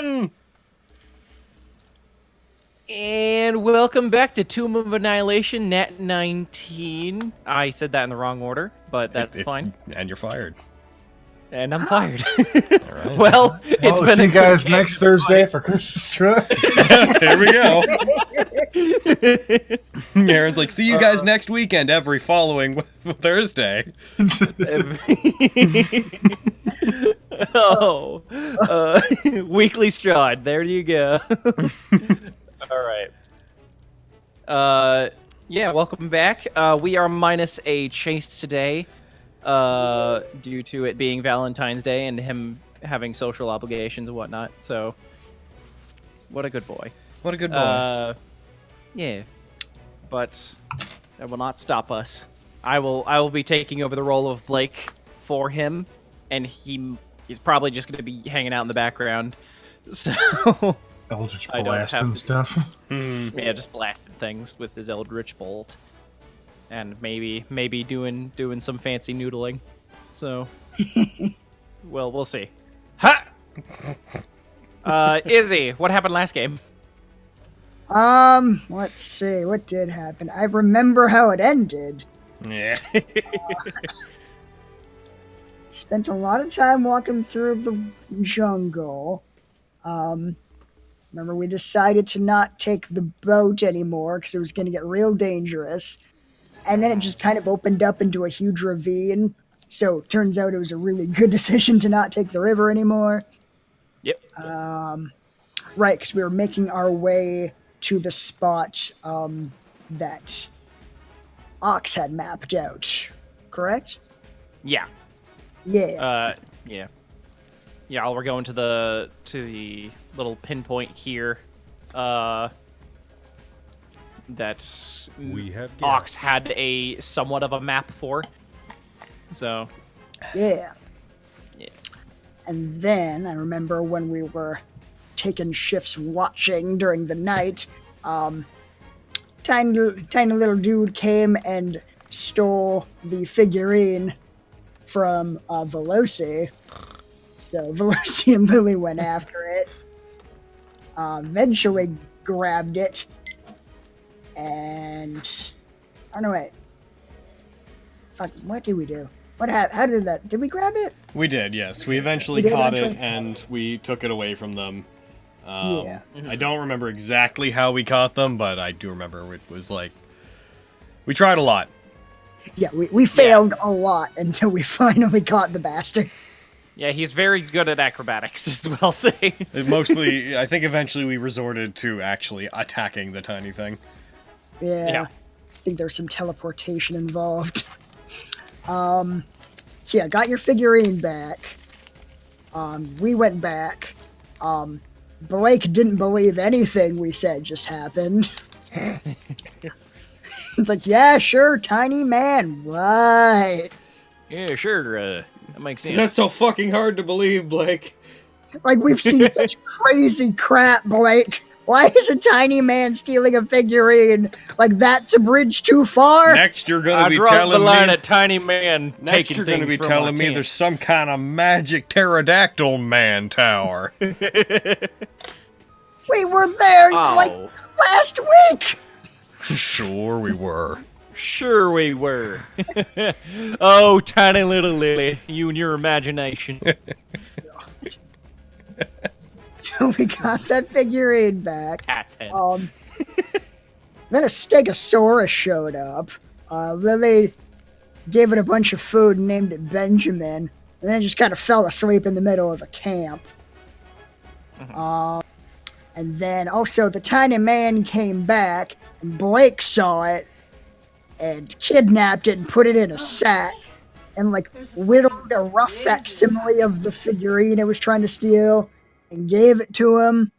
everyone! And welcome back to Tomb of Annihilation, Nat19. I said that in the wrong order, but that's fine. And you're fired. And I'm fired. All right. Well, it's been see a you guys good next Thursday for Christmas truck. There we go. Aaron's like, see you guys next weekend every following Thursday. Weekly Strahd. There you go. All right. Yeah, welcome back. We are minus a Chase today, due to it being Valentine's Day and him having social obligations and whatnot. So, what a good boy. What a good boy. Yeah, but that will not stop us. I will be taking over the role of Blake for him, and he's probably just going to be hanging out in the background. So Eldritch I don't Blast have and to- stuff. yeah, just blasting things with his Eldritch Bolt, and maybe doing some fancy noodling. So, well, we'll see. Ha! Izzy, what happened last game? Let's see, what did happen? I remember how it ended. Yeah. Spent a lot of time walking through the jungle. Remember we decided to not take the boat anymore because it was going to get real dangerous. And then it just kind of opened up into a huge ravine. So it turns out it was a really good decision to not take the river anymore. Yep. Right, because we were making our way to the spot that Ox had mapped out, correct? Yeah. Yeah. Yeah. Yeah, we're going to the little pinpoint here. That We have Ox guests. had a somewhat of a map for. So, Yeah. Yeah. And then I remember when we were taking shifts watching during the night, tiny little dude came and stole the figurine from Veloci. So Veloci and Lily went after it. Eventually grabbed it. And oh no, wait. Fuck, what did we do? How did that? Did we grab it? We did, yes. We eventually We did caught eventually? it, and we took it away from them. Yeah. I don't remember exactly how we caught them, but I do remember it was like... We tried a lot. Yeah, we failed a lot until we finally caught the bastard. yeah, he's very good at acrobatics, is what I'll say. It mostly, I think eventually we resorted to actually attacking the tiny thing. Yeah. I think there's some teleportation involved. So yeah, got your figurine back. We went back. Blake didn't believe anything we said just happened. It's like, yeah, sure, tiny man, right. Yeah, sure. That makes sense. That's so fucking hard to believe, Blake. Like, we've seen such crazy crap, Blake. Why is a tiny man stealing a figurine? Like, that's a bridge too far? Next you're gonna I be draw the telling line me... at tiny man Next taking you're things gonna be from telling my me camp. there's some kind of magic pterodactyl man tower. We were there, like, Oh. last week! Sure we were. Sure we were. Oh, tiny little Lily, you and your imagination. So we got that figurine back. Cat's head. Then a Stegosaurus showed up. Lily gave it a bunch of food and named it Benjamin. And then it just kind of fell asleep in the middle of the camp. And then also the tiny man came back, and Blake saw it, and kidnapped it and put it in a sack, and like whittled a rough facsimile of the figurine it was trying to steal, and gave it to him.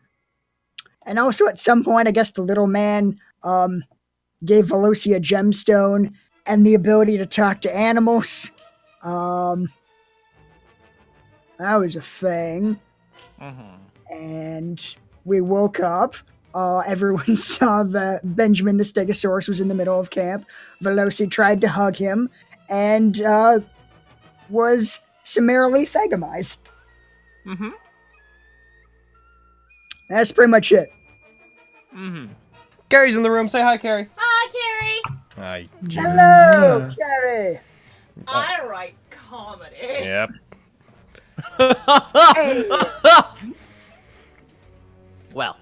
And also at some point, I guess the little man gave Veloci a gemstone and the ability to talk to animals. That was a thing. And we woke up. Everyone saw that Benjamin the Stegosaurus was in the middle of camp. Veloci tried to hug him and was summarily thagamized. Mm-hmm. That's pretty much it. Mm-hmm. Carrie's in the room. Say hi, Carrie. Hi, Carrie. Hi. Hello, Carrie. I write comedy. Yep. Hey. Well.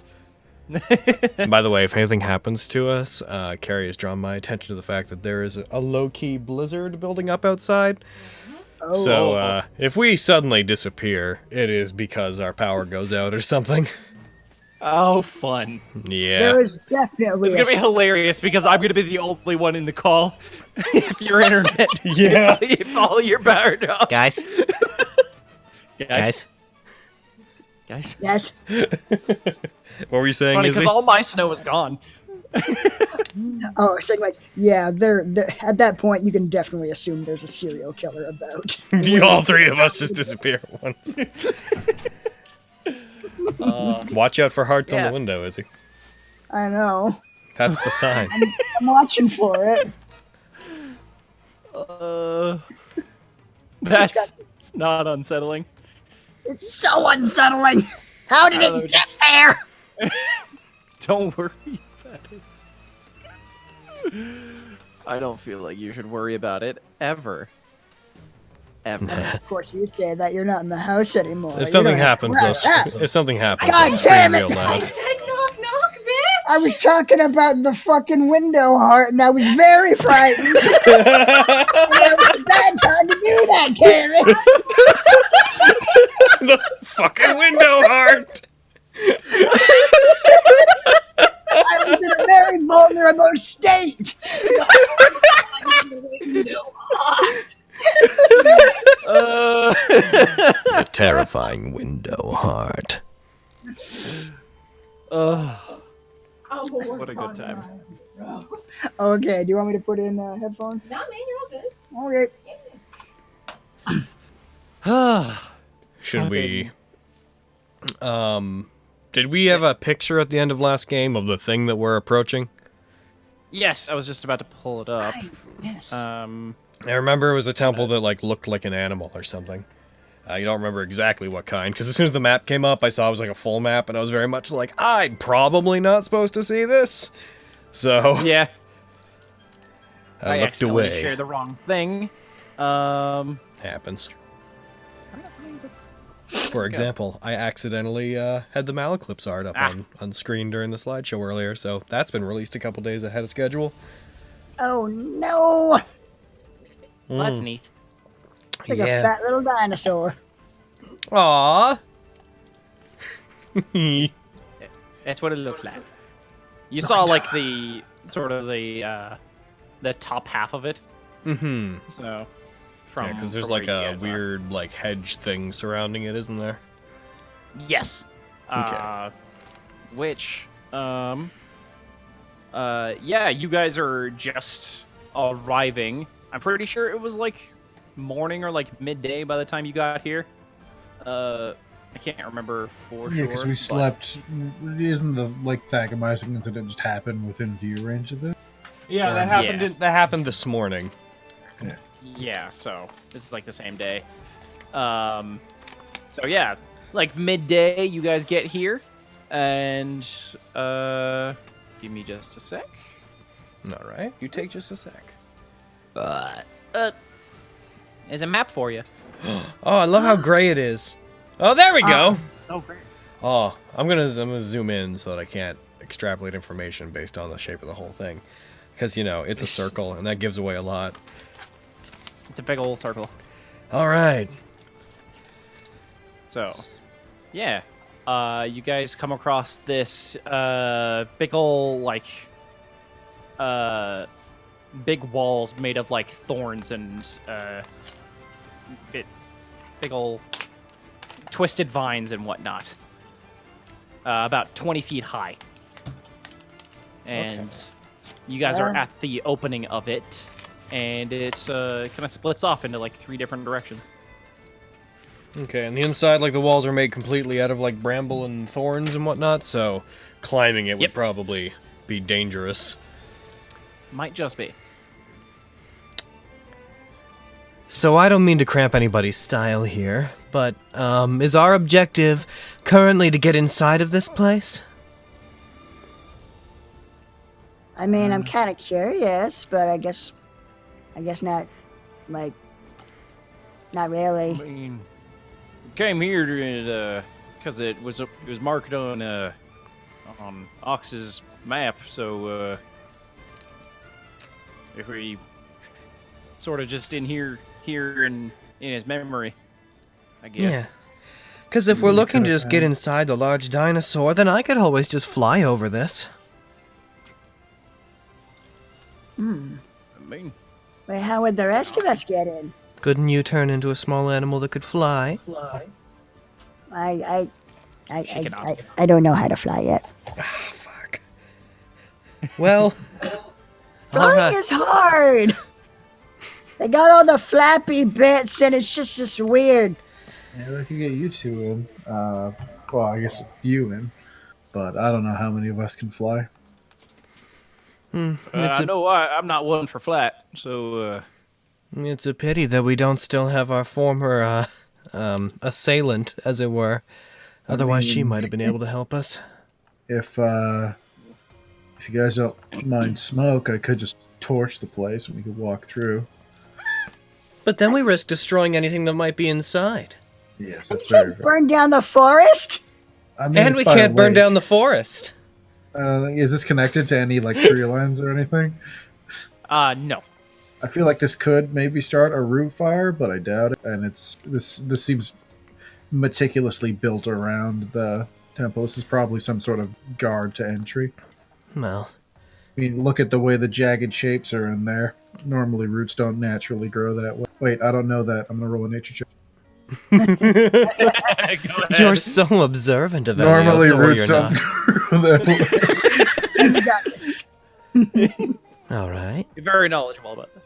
By the way, if anything happens to us, Carrie has drawn my attention to the fact that there is a low-key blizzard building up outside. Oh, So, if we suddenly disappear, it is because our power goes out or something. Oh, fun. Yeah. there is definitely It's gonna be hilarious because I'm gonna be the only one in the call. If your internet, Yeah. if all your power off. Guys, Guys. Yes. What were you saying, Funny Izzy? because all my snow is gone. Oh, it's like yeah. They're at that point, you can definitely assume there's a serial killer about. All three of us just disappear at once. Watch out for hearts on yeah. the window, Izzy. I know. That's the sign. I'm watching for it. That's it's not unsettling. It's so unsettling. How did Oh, it get there? Don't worry about it. I don't feel like you should worry about it ever. Ever. Of course, you say that you're not in the house anymore. If You something don't have happens, to though, worry. if something happens, God I'll scream damn it! real I loud. said knock knock, bitch. I was talking about the fucking window heart, and I was very frightened. And that was a bad time to do that, Carrie. The fucking window heart! I was in a very vulnerable state. Window hot. The terrifying window heart. What a good time. Okay, do you want me to put in headphones? Nah, man, you're all good. Okay. Should we... Did we have a picture at the end of last game of the thing that we're approaching? Yes, I was just about to pull it up. Yes. I remember it was a temple that, like, looked like an animal or something. You don't remember exactly what kind, because as soon as the map came up, I saw it was like a full map, and I was very much like, I'm probably not supposed to see this. So, Yeah. I looked accidentally away. shared the wrong thing. Happens. For example, I accidentally had the Malaclips art up on screen during the slideshow earlier, so that's been released a couple days ahead of schedule. Oh no! Well, that's neat. It's like a fat little dinosaur. Aww. That's what it looked like. You saw like the sort of the top half of it. Mm-hmm. So Yeah, because there's from like where you a guys are. weird like hedge thing surrounding it, isn't there? Yes. Okay. Which yeah, you guys are just arriving. I'm pretty sure it was like morning or like midday by the time you got here. I can't remember for Yeah, sure. because we but- slept. Isn't the like Thagamizing incident just happened within view range of this? Yeah, that happened. Yeah. That happened this morning. Yeah, so it's like the same day. So yeah, like midday, you guys get here, and give me just a sec. All right, you take just a sec. There's a map for you. Oh, I love how gray it is. Oh, there we go. So great. Oh, I'm gonna zoom in so that I can't extrapolate information based on the shape of the whole thing, because you know it's a circle and that gives away a lot. It's a big old circle. All right. So, yeah, you guys come across this big ol' like big walls made of like thorns and big ol' twisted vines and whatnot. About 20 feet high, and you guys are at the opening of it, and it's kind of splits off into like 3 different directions. Okay, and the inside, like the walls are made completely out of like bramble and thorns and whatnot, so climbing it would Yep. probably be dangerous. Might just be. So I don't mean to cramp anybody's style here, but, is our objective currently to get inside of this place? I mean, I'm kind of curious, but I guess not. Like, not really. I mean, came here because it was marked on Ox's map. So if we sort of just in here in his memory, I guess. Yeah. Because if we're looking to just get inside the large dinosaur, then I could always just fly over this. I mean, Wait, how would the rest of us get in? Couldn't you turn into a small animal that could fly? I don't know how to fly yet. Fuck. Well, Flying alright. is hard. They got all the flappy bits, and it's just weird. Yeah, they could get you two in. Well, I guess you in. But I don't know how many of us can fly. It's I know I'm not one for flat, so It's a pity that we don't still have our former assailant, as it were. Otherwise, she might have been able to help us. If you guys don't mind smoke, I could just torch the place and we could walk through. But then we risk destroying anything that might be inside. Yes, We that's very can't burn down the forest. I mean, And it's we by a can't burn lake. down the forest. Is this connected to any like tree lines or anything? no. I feel like this could maybe start a root fire, but I doubt it. And this seems meticulously built around the temple. This is probably some sort of guard to entry. Well, I mean, look at the way the jagged shapes are in there. Normally, roots don't naturally grow that way. Wait, I don't know that. I'm gonna roll a nature check. you're so observant of Normally, Elios, or roots you're don't not. grow that way. You got this. All right. You're very knowledgeable about this.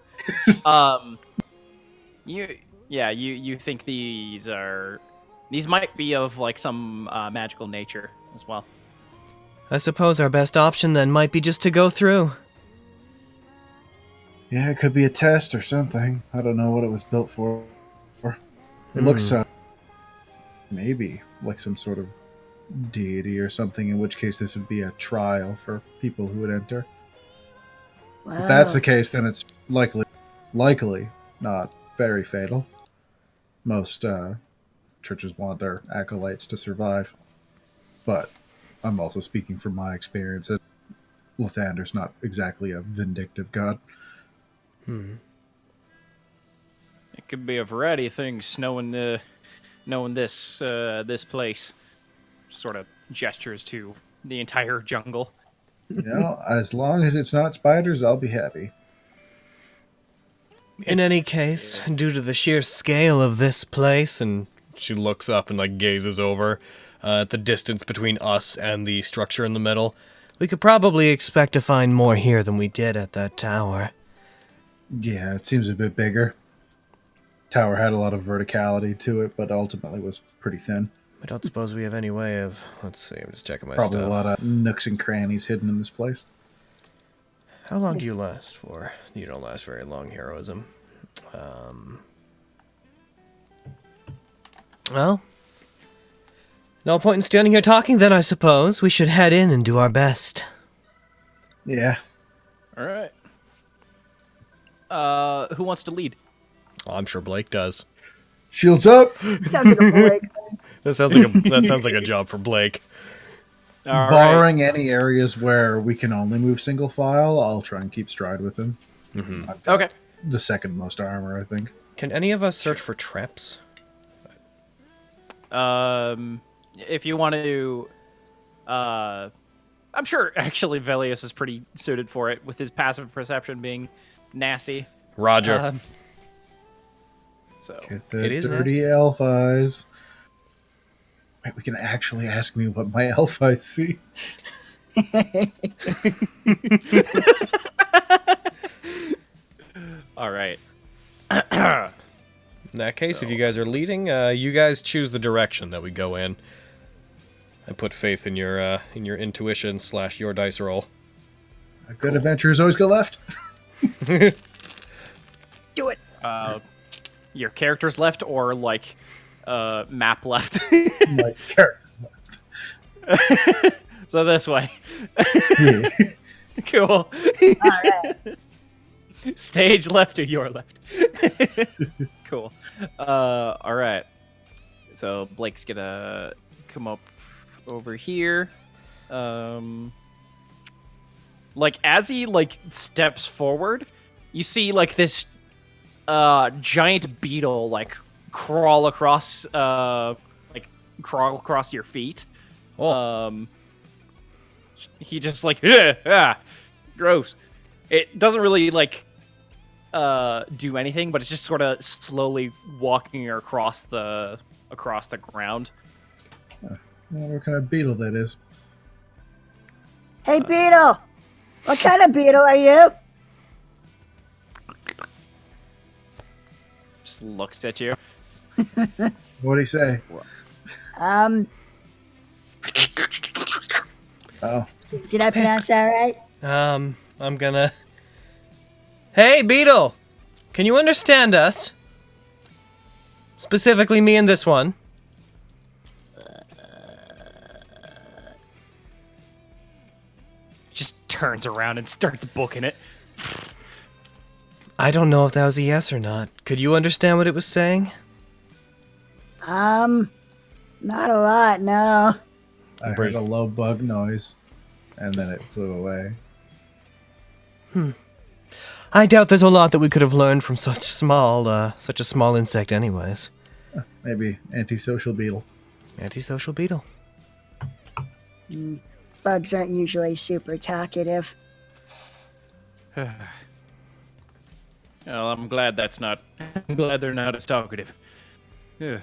You think these might be of like some magical nature as well. I suppose our best option then might be just to go through. Yeah, it could be a test or something. I don't know what it was built for. It looks maybe like some sort of deity or something, in which case this would be a trial for people who would enter. Wow. If that's the case, then it's likely not very fatal. Most churches want their acolytes to survive. But I'm also speaking from my experience that Lathander's not exactly a vindictive god. It could be a variety of things. Knowing this place, sort of gestures to the entire jungle. You know, as long as it's not spiders, I'll be happy. In any case, due to the sheer scale of this place, and she looks up and like gazes over at the distance between us and the structure in the middle, we could probably expect to find more here than we did at that tower. Yeah, it seems a bit bigger. Tower had a lot of verticality to it, but ultimately was pretty thin. I don't suppose we have any way of... Let's see, I'm just checking my Probably stuff. a lot of nooks and crannies hidden in this place. How long do you last for? You don't last very long, heroism. Well, no point in standing here talking then, I suppose. We should head in and do our best. Yeah. All right. Who wants to lead? Oh, I'm sure Blake does. Shields up! Sounds like a break. That sounds like a job for Blake. All right. Barring any areas where we can only move single file, I'll try and keep Strahd with him. Mm-hmm. I've got Okay. the second most armor, I think. Can any of us search for traps? If you want to, I'm sure actually Velius is pretty suited for it with his passive perception being nasty. Roger. So Get the It is dirty elf eyes. Wait, we can actually ask me what my elf eyes see. all right. In that case, if you guys are leading, you guys choose the direction that we go in. I put faith in your intuition / your dice roll. A good adventurers always go left. Do it. your characters left or like map left? My character's left. So this way. Yeah. Cool. All right. Stage left or your left. Cool. All right. So Blake's gonna come up over here. Like as he like steps forward, you see like this giant beetle like crawl across your feet. Oh. He just like gross. It doesn't really like do anything, but it's just sort of slowly walking across the ground. I wonder what kind of beetle that is. Hey, beetle. What kind of beetle are you? Just looks at you. What'd he say? Oh, Did I pronounce that right? I'm gonna... Hey, Beetle! Can you understand us? Specifically me and this one. Just turns around and starts booking it. I don't know if that was a yes or not. Could you understand what it was saying? Not a lot, no. I heard a low bug noise, and then it flew away. I doubt there's a lot that we could have learned from such a small insect anyways. Maybe antisocial beetle. Antisocial beetle. Bugs aren't usually super talkative. Well, I'm glad that's not. I'm glad they're not as talkative. Ugh.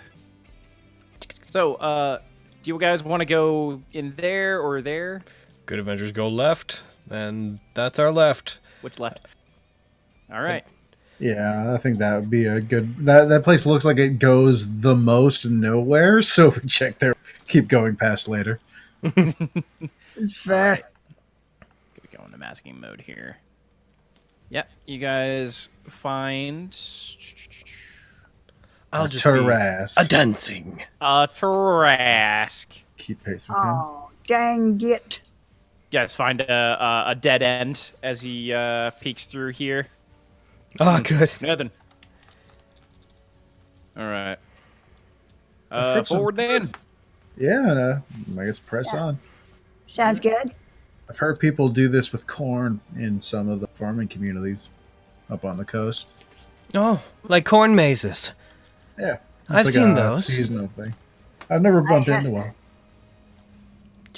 So, do you guys want to go in there or there? Good Avengers go left, and that's our left. Which left? All right. Yeah, I think that would be a good... That place looks like it goes the most nowhere, so if we check there, keep going past later. It's fair. Right. Gonna go into masking mode here. Yep, you guys find I'll just Tarask. be a dancing. a Trask. Keep pace with him. Oh, dang it. You guys find a dead end as he peeks through here. Oh, good. Nothing. All right. I've heard Forward then. Yeah, I guess press on. Sounds good. I've heard people do this with corn in some of the farming communities up on the coast. Oh, like corn mazes. Yeah. I've like seen a those. seasonal thing. I've never bumped have- into one.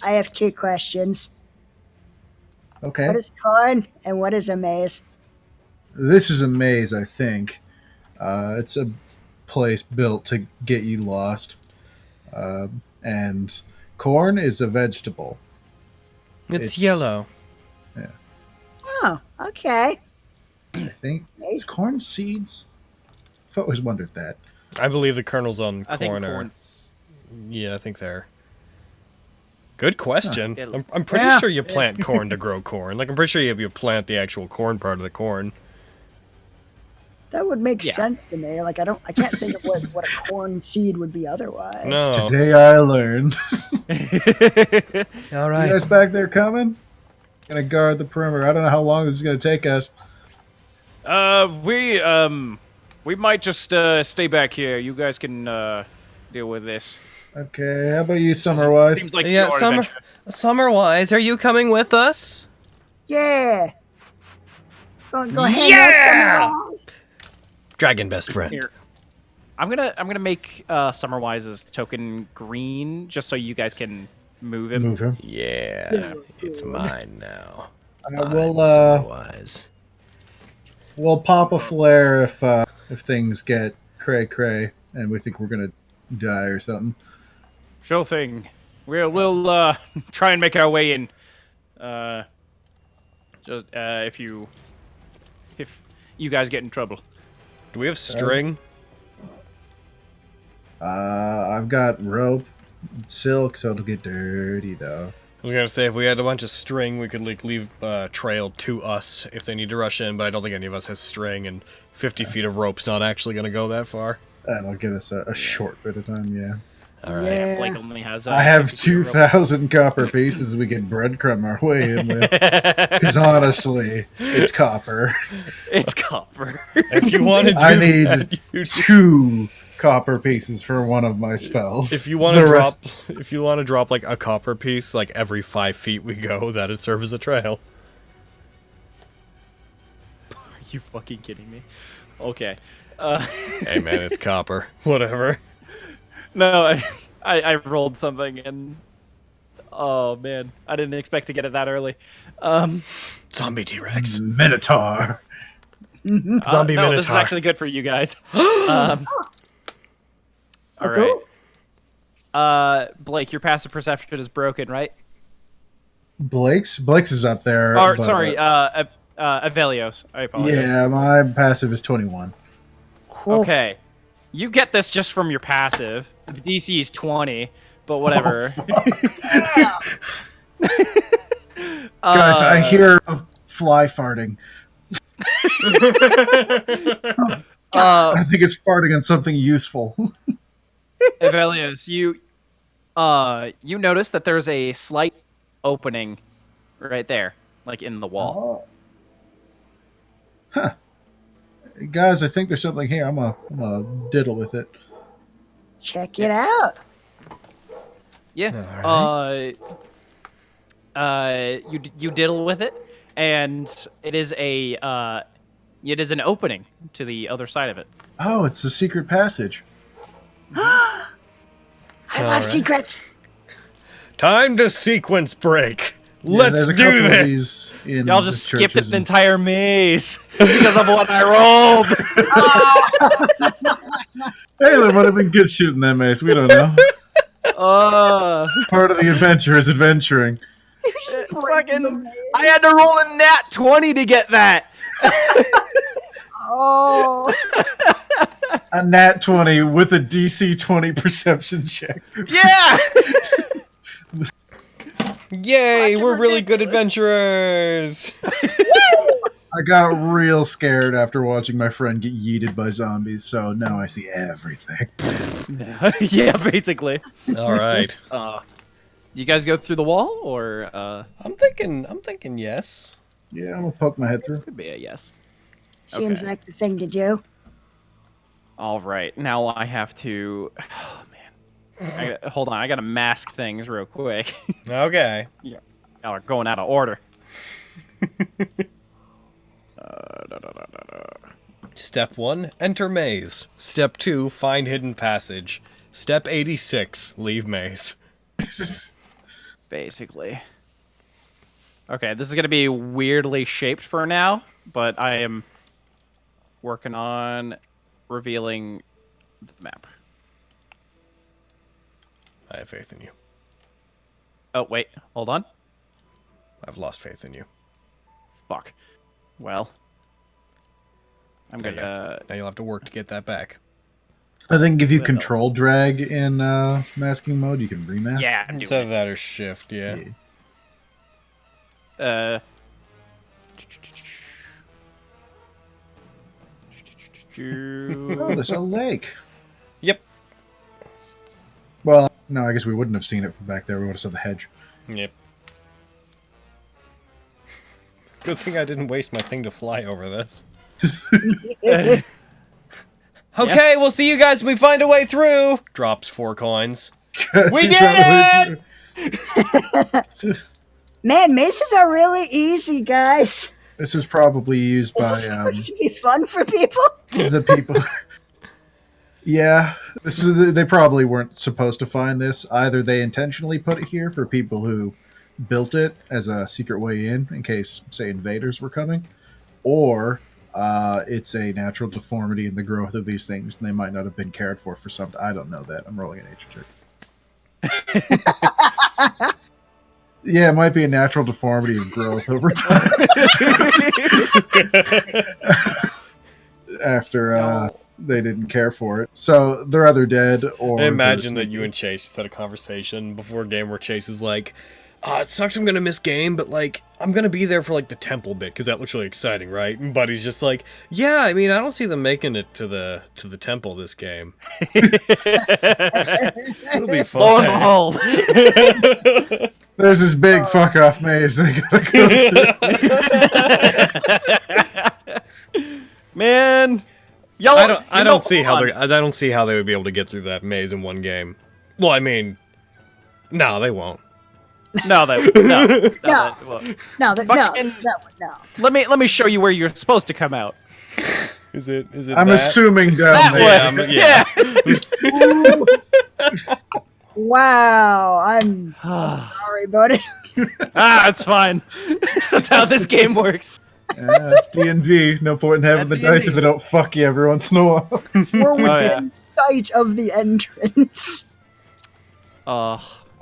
I have 2 questions. Okay. What is corn and what is a maze? This is a maze, I think. It's a place built to get you lost. And corn is a vegetable. It's yellow. Oh, okay. I think. Is corn seeds? I've always wondered that. I believe the kernels on I think corn are... corn's. Yeah, I think they're... Good question. Huh. I'm pretty Yeah. sure you plant corn to grow corn. Like, I'm pretty sure you plant the actual corn part of the corn. That would make Yeah. sense to me. Like I can't think of what a corn seed would be otherwise. No. Today I learned. All You right. guys back there coming? Gonna guard the perimeter. I don't know how long this is gonna take us. We might just stay back here. You guys can deal with this. Okay, how about you, Summerwise? Seems like Yeah, your Summer. adventure. Summerwise, are you coming with us? Yeah. Go hang Yeah! out somewhere else. Dragon best friend. Here. I'm gonna make Summerwise's token green just so you guys can move him. Move him. Yeah, it's mine now. We'll Summerwise. we'll pop a flare if things get cray and we think we're gonna die or something. Sure thing. We'll try and make our way in. Just if you guys get in trouble. Do we have string? I've got rope, silk, so it'll get dirty though. I was gonna say, if we had a bunch of string, we could like leave trail to us if they need to rush in, but I don't think any of us has string, and 50 feet of rope's not actually gonna go that far. That'll give us a short bit of time, yeah. Alright. Yeah. Blake only has. I have 50 feet of rope. 2,000 copper pieces we can breadcrumb our way in with. Because honestly, it's copper. It's copper. If you want to do I need that, you 2 copper pieces for one of my spells. if you want to The drop, rest- if you want to drop like a copper piece, like every 5 feet we go, that'd serve as a trail. Are you fucking kidding me? Okay. Hey man, it's copper. Whatever. No, I rolled something and oh man, I didn't expect to get it that early. Zombie T-Rex. Minotaur. Zombie no, Minotaur. this is actually good for you guys. All right. Blake, your passive perception is broken, right? Blake's is up there. Or but, sorry, Avelios. I apologize. yeah, my passive is 21. Okay. You get this just from your passive. The DC is 20, but whatever. Guys, I hear a fly farting. I think it's farting on something useful. Avelios, you notice that there's a slight opening right there, like in the wall. Oh. Huh. Guys, I think there's something here. I'm gonna diddle with it. Check it out. Yeah. You diddle with it, and it is an opening to the other side of it. Oh, it's a secret passage. I love Alright. secrets. Time to sequence break. Yeah, Let's there's a do couple of this. these in Y'all the just skipped churches an entire maze because of what I rolled. Hey, there might have been good shit in that maze. We don't know. Part of the adventure is adventuring. Fucking, I had to roll a nat 20 to get that. Oh, A nat 20 with a DC 20 perception check. Yeah. Yay, Fucking we're really good ridiculous. adventurers. I got real scared after watching my friend get yeeted by zombies, so now I see everything. Yeah, basically. All right. Do you guys go through the wall, or I'm thinking yes. Yeah, I'm gonna poke my head through. could be a yes? seems Okay. like the thing to do. All right, now I have to. Oh man, hold on. I gotta mask things real quick. Okay. Y'all are going out of order. Step 1, enter maze. Step 2, find hidden passage. Step 86, leave maze. Basically. Okay, this is gonna be weirdly shaped for now, but I am working on revealing the map. I have faith in you. Oh wait, hold on. I've lost faith in you. Fuck. Well, I'm Now, gonna. now you'll have to work to get that back. I think if you Well. control drag in masking mode, you can remask. Yeah, I'm It's doing either that or shift, yeah. Yeah. it. Oh, there's a lake. Yep. Well, no, I guess we wouldn't have seen it from back there. We would have saw the hedge. Yep. Good thing I didn't waste my thing to fly over this. Okay, we'll see you guys when we find a way through. Drops 4 coins. We did it! Man, mazes are really easy, guys. This was probably used Is by this supposed to be fun for people? the people. Yeah, this is. They probably weren't supposed to find this. Either they intentionally put it here for people who built it as a secret way in case, say, invaders were coming, or it's a natural deformity in the growth of these things, and they might not have been cared for some. I don't know that. I'm rolling a nature check. Yeah, it might be a natural deformity of growth over time. After they didn't care for it, so they're either dead or. I imagine that you and Chase just had a conversation before game where Chase is like, it sucks I'm gonna miss game, but like, I'm gonna be there for like the temple bit, because that looks really exciting, right? And Buddy's just like, yeah, I mean, I don't see them making it to the temple this game. It'll be Lo and fun. behold. There's this big fuck off maze they gotta go through. Man, y'all. I don't see how they would be able to get through that maze in one game. Well, I mean, no, they won't. No, no. No. Fucking- No. Let me show you where you're supposed to come out. Is it? I'm that? assuming down That there. way. Yeah. Wow, I'm sorry, buddy. It's fine. That's how this game works. Yeah, it's D&D. No point in having That's the dice D&D. if they don't fuck you every once in a while. We're yeah. within sight of the entrance. I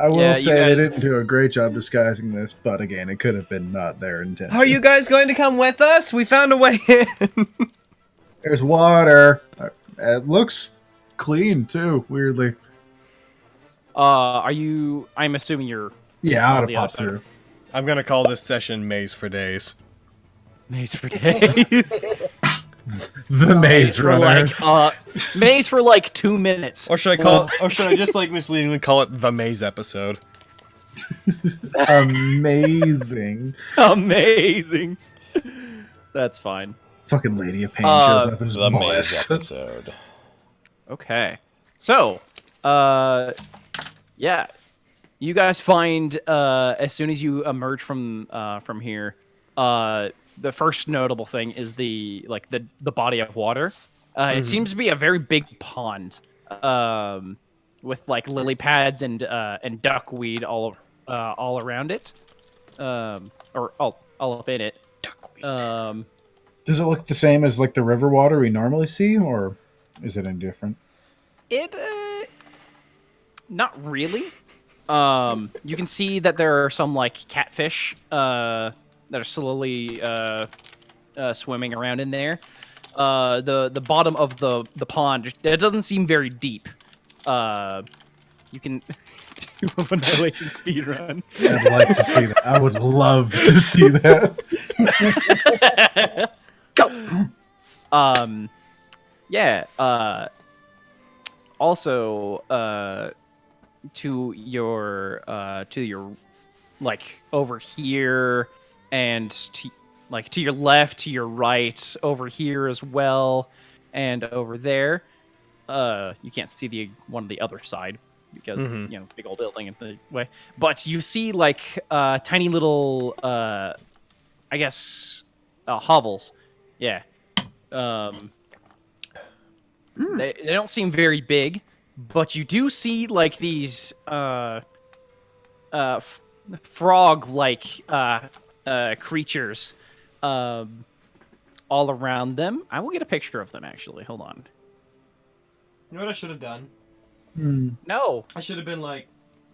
will Yeah, you say they guys- didn't do a great job disguising this, but again, it could have been not their intent. Are you guys going to come with us? We found a way in. There's water. It looks clean too, weirdly. Are you? I'm assuming you're Yeah, I ought the to pop outside. through. I'm gonna call this session Maze for Days. maze for days. The maze for like, runners. maze for like 2 minutes. Or should I call it, or should I just like misleadingly call it the Maze episode? Amazing. Amazing. That's fine. Fucking Lady of Pain shows up and just The Maze molests. episode. Okay. So, yeah, you guys find as soon as you emerge from here, the first notable thing is the body of water. It seems to be a very big pond, with like lily pads and duckweed all around it, or all up in it. Duckweed. Does it look the same as like the river water we normally see, or is it indifferent? It not really. You can see that there are some like catfish that are slowly swimming around in there. The bottom of the pond, it doesn't seem very deep. You can do a Annihilation speed run. I'd like to see that. I would love to see that. Yeah. Also, to your like over here and to your left, to your right, over here as well, and over there. You can't see the one on the other side because big old building in the way. But you see like tiny little I guess hovels. Yeah. They don't seem very big, but you do see like these frog-like creatures all around them. I will get a picture of them actually. Hold on. You know what I should have done? No. I should have been like,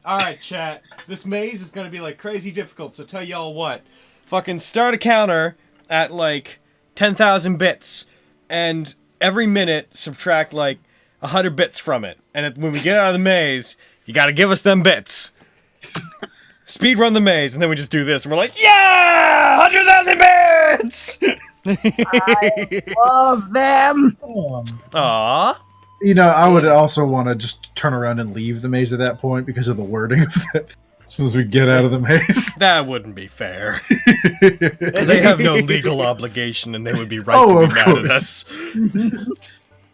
alright, chat, this maze is gonna be like crazy difficult, so tell y'all what. Fucking start a counter at like 10,000 bits, and every minute subtract like 100 bits from it. And when we get out of the maze, you gotta give us them bits. Speed run the maze, and then we just do this, and we're like, yeah! 100,000 bits! I love them. Aww. You know, I would also want to just turn around and leave the maze at that point because of the wording of that. As soon as we get out of the maze. That wouldn't be fair. They have no legal obligation, and they would be right Oh, to be of mad at course. us.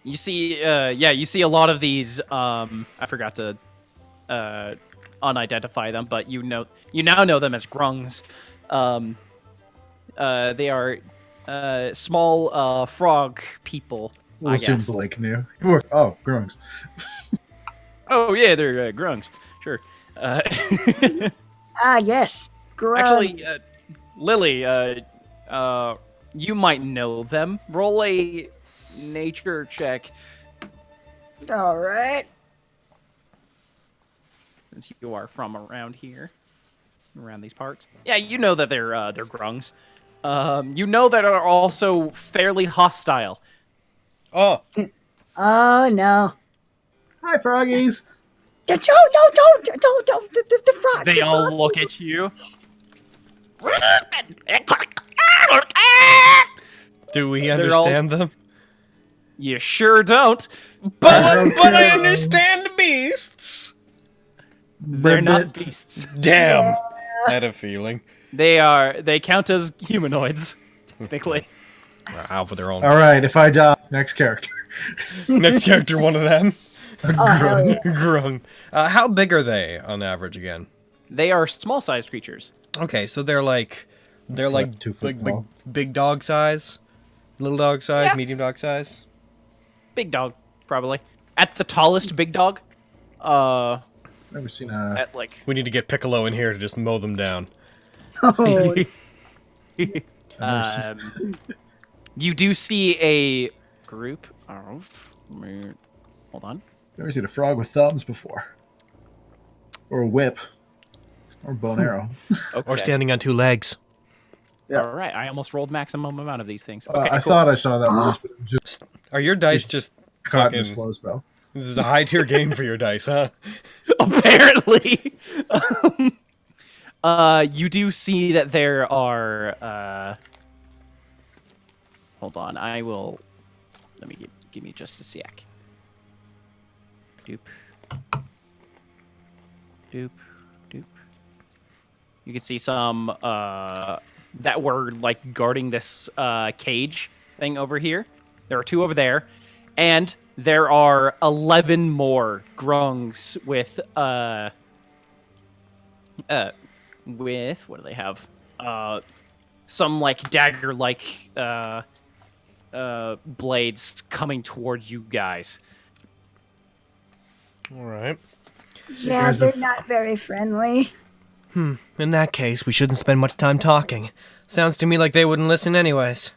You see, you see a lot of these. I forgot to unidentify them, but you now know them as grungs. They are small frog people. We'll I assume guess. Blake knew. Oh, grungs. Oh yeah, they're grungs. Sure. Yes. Actually, Lily, you might know them. Roll a nature check, All right. since you are from around here, around these parts. Yeah, you know that they're grungs. You know that are also fairly hostile. Oh, Oh no. Hi, froggies. Don't. The frog. They the all frog. look at you. Do we They're understand them? You sure don't. But I understand beasts. They're not Ribbit. beasts. Damn. I had a feeling. They count as humanoids, technically. Out for their own. All right, if I die, next character. Next character, one of them. Oh, hell yeah. Grung. How big are they on average again? They are small-sized creatures. Okay, so they're like 2 foot big, tall. big dog size, little dog size, Yeah. medium dog size. Big dog, probably. At the tallest big dog, Never seen a. at like We need to get Piccolo in here to just mow them down. Oh, you do see a group of. Hold on. Never seen a frog with thumbs before. Or a whip. Or a bow and arrow. Okay. Or standing on 2 legs. Yeah. All right. I almost rolled maximum amount of these things. I Okay, cool. thought I saw that once, but it was just Are your dice just caught in a fucking... slow spell. This is a high tier game for your dice, huh? Apparently. You do see that there are. Hold on. I will. Let me give me just a sec. Doop. Doop. Doop. You can see some that were like guarding this cage thing over here. There are 2 over there, and there are 11 more grungs with what do they have? Some like dagger like blades coming towards you guys. All right. yeah, There's they're the- not very friendly. In that case, we shouldn't spend much time talking. Sounds to me like they wouldn't listen anyways.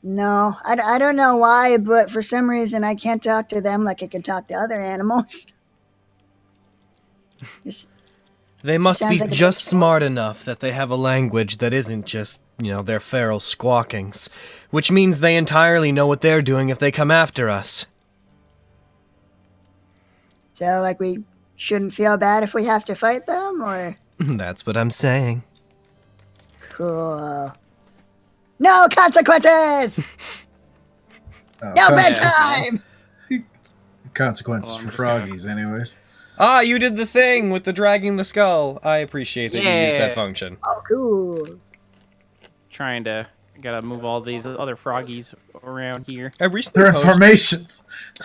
No, I don't know why, but for some reason I can't talk to them like I can talk to other animals. Just, They must Sounds be like a just bit- smart enough that they have a language that isn't just, their feral squawkings. Which means they entirely know what they're doing if they come after us. so, like, we shouldn't feel bad if we have to fight them, or That's what I'm saying. cool. No consequences. Oh, No con- bedtime. consequences for froggies, anyways. Ah, you did the thing with the dragging the skull. I appreciate that you used that Yeah. function. Oh, cool. Trying to gotta move all these other froggies around here. I recently They're in posted... formation.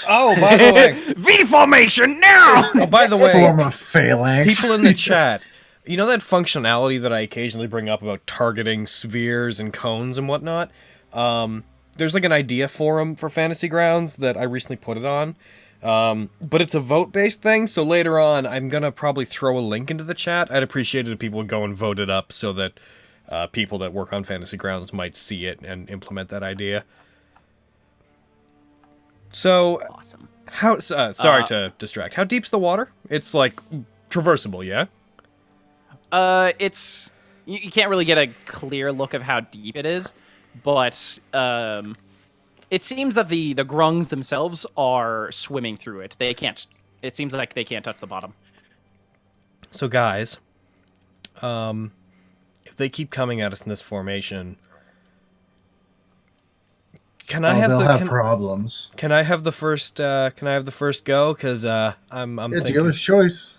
Oh, by the way. V formation now. Oh, by the way. Form of phalanx. People in the chat, you know that functionality that I occasionally bring up about targeting spheres and cones and whatnot? There's like an idea forum for Fantasy Grounds that I recently put it on. But it's a vote-based thing, so later on I'm gonna probably throw a link into the chat. I'd appreciate it if people would go and vote it up so that people that work on Fantasy Grounds might see it and implement that idea. So, Awesome. how... sorry to distract. How deep's the water? It's, like, traversable, yeah? It's you can't really get a clear look of how deep it is, but it seems that the grungs themselves are swimming through it. They can't. It seems like they can't touch the bottom. So, guys, if they keep coming at us in this formation, can I have they'll the have problems. can I have the first go? Because I'm Yeah, thinking. dealer's choice.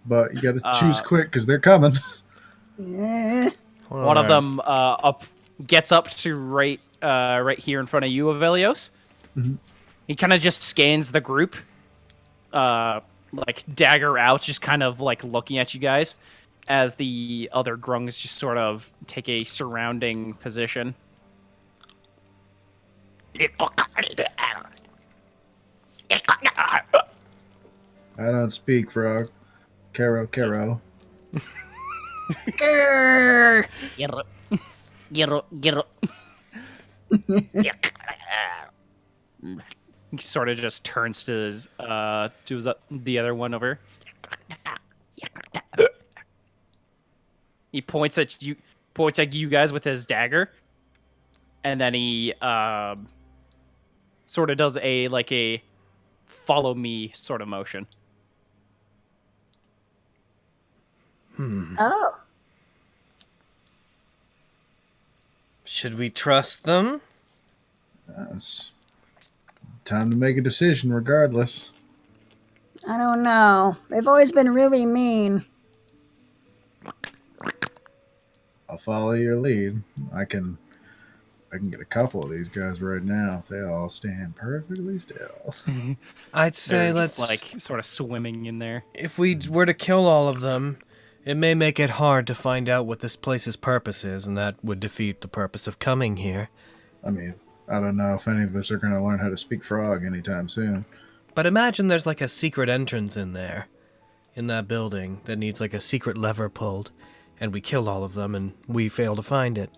But you gotta choose quick, because they're coming. Eh. One of them gets up to right here in front of you, Avelios. Mhm. He kind of just scans the group, like dagger out, just kind of like looking at you guys, as the other grungs just sort of take a surrounding position. I don't speak, frog. Caro. Grr. He sort of just turns to the other one over. He points at you guys with his dagger, and then he sort of does a follow me sort of motion. Oh. Should we trust them? It's time to make a decision regardless. I don't know. They've always been really mean. I'll follow your lead. I can get a couple of these guys right now if they all stand perfectly still. I'd say They're let's... just, like, sort of swimming in there. If we were to kill all of them, it may make it hard to find out what this place's purpose is, and that would defeat the purpose of coming here. I mean, I don't know if any of us are going to learn how to speak frog anytime soon. But imagine there's like a secret entrance in there, in that building, that needs like a secret lever pulled, and we kill all of them and we fail to find it.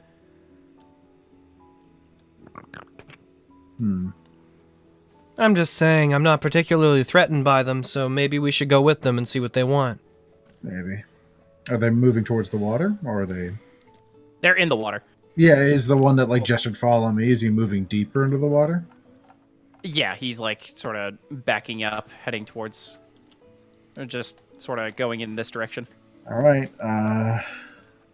I'm just saying, I'm not particularly threatened by them, so maybe we should go with them and see what they want. Maybe. Are they moving towards the water, or are they... They're in the water. Yeah, is the one that, like, gestured follow me, is he moving deeper into the water? Yeah, he's like sort of backing up, heading towards, or just sort of going in this direction. All right.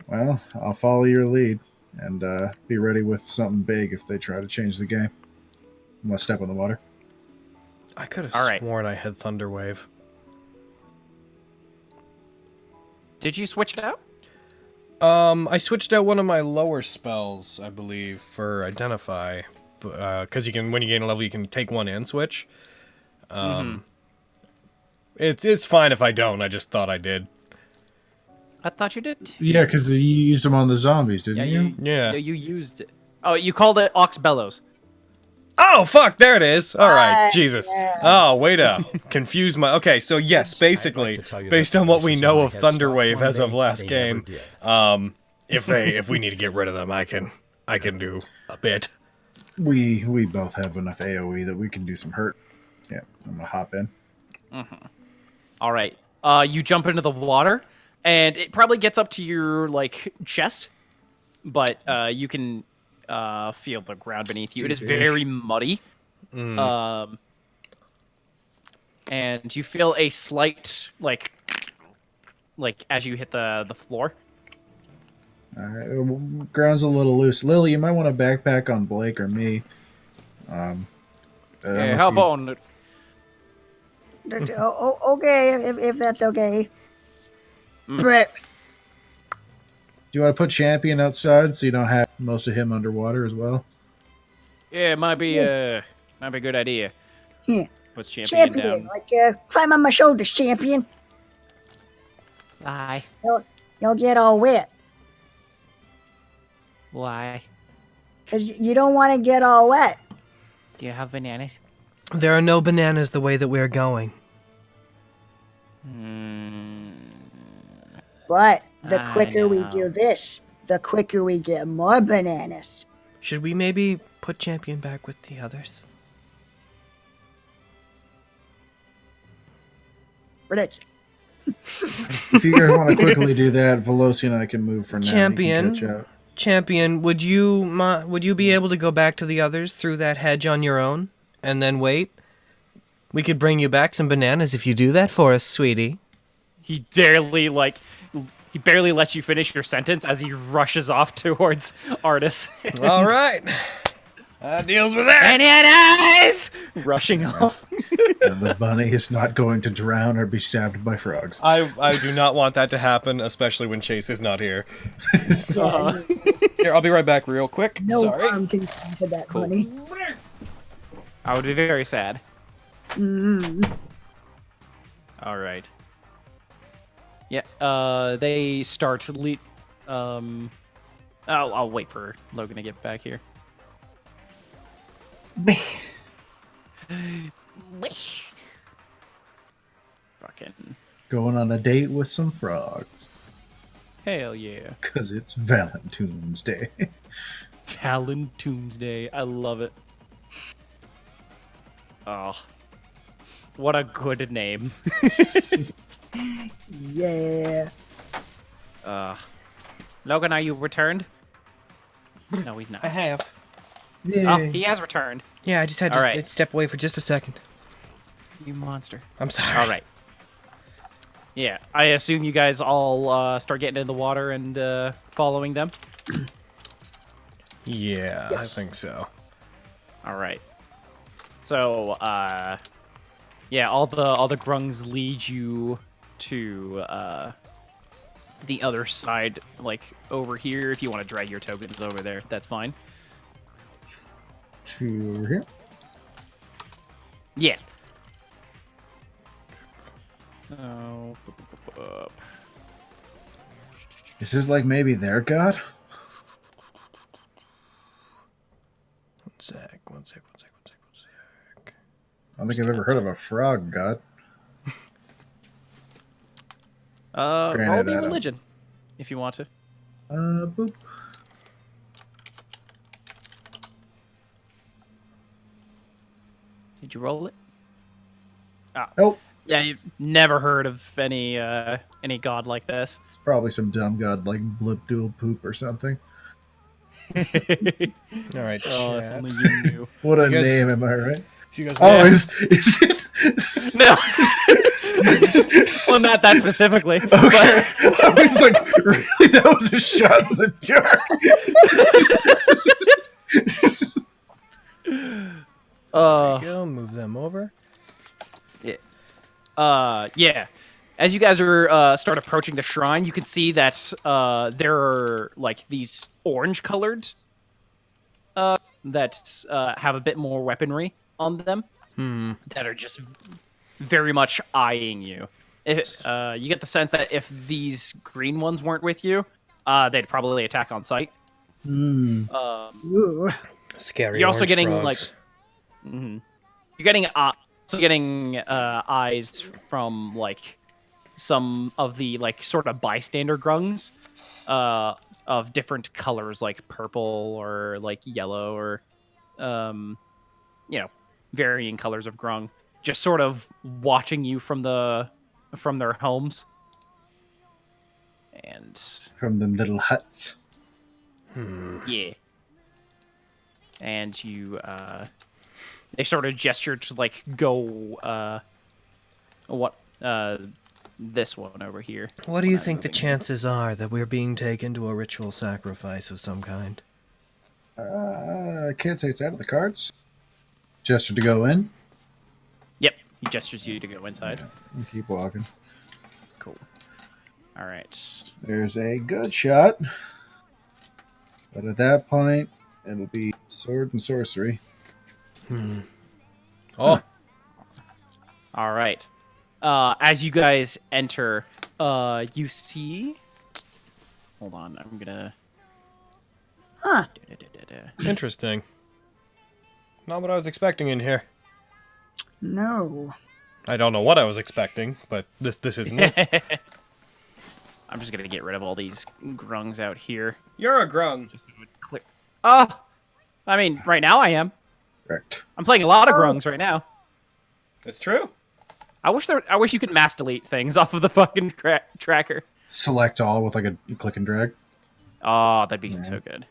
Well, I'll follow your lead and be ready with something big if they try to change the game. I'm gonna step in the water. I could have All right. sworn I had Thunderwave. Did you switch it out? I switched out one of my lower spells, I believe, for Identify. Because you can, when you gain a level, you can take one and switch. It's fine if I don't. I just thought I did. I thought you did. Yeah, because you used them on the zombies, didn't you? Yeah. You used it. Oh, you called it Ox Bellows. Oh, fuck, there it is. All right, What? Jesus. Yeah. Oh, way to confuse my... Okay, so yes, basically, based on what we know of Thunderwave as of last game, if we need to get rid of them, I can do a bit. We both have enough AoE that we can do some hurt. Yeah, I'm gonna hop in. All right. You jump into the water, and it probably gets up to your like chest, but you can feel the ground beneath you. It is very muddy. And you feel a slight like as you hit the floor. Ground's a little loose. Lily, you might want to backpack on Blake or me. Hey, hop on. Okay, if that's okay. But Do you want to put Champion outside so you don't have most of him underwater as well? Yeah, it might be a good idea. yeah, Puts champion champion, down. like climb on my shoulders, champion. Why? You'll get all wet, Why? cause you don't want to get all wet. Do you have bananas? There are no bananas the way that we're going. But the I quicker we know. do this, the quicker we get more bananas. Should we maybe put Champion back with the others? Ridiculous. If you guys want to quickly do that, Veloci and I can move for now. You can Champion. catch up. Champion, would you be able to go back to the others through that hedge on your own and then wait? We could bring you back some bananas if you do that for us, sweetie. He barely lets you finish your sentence as he rushes off towards Artis. All right. That deals with that. Bananas! Rushing off. And the bunny is not going to drown or be stabbed by frogs. I do not want that to happen, especially when Chase is not here. Here, I'll be right back real quick. No Sorry. harm can come to that bunny. I would be very sad. Mm. All right. Yeah. They start. I'll wait for Logan to get back here. Fucking Going on a date with some frogs. hell yeah! Because it's Valentine's Day. Valentine's Day. I love it. Oh, what a good name. Yeah. Logan, are you returned? No, he's not. I have. Yay. Oh, he has returned. Yeah, I just had to All right. step away for just a second. You monster. I'm sorry. All right. Yeah, I assume you guys all start getting in the water and following them. Yeah, Yes. I think so. All right. So, yeah, all the grungs lead you to the other side, like over here. If you want to drag your tokens over there, that's fine. To over here. Yeah. So, Is this like maybe their god? One sec. I don't think I've ever heard of a frog god. roll Granted, me I don't- religion, if you want to. Boop. Did you roll it? Nope. Yeah, you've never heard of any god like this. It's probably some dumb god like Blip Dual Poop or something. All right, Oh, if chat. only you knew. What a You guys- name, am I right? If you guys Oh, want- is it? No. Well, not that specifically. Okay. I was like, really? That was a shot in the dark. There you go. Move them over. Yeah. As you guys are start approaching the shrine, you can see that there are like these orange-colored that have a bit more weaponry on them that are just very much eyeing you. If, you get the sense that if these green ones weren't with you, they'd probably attack on sight. Hmm. Ooh. Scary. You're also orange getting frogs. you're getting eyes from like some of the like sort of bystander grungs of different colors, like purple or like yellow or varying colors of grung, just sort of watching you from their homes. And From them little huts. yeah. And you they sort of gesture to like go this one over here. What do you think the chances are that we're being taken to a ritual sacrifice of some kind? I can't say it's out of the cards. Gesture to go in. Yep, he gestures you to go inside. And keep walking. Cool. All right. There's a good shot. But at that point, it'll be sword and sorcery. Oh, All right. As you guys enter, you see. Hold on, I'm gonna. Huh. interesting. Not what I was expecting in here. No. I don't know what I was expecting, but this isn't it. I'm just gonna get rid of all these grungs out here. You're a grung. Just so it would clear. I mean, right now I am. Correct. I'm playing a lot of grungs right now. It's true. I wish you could mass delete things off of the fucking tracker. Select all with like a click and drag. Oh, that'd be so good.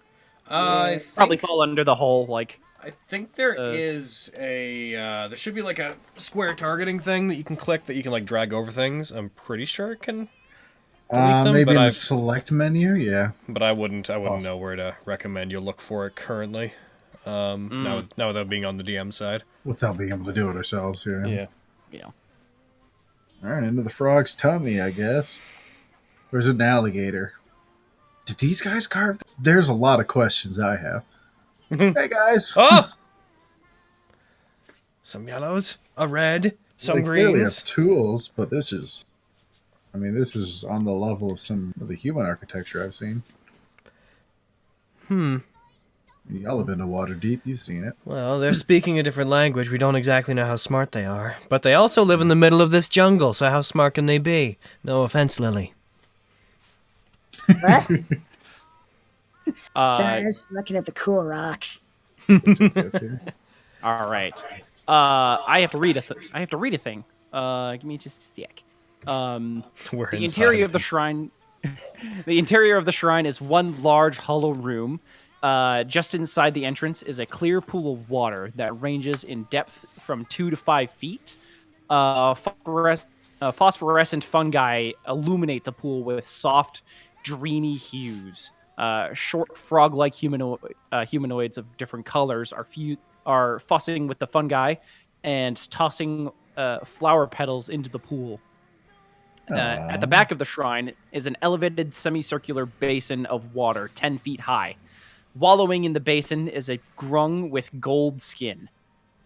I Probably fall under the whole like. I think there is a there should be like a square targeting thing that you can click that you can like drag over things. I'm pretty sure it can. Delete them, Maybe but in the I've- select menu. Yeah. But I wouldn't Awesome. know where to recommend you look for it currently. Now without being on the DM side. Without being able to do it ourselves. Yeah. You know. All right, into the frog's tummy, I guess. There's an alligator. Did these guys carve? There's a lot of questions I have. Hey guys. Oh! Some yellows, a red, some They clearly have greens. tools, but this is, I mean, this is on the level of some of the human architecture I've seen. Y'all have been to Waterdeep. You've seen it. Well, they're speaking a different language. We don't exactly know how smart they are. But they also live in the middle of this jungle, so how smart can they be? No offense, Lily. What? Sorry, I Uh, was looking at the cool rocks. Okay. all right. I have to read a thing. Give me just a sec. We're The inside interior of the them. shrine. The interior of the shrine is one large hollow room. Just inside the entrance is a clear pool of water that ranges in depth from 2 to 5 feet. phosphorescent fungi illuminate the pool with soft, dreamy hues. Short frog-like humanoids of different colors are fussing with the fungi and tossing flower petals into the pool. At the back of the shrine is an elevated semicircular basin of water 10 feet high. Wallowing in the basin is a grung with gold skin.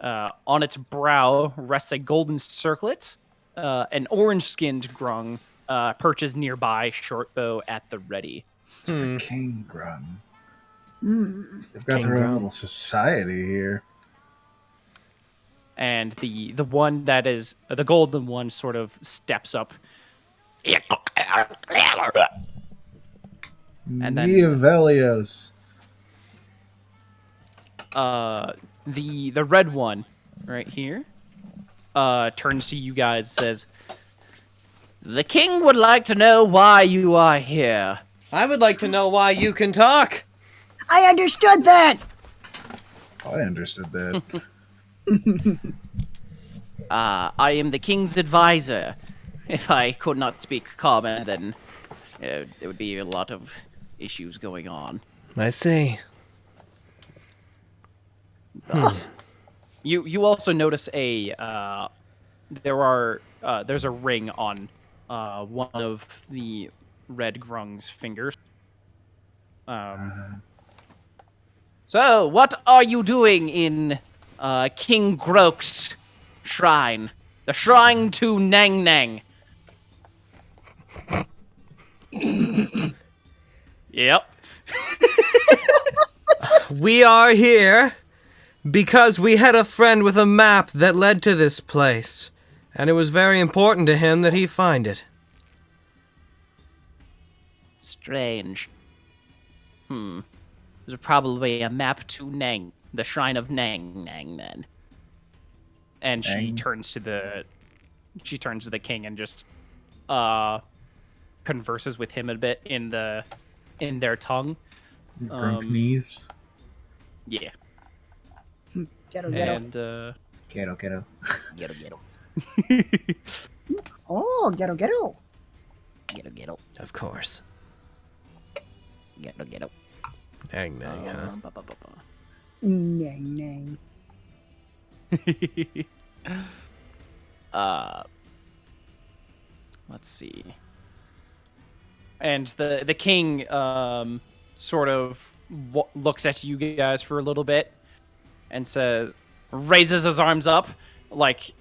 On its brow rests a golden circlet. An orange-skinned grung perches nearby, short bow at the ready. King Grun. They've got King their Grun. own little society here. And the one that is the golden one sort of steps up. And then Velios. the red one right here turns to you guys and says, "The king would like to know why you are here." I would like to know why you can talk. I understood that. I understood that. I am the king's advisor. If I could not speak common, then there would be a lot of issues going on. I see. But you also notice there's a ring on one of the red grung's fingers. So, what are you doing in King Grok's shrine? The shrine to Nang Nang. Yep. We are here because we had a friend with a map that led to this place, and it was very important to him that he find it. Strange. There's probably a map to Nang, the shrine of Nang Nang, then. And she Nang? turns to the king and just converses with him a bit in their tongue. Drunk knees. Yeah. Ghetto, ghetto. And Ghetto, ghetto. ghetto. Oh, ghetto, ghetto. Ghetto. Of course. Ghetto. Nang nang, huh? Nang, nang. Let's see. And the king sort of looks at you guys for a little bit and raises his arms up like,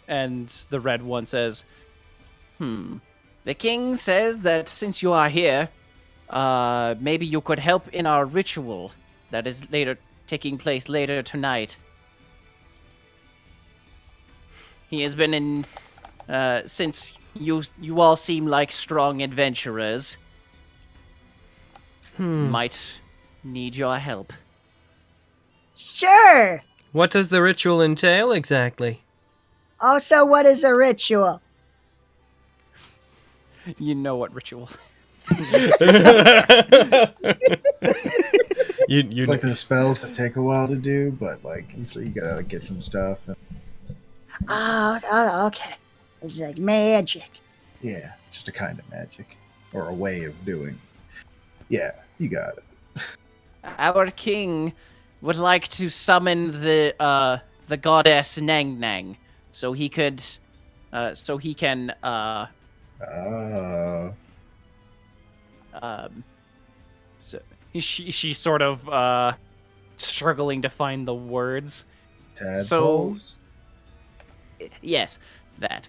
and the red one says, the king says that since you are here, maybe you could help in our ritual that is taking place later tonight. He has been in, since you all seem like strong adventurers, might need your help. Sure. What does the ritual entail exactly? Also, what is a ritual? You know what ritual. It's like the spells that take a while to do, but like so you gotta get some stuff. Oh, okay. It's like magic. Yeah, just a kind of magic or a way of doing. Yeah, you got it. Our king would like to summon the goddess Nang Nang, so he can so she's sort of struggling to find the words. Tadpoles? Yes, that.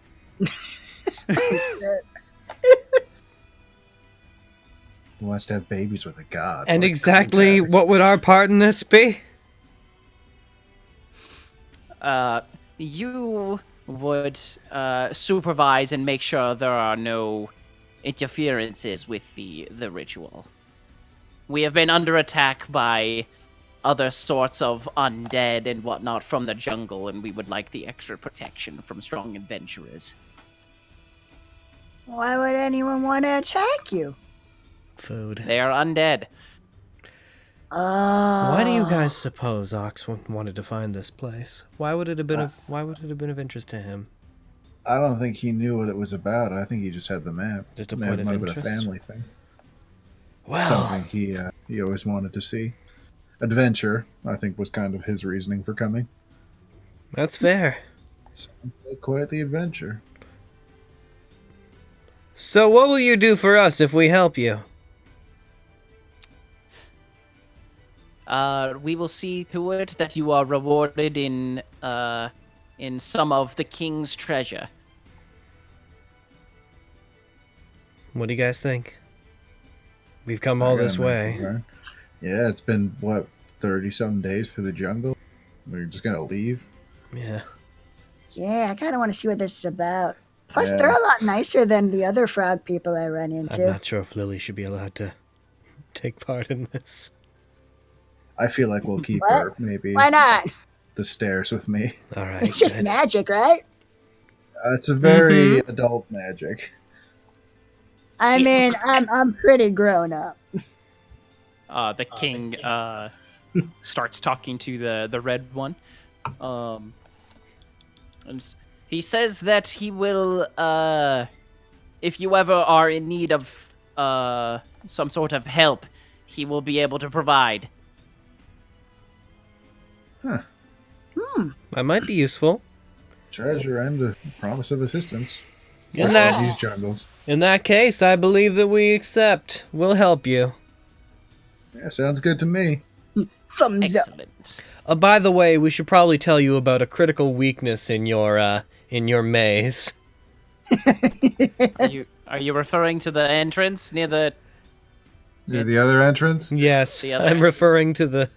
Who wants to have babies with a god? And What exactly kind what would our part in this be? You would supervise and make sure there are no interferences with the ritual. We have been under attack by other sorts of undead and whatnot from the jungle, and we would like the extra protection from strong adventurers. Why would anyone want to attack you? Food. They are undead. Oh. Why do you guys suppose Ox wanted to find this place? Why would it have been of interest to him? I don't think he knew what it was about. I think he just had the map. Just a It point of might have been a interest? family thing. Well, Something he always wanted to see. Adventure, I think, was kind of his reasoning for coming. that's fair. Sounds like quite the adventure. So what will you do for us if we help you? We will see to it that you are rewarded in some of the king's treasure. What do you guys think? We've come I all got this a knife way. over. Yeah, it's been, what, 30-some days through the jungle? We're just gonna leave? Yeah. Yeah, I kind of want to see what this is about. Plus, Yeah. they're a lot nicer than the other frog people I run I'm into. not sure if Lily should be allowed to take part in this. I feel like we'll keep What? her, maybe, Why not? the stairs with me. All right. It's just good. magic, right? It's a very adult magic. I mean, I'm pretty grown up. The king starts talking to the red one. He says that he will, if you ever are in need of some sort of help, he will be able to provide. That might be useful. Treasure and the promise of assistance. In In that these jungles. in that case, I believe that we accept. We'll help you. Yeah, sounds good to me. Thumbs up. Excellent. By the way, we should probably tell you about a critical weakness in your maze. Are you referring to the entrance near the? Near the other entrance? Yes, The other I'm end. referring to the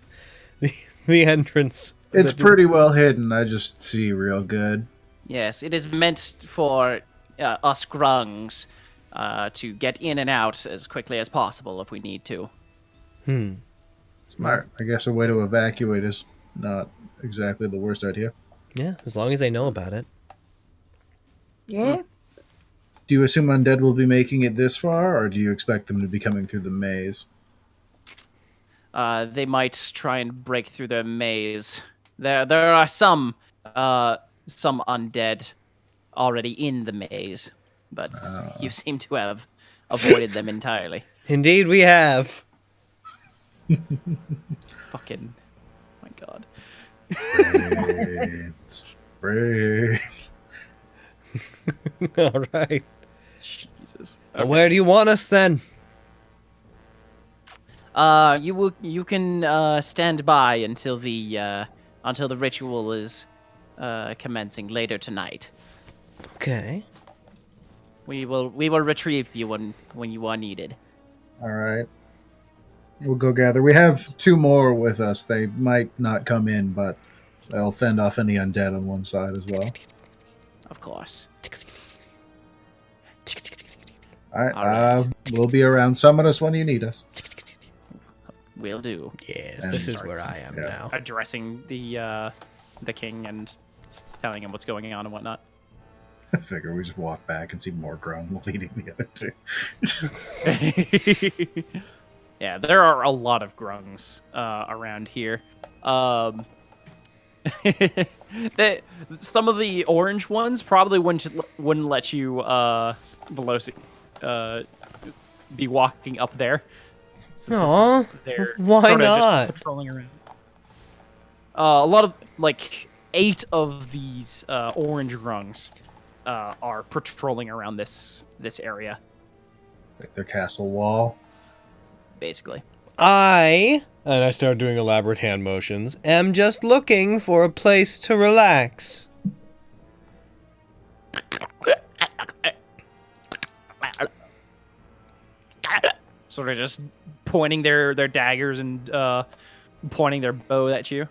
entrance. It's pretty well hidden. I just see real good. Yes, it is meant for us grungs to get in and out as quickly as possible if we need to. Smart. I guess a way to evacuate is not exactly the worst idea. Yeah, as long as they know about it. Yeah. Do you assume undead will be making it this far, or do you expect them to be coming through the maze? They might try and break through the maze. There are some undead already in the maze, but you seem to have avoided them entirely. Indeed, we have. Fucking, my god. Brains. All right. Jesus. Where do you want us then? You can stand by until the ritual is commencing later tonight. Okay. We will retrieve you when you are needed. All right. We'll go gather. We have 2 more with us. They might not come in, but they'll fend off any undead on one side as well. Of course. All right. All right. We'll be around. Summon us when you need us. Will do. Yes, And this is starts- where I am yeah. now. Addressing the king and telling him what's going on and whatnot. I figure we just walk back and see more grown leading the other 2. Yeah, there are a lot of grungs around here. Some of the orange ones probably wouldn't let you be walking up there. Since Aw, they're why sorta not? just patrolling around. A lot of 8 of these orange grungs are patrolling around this area, Like their castle wall. basically. And I start doing elaborate hand motions, am just looking for a place to relax. Sort of just pointing their daggers and pointing their bow at you.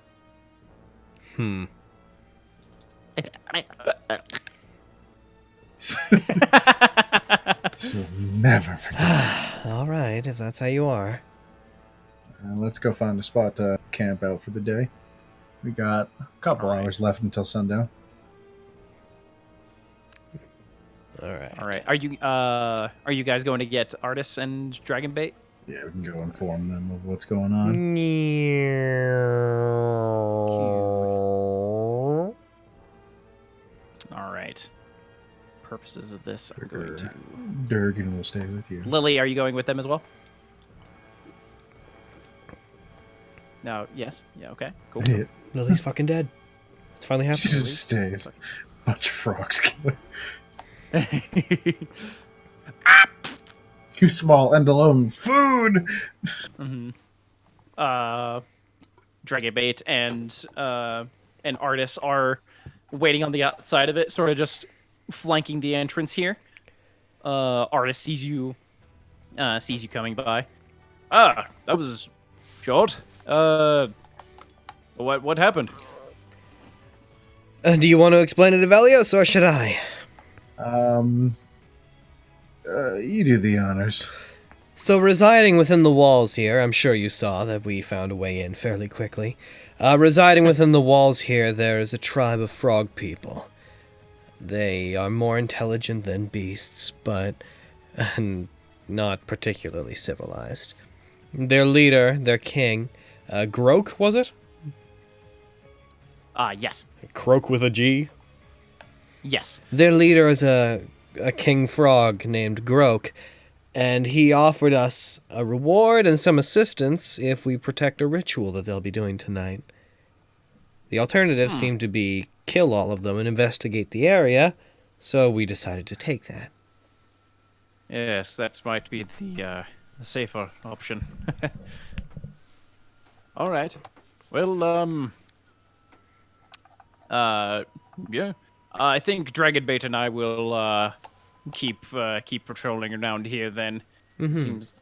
So never forget. All right, if that's how you are. Let's go find a spot to camp out for the day. We got a couple Alright. hours left until sundown. All right. All right. Are you guys going to get Artis and Dragon Bait? Yeah, we can go inform them of what's going on. All right. Purposes of this, I'm going to. Durgan will stay with you. Lily, are you going with them as well? No. Yes. Yeah. Okay. Cool. Yeah, Lily's fucking dead. It's finally she happening. just stays. Bunch of frogs killer. Too small and alone. Food! Mm-hmm. Dragibait and Artis are waiting on the outside of it, sort of just flanking the entrance here. Artis sees you coming by. Ah, that was short. What happened? Do you want to explain it to Velios, or should I? You do the honors. So, residing within the walls here, I'm sure you saw that we found a way in fairly quickly. Residing within the walls here, there is a tribe of frog people. They are more intelligent than beasts, but not particularly civilized. Their leader, their king, Grok, was it? Yes. Croak with a G? Yes. Their leader is a king frog named Grok, and he offered us a reward and some assistance if we protect a ritual that they'll be doing tonight. The alternative seemed to be kill all of them and investigate the area, so we decided to take that. Yes, that might be the safer option. All right. Well, yeah. I think Dragonbait and I will keep patrolling around here then. Seems.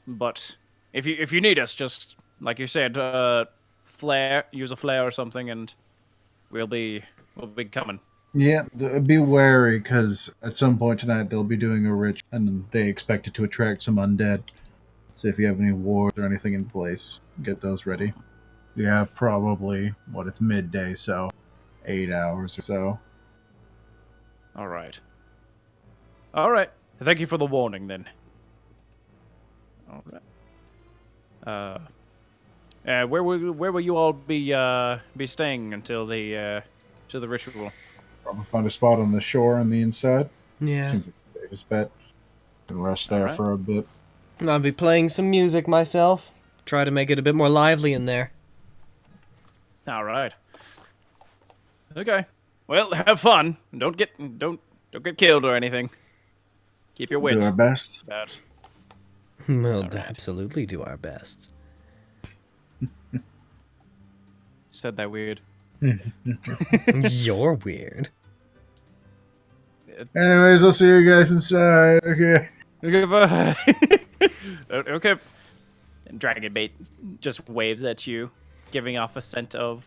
But if you need us, just like you said, use a flare or something, and we'll be coming. Yeah, be wary, because at some point tonight they'll be doing a ritual, and they expect it to attract some undead. So if you have any wards or anything in place, get those ready. You have probably, it's midday, so 8 hours or so. All right. Thank you for the warning, then. All right. Where will you all be staying until the ritual? Probably find a spot on the shore on the inside. Yeah. Seems like the safest bet. And rest there Alright. for a bit. I'll be playing some music myself. Try to make it a bit more lively in there. All right. Okay. Well, have fun. Don't get killed or anything. Keep your Do wits. our best. About. We'll Alright. absolutely do our best. Said that weird. You're weird. Anyways, I'll see you guys inside. Okay. Okay, bye. Okay. And Dragonbait just waves at you, giving off a scent of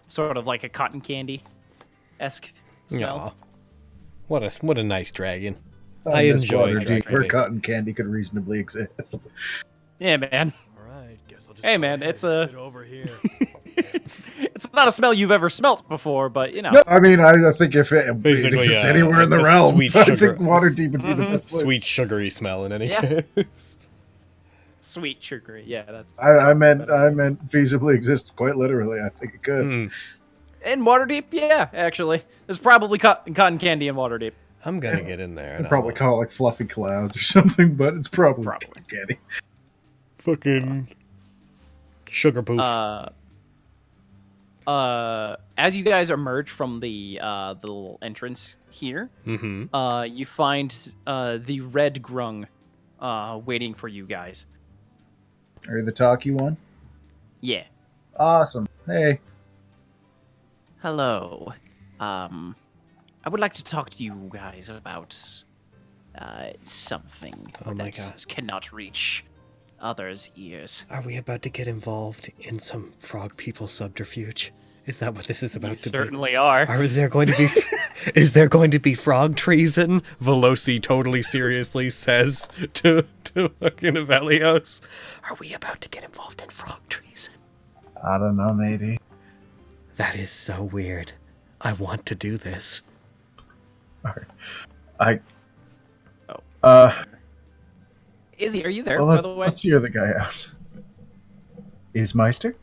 sort of like a cotton candy-esque smell. Aw. What a nice dragon. On I this enjoy water deep where Dragonbait. cotton candy could reasonably exist. Yeah, man. Alright, guess I'll just Hey, man, it's a- sit over here. It's not a smell you've ever smelt before, but you know. No, I mean, I think if it Basically, exists anywhere in the a realm, sweet I sugar- think water deep would be the best place. Sweet sugary smell in any Yeah. case. Sweet sugary. Yeah, that's. I meant feasibly exist quite literally. I think it could. Mm, In Waterdeep, yeah, actually, there's probably cotton candy in Waterdeep. I'm gonna get in there. I'd And probably I'll call it like fluffy clouds or something, but it's probably Probably. cotton candy. fucking sugar poof. As you guys emerge from the little entrance here, Mm-hmm. you find the red grung waiting for you guys. Are you the talky one? Yeah. Awesome. Hey. Hello. I would like to talk to you guys about something Oh my that God. cannot reach others' ears. Are we about to get involved in some frog people subterfuge? Is that what this is about You to certainly are. be? Or is there going to be is there going to be frog treason? Veloci totally seriously says to fucking Velios. Are we about to get involved in frog treason? I don't know, maybe. That is so weird. I want to do this. I. Oh. Izzy, are you there, Well, by the way? let's hear the guy out. Is Meister?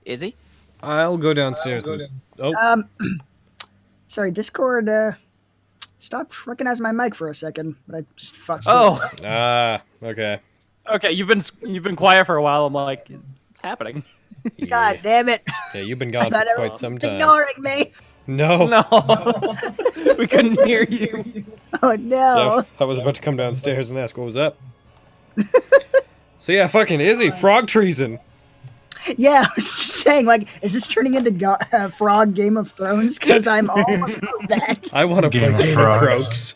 Izzy? I'll go downstairs. Oh, Sorry, Discord. Stopped recognizing my mic for a second, but I just fucked. Oh, okay. okay. You've been quiet for a while. I'm like, what's happening? God damn it! Yeah, you've been I gone thought for everyone quite some was time. ignoring me. No. No, we couldn't hear you. Oh no! Yeah, I was about to come downstairs and ask what was up. So yeah, fucking Izzy, frog treason. Yeah, I was just saying, like, is this turning into Frog Game of Thrones? Because I'm all about that. I want to play Game of Game of Frogs.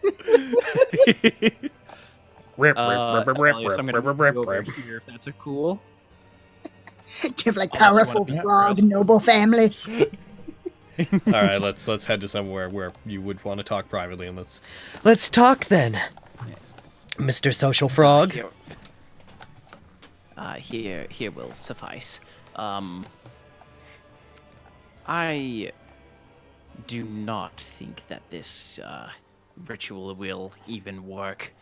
Croaks. Rip, Elliot, so I'm gonna move you over here if that's a cool. Give like Unless you wanna powerful be frog gross. noble families. All right, let's head to somewhere where you would want to talk privately, and let's talk then, Yes. Mr. Social Frog. Here will suffice. I do not think that this ritual will even work.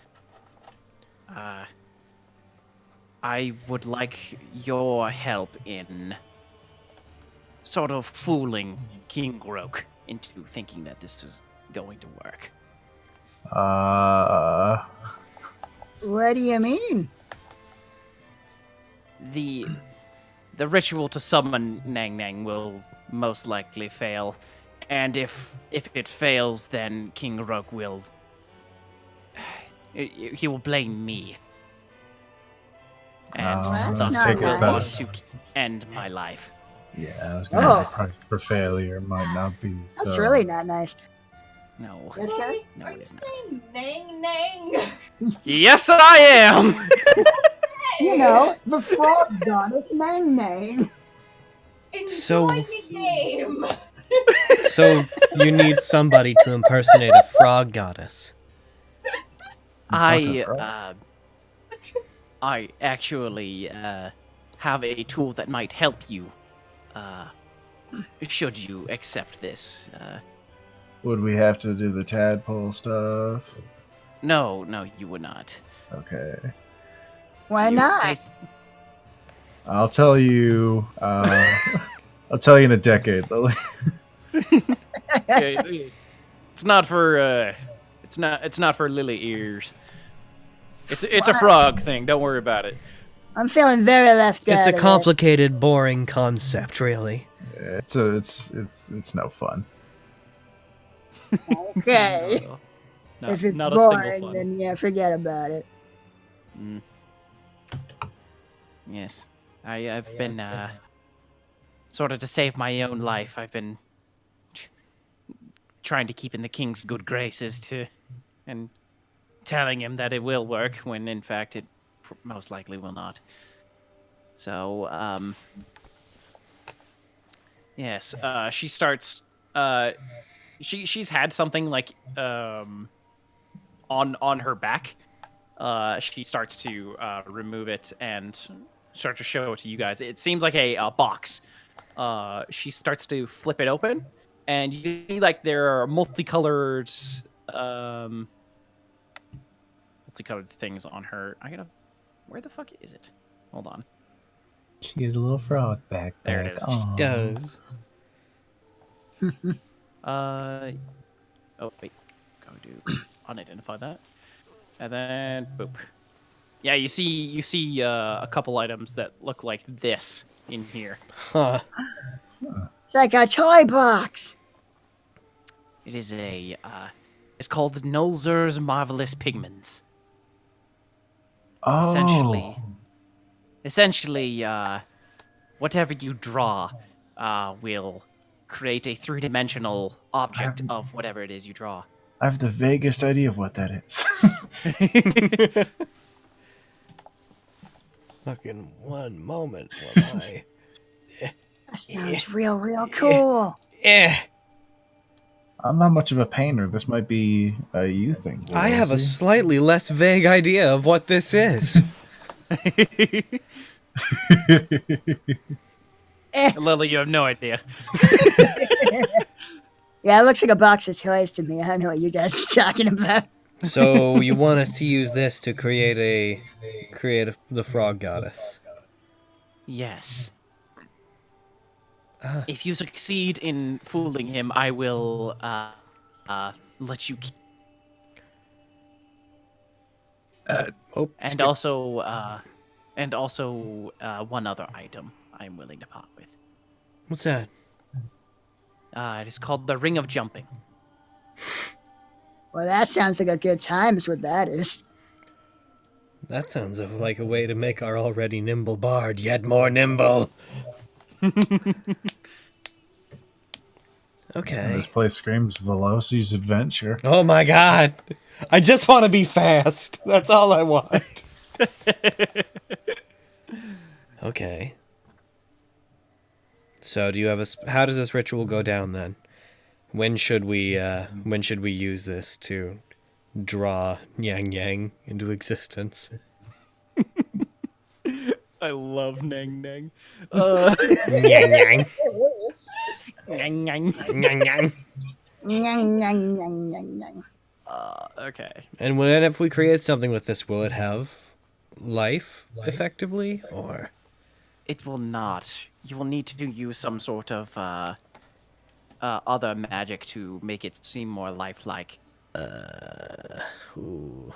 I would like your help in sort of fooling King Grok into thinking that this is going to work. What do you mean? The ritual to summon Nang Nang will most likely fail, and if it fails, then King Grok will he will blame me, and That's thus not will want nice. to end my life. Yeah, I was gonna Oh. the price for failure might not be. That's so- really not nice. No, Yes, Gary? no, Are it you is not. saying Nang Nang? Yes, I am. You know, the frog goddess Nang Nang. Enjoy So- the game. So you need somebody to impersonate a frog goddess. fucking frog. I actually have a tool that might help you. Should you accept this? Would we have to do the tadpole stuff? No, you would not. Okay. Why not? I'll tell you. I'll tell you in a decade, Lily. It's not for it's not for lily ears. It's a What? frog thing. Don't worry about it. I'm feeling very left out. It's a of it. complicated, boring concept, really. It's no fun. Okay. No, If it's not a single boring, fun. then yeah, forget about it. Mm. Yes, I've been sort of to save my own life. I've been trying to keep in the king's good graces and telling him that it will work when in fact it most likely will not. So yes, she starts. She's had something like on her back. She starts to remove it and start to show it to you guys. It seems like a box. She starts to flip it open, and you see like there are multicolored things on her. Where the fuck is it? Hold on. She has a little frog back. There it is. Does. Oh wait, go to unidentify that, and then boop. Yeah, you see a couple items that look like this in here. Huh. It's like a toy box. It is it's called Nulzur's Marvelous Pigments. Oh. Essentially, whatever you draw will create a three-dimensional object of whatever it is you draw. I have the vaguest idea of what that is. Fucking one moment while I. That sounds real cool. I'm not much of a painter. This might be a you thing. I have a Lucy. slightly less vague idea of what this is. Lily, you have no idea. Yeah, it looks like a box of toys to me. I don't know what you guys are talking about. So you want us to use this to create the frog goddess? Yes. Ah. If you succeed in fooling him, I will let you keep. Oh, And also one other item I'm willing to part with. what's that? It is called the Ring of Jumping. Well, that sounds like a good time, is what that is. That sounds like a way to make our already nimble bard yet more nimble. Okay. This place screams Veloci's adventure. Oh my god. I just want to be fast. That's all I want. Okay. So do you have how does this ritual go down then? When should we use this to draw Yang Yang into existence? I love Nang Nang. Yang Yang. Nang Nang. Yang Yang. Nyang, nyang, nyang, nyang, nyang. Okay. And when if we create something with this, will it have life effectively, or? It will not. You will need to use some sort of other magic to make it seem more lifelike. Ooh.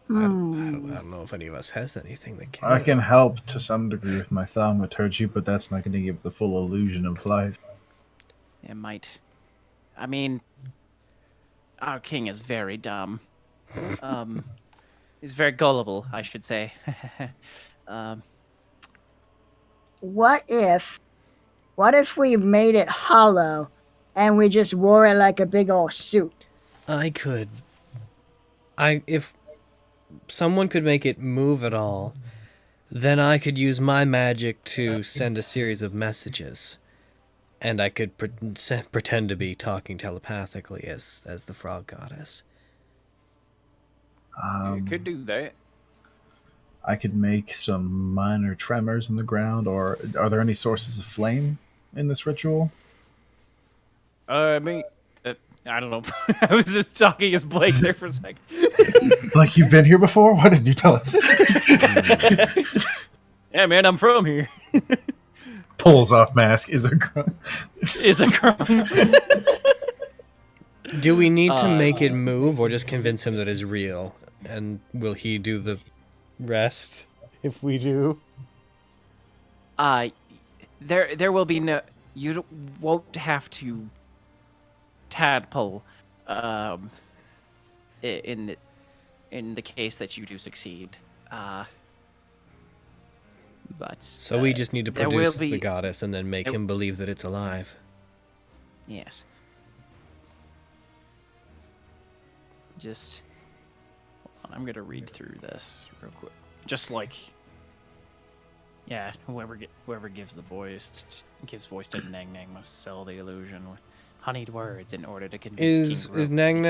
I don't know if any of us has anything that can. I can help to some degree with my thaumaturgy, but that's not going to give the full illusion of life. It might. I mean, our king is very dumb. He's very gullible, I should say. What if we made it hollow and we just wore it like a big old suit? If someone could make it move at all, then I could use my magic to send a series of messages. And I could pretend to be talking telepathically as the frog goddess. You could do that. I could make some minor tremors in the ground, or are there any sources of flame in this ritual? I mean, I don't know. I was just talking as Blake there for a second. Like you've been here before? What did you tell us? Yeah, man, I'm from here. Pulls off mask, is a grunt. Is a crumb. Do we need to make it move, or just convince him that it's real? And will he do the rest if we do? There will be no. You won't have to tadpole, in the case that you do succeed. But So we just need to there will produce be- the goddess and then make him believe that it's alive. Yes. Just. Hold on, I'm gonna read through this real quick. Just like. Yeah, whoever gives voice to Nang Nang must sell the illusion with honeyed words in order to convince King Is Grove Nang to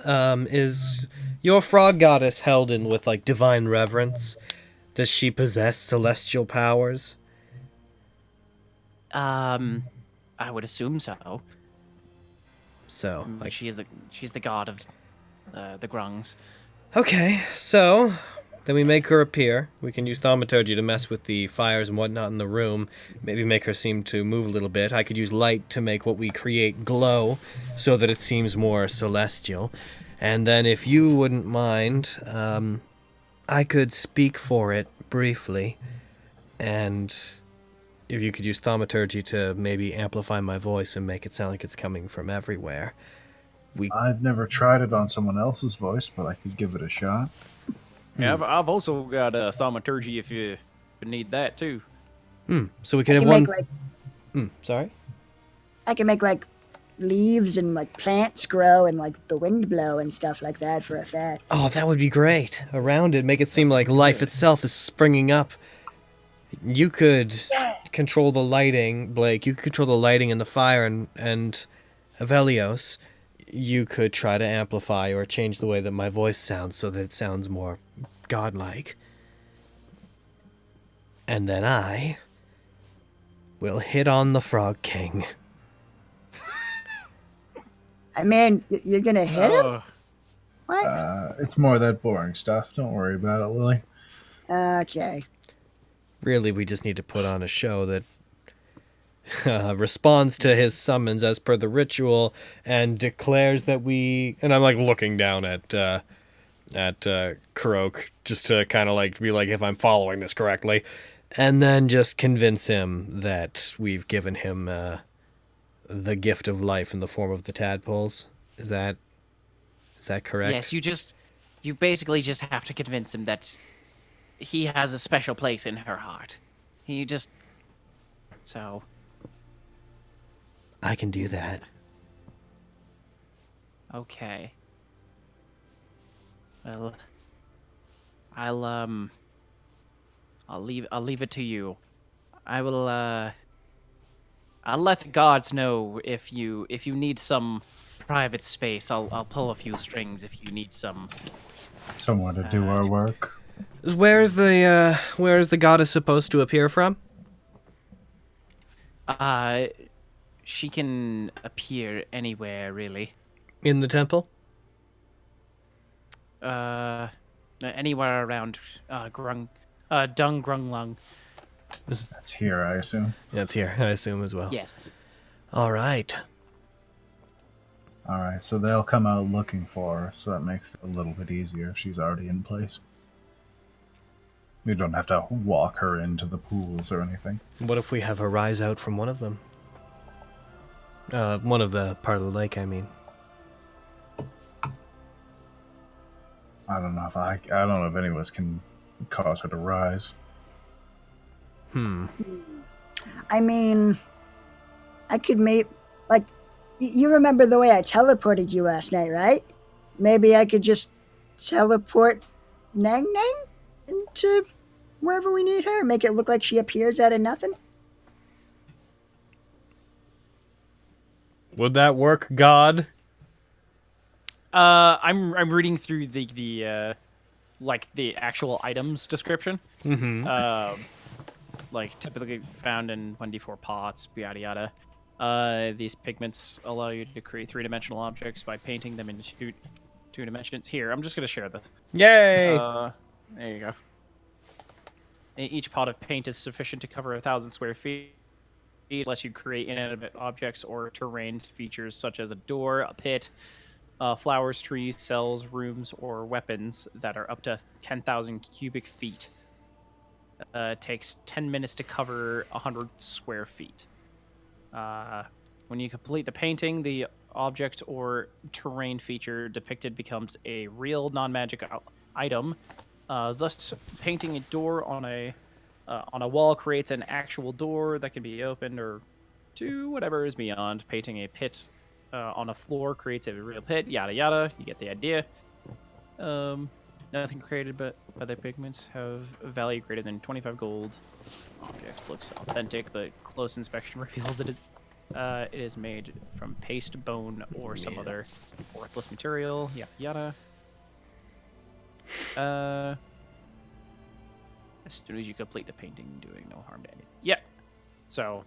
Nang is your frog goddess held in with like divine reverence? Does she possess celestial powers? I would assume so. So, like, She's the god of the grungs. okay, so then we make her appear. We can use thaumaturgy to mess with the fires and whatnot in the room. Maybe make her seem to move a little bit. I could use light to make what we create glow so that it seems more celestial. And then if you wouldn't mind, I could speak for it briefly. And if you could use thaumaturgy to maybe amplify my voice and make it sound like it's coming from everywhere. I've never tried it on someone else's voice, but I could give it a shot. Yeah, I've also got thaumaturgy if you need that too. So we could I have can one... make like Sorry? I can make like leaves and like plants grow and like the wind blow and stuff like that for effect. Oh, that would be great. Around it, make it seem like life itself is springing up. You could control the lighting, Blake. You could control the lighting and the fire, and Avelios, you could try to amplify or change the way that my voice sounds so that it sounds more godlike. And then I will hit on the Frog King. I mean, you're gonna hit him? Oh, What? It's more of that boring stuff. Don't worry about it, Lily. Okay. Really, we just need to put on a show that responds to his summons as per the ritual and declares that we. And I'm like looking down at Kurok just to kind of like be like if I'm following this correctly, and then just convince him that we've given him the gift of life in the form of the tadpoles. Is that correct? yes, you basically just have to convince him that he has a special place in her heart. So, I can do that. okay. Well, I'll leave it to you. I'll let the gods know if you need some private space. I'll pull a few strings if you need some. Someone to do our work. Where's the goddess supposed to appear from? She can appear anywhere really. In the temple? Anywhere around Dung Grunglung. That's here, I assume. Yeah, it's here, I assume as well. Yes. All right. All right, so they'll come out looking for her, so that makes it a little bit easier if she's already in place. You don't have to walk her into the pools or anything. What if we have her rise out from one of them? One of the part of the lake, I mean. I don't know if any of us can cause her to rise. I mean, I could you remember the way I teleported you last night, right? Maybe I could just teleport Nang Nang into wherever we need her, make it look like she appears out of nothing. Would that work, God? I'm reading through the actual items description. Mm-hmm. Like typically found in 1d4 pots, yada yada. These pigments allow you to create three-dimensional objects by painting them into two dimensions. Here, I'm just gonna share this. Yay! There you go. Each pot of paint is sufficient to cover 1,000 square feet. It lets you create inanimate objects or terrain features such as a door, a pit, flowers, trees, cells, rooms, or weapons that are up to 10,000 cubic feet. It takes 10 minutes to cover 100 square feet. When you complete the painting, the object or terrain feature depicted becomes a real non-magic item. Thus, painting a door on a wall creates an actual door that can be opened or to whatever is beyond. Painting a pit on a floor creates a real pit. Yada yada. You get the idea. Nothing created but by the pigments have a value greater than 25 gold. Object looks authentic, but close inspection reveals it is made from paste, bone, or some other worthless material. Yada yada. As soon as you complete the painting, doing no harm to anyone. Yeah. So,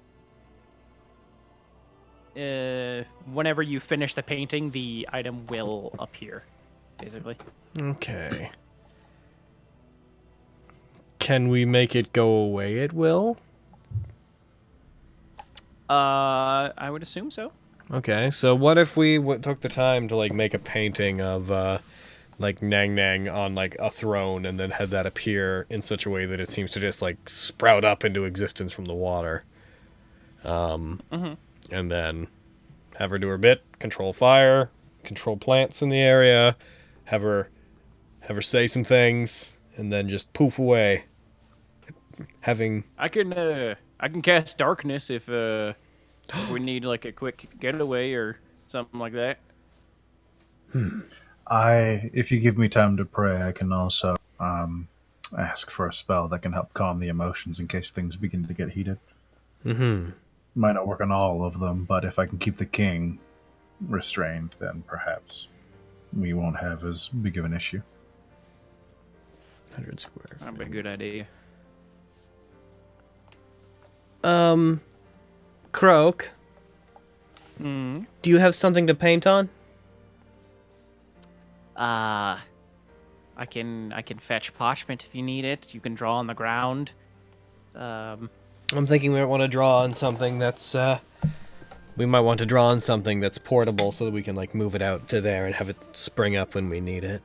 whenever you finish the painting, the item will appear, basically. Okay. Can we make it go away at will? I would assume so. Okay, so what if we took the time to like make a painting of like Nang Nang on like a throne and then had that appear in such a way that it seems to just like sprout up into existence from the water. And then have her do her bit, control fire, control plants in the area, have her say some things, and then just poof away. I can cast darkness if we need like a quick getaway or something like that. If you give me time to pray, I can also ask for a spell that can help calm the emotions in case things begin to get heated. Might not work on all of them, but if I can keep the king restrained, then perhaps we won't have as big of an issue. 100 square. That'd be a good idea. Croak. Do you have something to paint on? I can fetch parchment if you need it. You can draw on the ground. I'm thinking we might want to draw on something that's, we might want to draw on something that's portable so that we can, like, move it out to there and have it spring up when we need it.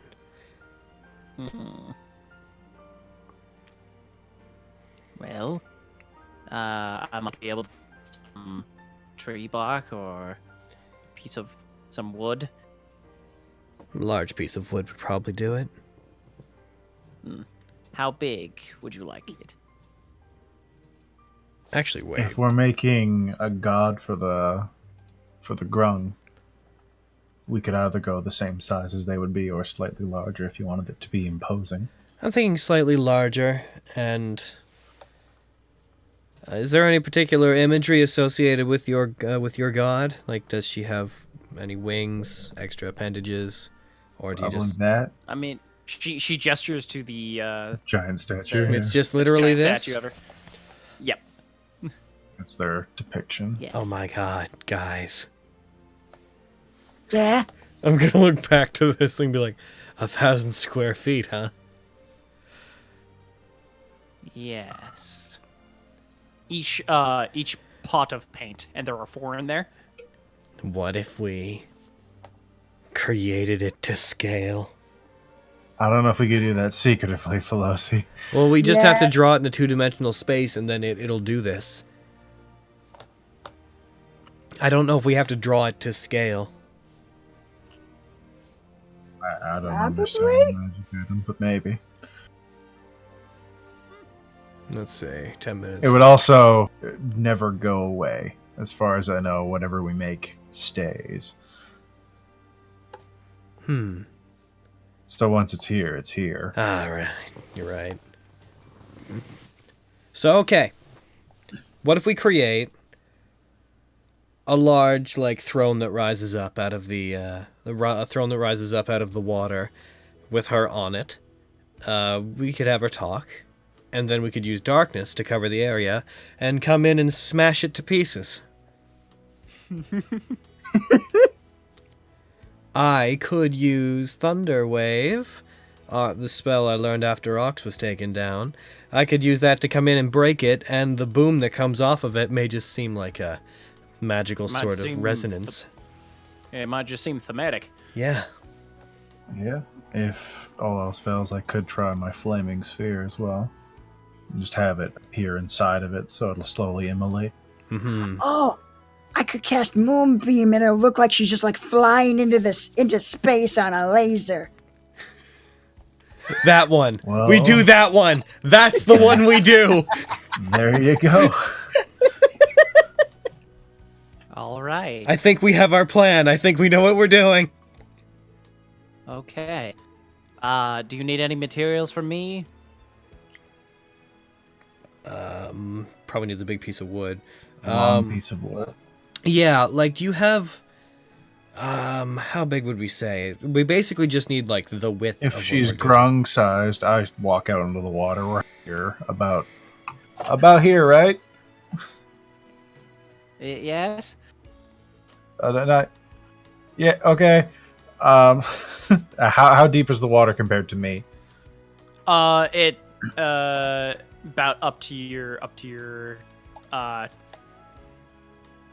Well, I might be able to some tree bark or a piece of some wood. A large piece of wood would probably do it. How big would you like it? Actually, wait. If we're making a god for the grung, we could either go the same size as they would be or slightly larger if you wanted it to be imposing. I'm thinking slightly larger, and... is there any particular imagery associated with your god? Like, does she have any wings, extra appendages, or do you Probably just... that I mean, she gestures to the giant statue. It's just literally giant this? statue of her. Yep. That's their depiction. Yes. Oh my god, guys. Yeah? I'm gonna look back to this thing and be like, 1,000 square feet, huh? Yes. Each pot of paint, and there are 4 in there. What if we created it to scale? I don't know if we could do that secretively, Pelosi. Well, we just have to Yeah. draw it in a 2-dimensional space, and then it'll do this. I don't know if we have to draw it to scale. I don't Probably? understand magic item, but maybe. Let's see, 10 minutes. It would also never go away. As far as I know, whatever we make stays. So once it's here, it's here. Ah, right. You're right. So, okay. What if we create a large, like, throne that rises up out of a throne that rises up out of the water with her on it? We could have her talk, and then we could use darkness to cover the area and come in and smash it to pieces. I could use Thunder Wave, the spell I learned after Ox was taken down. I could use that to come in and break it, and the boom that comes off of it may just seem like a magical Might sort of seem resonance. It might just seem thematic. Yeah. Yeah. If all else fails, I could try my flaming sphere as well. And just have it appear inside of it so it'll slowly immolate. Mm-hmm. Oh, I could cast Moonbeam and it'll look like she's just like flying into space on a laser. That one. Well- We do that one. That's the one we do. There you go. All right. I think we have our plan. I think we know what we're doing. Okay. Do you need any materials from me? Probably needs a big piece of wood. A long piece of wood. Yeah, like, do you have... how big would we say? We basically just need, like, the width of If what she's we're doing. grung-sized, I walk out into the water. We're here, about here, right? Yes. Yeah. Okay. How deep is the water compared to me? It about up to your I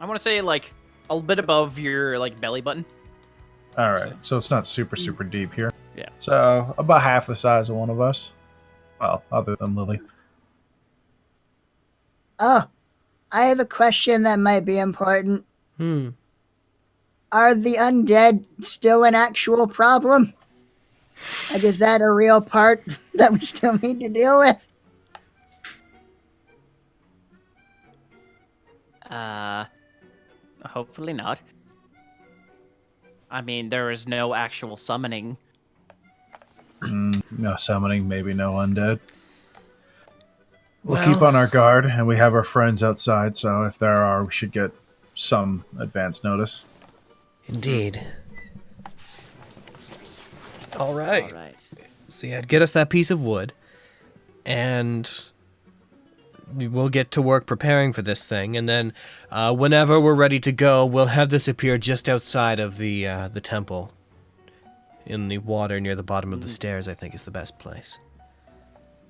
want to say like a bit above your like belly button. All right, so it's not super deep here. Yeah. So about half the size of one of us. Well, other than Lily. Oh, I have a question that might be important. Are the undead still an actual problem? Like, is that a real part that we still need to deal with? Hopefully not. I mean, there is no actual summoning. No summoning, maybe no undead. We'll Well- keep on our guard, and we have our friends outside, so if there are, we should get some advance notice. Indeed. All right. All right. So yeah, get us that piece of wood, and we'll get to work preparing for this thing. And then, whenever we're ready to go, we'll have this appear just outside of the temple, in the water near the bottom of the stairs, I think, is the best place.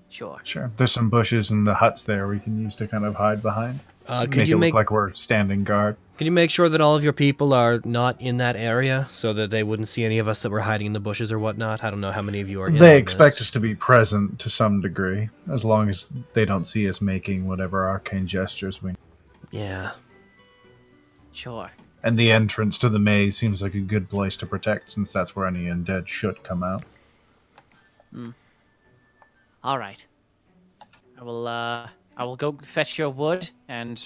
Sure. Sure. There's some bushes and the huts there we can use to kind of hide behind. Could Make you it make look like we're standing guard. Can you make sure that all of your people are not in that area so that they wouldn't see any of us that were hiding in the bushes or whatnot? I don't know how many of you are in They on expect this. us to be present to some degree, as long as they don't see us making whatever arcane gestures we. Yeah. Sure. And the entrance to the maze seems like a good place to protect, since that's where any undead should come out. All right. I will go fetch your wood and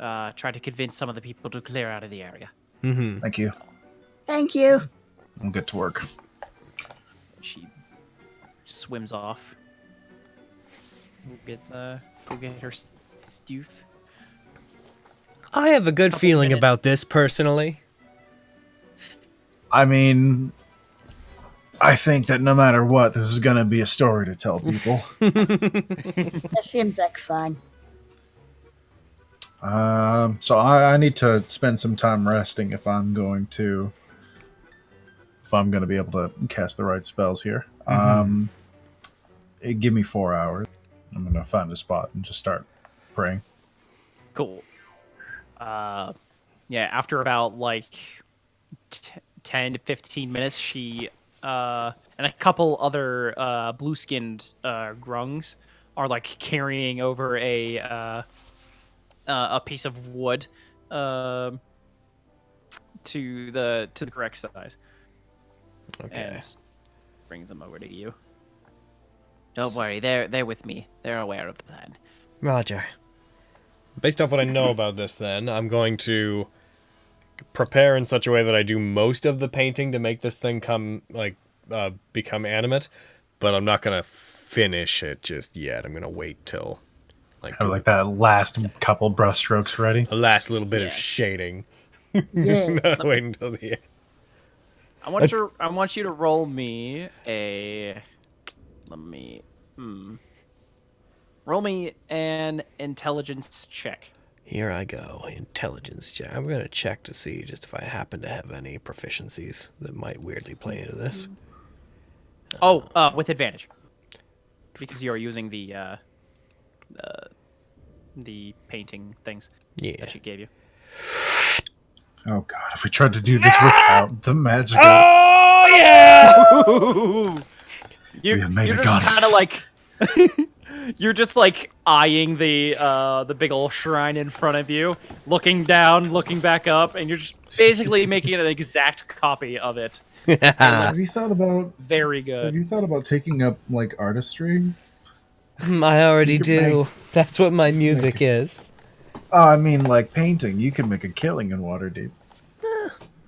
try to convince some of the people to clear out of the area. Mm-hmm. Thank you. Thank you. I'll get to work. She swims off. Go get her stoof. I have a good feeling minutes. about this, personally. I mean, I think that no matter what, this is going to be a story to tell people. That seems like fun. So I need to spend some time resting if I'm going to be able to cast the right spells here. Give me 4 hours. I'm going to find a spot and just start praying. Cool. Yeah, after about like 10 to 15 minutes, she and a couple other blue-skinned grungs are like carrying over a piece of wood to the correct size. Okay. And brings them over to you. Don't worry, they're with me. They're aware of the plan. Roger. Based off what I know about this, then, I'm going to prepare in such a way that I do most of the painting to make this thing become animate, but I'm not going to finish it just yet. I'm going to wait till Have like that last couple brushstrokes ready. the last little bit of Yeah. shading. Yeah. Not wait until the end. I want you to roll me a. Roll me an intelligence check. Here I go. Intelligence check. I'm going to check to see just if I happen to have any proficiencies that might weirdly play into this. With advantage, because you're using the painting things Yeah. that she gave you. Oh god, if we tried to do this without the magic. Oh, yeah! You're, have made you're a just goddess. kind of like you're just like eyeing the big old shrine in front of you, looking down, looking back up, and you're just basically making an exact copy of it. Have you thought about Very good. taking up like artistry? I already You could do. That's what my music is. Oh, I mean, like painting. You can make a killing in Waterdeep.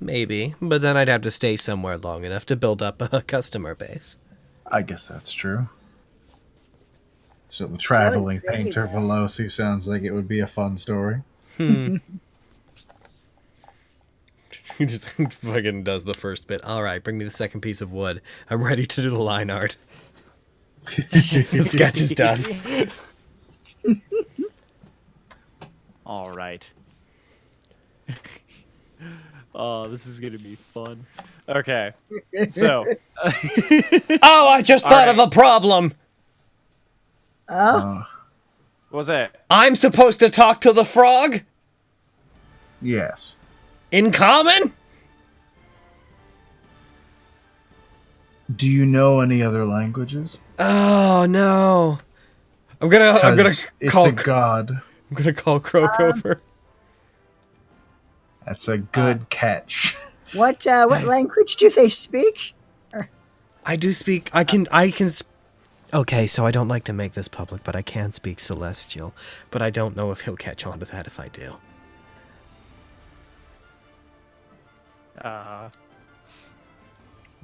Maybe, but then I'd have to stay somewhere long enough to build up a customer base. I guess that's true. So the traveling pretty, painter though. Veloci sounds like it would be a fun story. He just fucking does the first bit. All right, bring me the second piece of wood. I'm ready to do the line art. The sketch is done. All right. Oh, this is gonna be fun. Okay, so Oh, I just thought of a problem. Oh, what was that? I'm supposed to talk to the frog Yes. in common? Do you know any other languages? Oh no. I'm gonna 'Cause it's call a god. I'm gonna call Croak over. That's a good catch. what language do they speak? I do speak. Okay, so I don't like to make this public, but I can speak Celestial. But I don't know if he'll catch on to that if I do.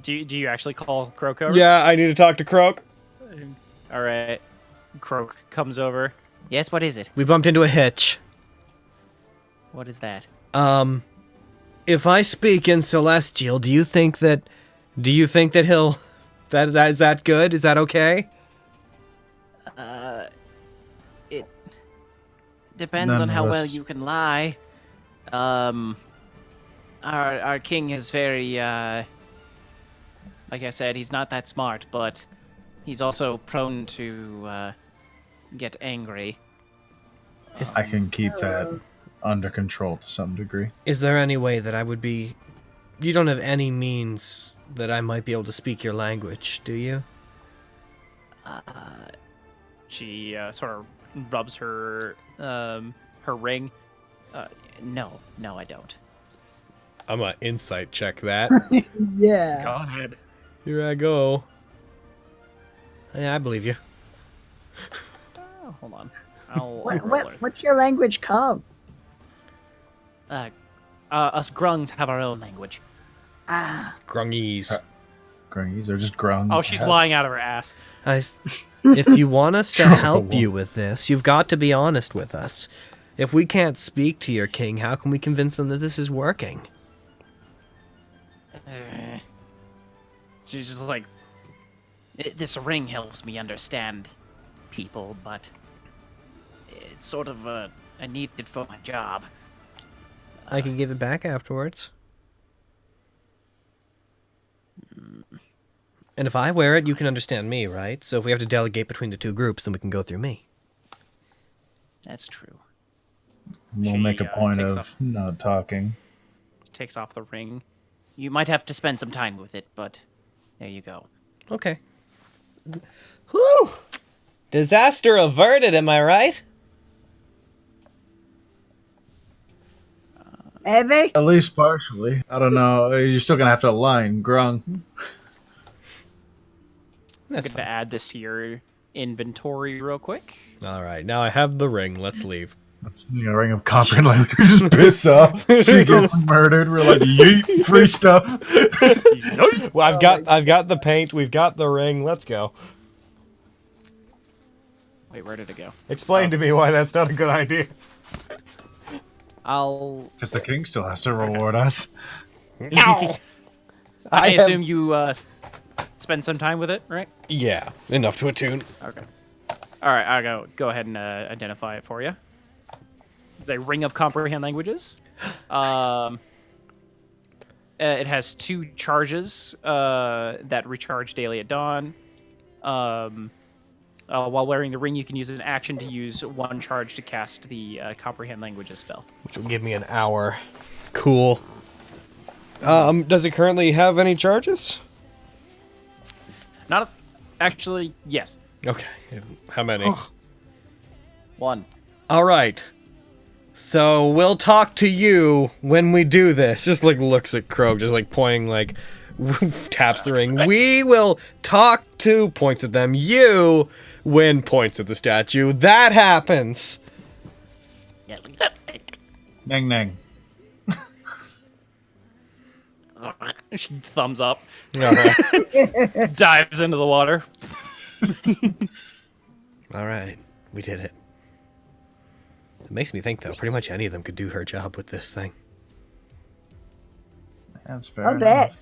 Do you actually call Croak over? Yeah, I need to talk to Croak. All right. Croak comes over. Yes. What is it? We bumped into a hitch. What is that? If I speak in Celestial, do you think that he'll that is that good? Is that okay? It depends on how well Nonetheless. you can lie. Our king is very Like I said, he's not that smart, but he's also prone to get angry. I can keep that under control to some degree. Is there any way that I would be... You don't have any means that I might be able to speak your language, do you? She sort of rubs her her ring. No, I don't. I'm gonna insight check that. Yeah. Go ahead. Here I go. Yeah, I believe you. Oh, hold on. I'll roll it. What's your language called? Us grungs have our own language. Ah, Grungies. Grungies are just grung. Oh, she's hats. lying out of her ass. If you want us to help you with this, you've got to be honest with us. If we can't speak to your king, how can we convince them that this is working? She's just like, this ring helps me understand people, but it's sort of I need it for my job. I can give it back afterwards. And if I wear it, you can understand me, right? So if we have to delegate between the two groups, then we can go through me. That's true. We'll She, make a point takes of off- not talking. Takes off the ring. You might have to spend some time with it, but there you go. Okay. Whew! Disaster averted, am I right? Evie? At least partially. I don't know. You're still gonna have to align grung. That's I'm going to add this to your inventory real quick. All right, now I have the ring. Let's leave. You know, ring of comprehend language just piss off. She gets murdered. We're like, yeet, free stuff. Well, I've got the paint. We've got the ring. Let's go. Wait, where did it go? Explain to me why that's not a good idea. I'll... Because the king still has to reward us. I assume you spend some time with it, right? Yeah, enough to attune. Okay. All right, I'll go ahead and identify it for you. It's a ring of comprehend languages. It has 2 charges that recharge daily at dawn. While wearing the ring, you can use an action to use 1 charge to cast the comprehend languages spell. Which will give me an hour. Cool. Does it currently have any charges? Not actually. Yes, Okay. How many? 1. All right. So we'll talk to you when we do this. Just like looks at Crow, just like pointing, like taps the ring. We will talk to, points at them. You when points at the statue. That happens. Nang nang. She thumbs up, All right. dives into the water. All right. We did it. It makes me think, though, pretty much any of them could do her job with this thing. That's fair. I'll enough. bet.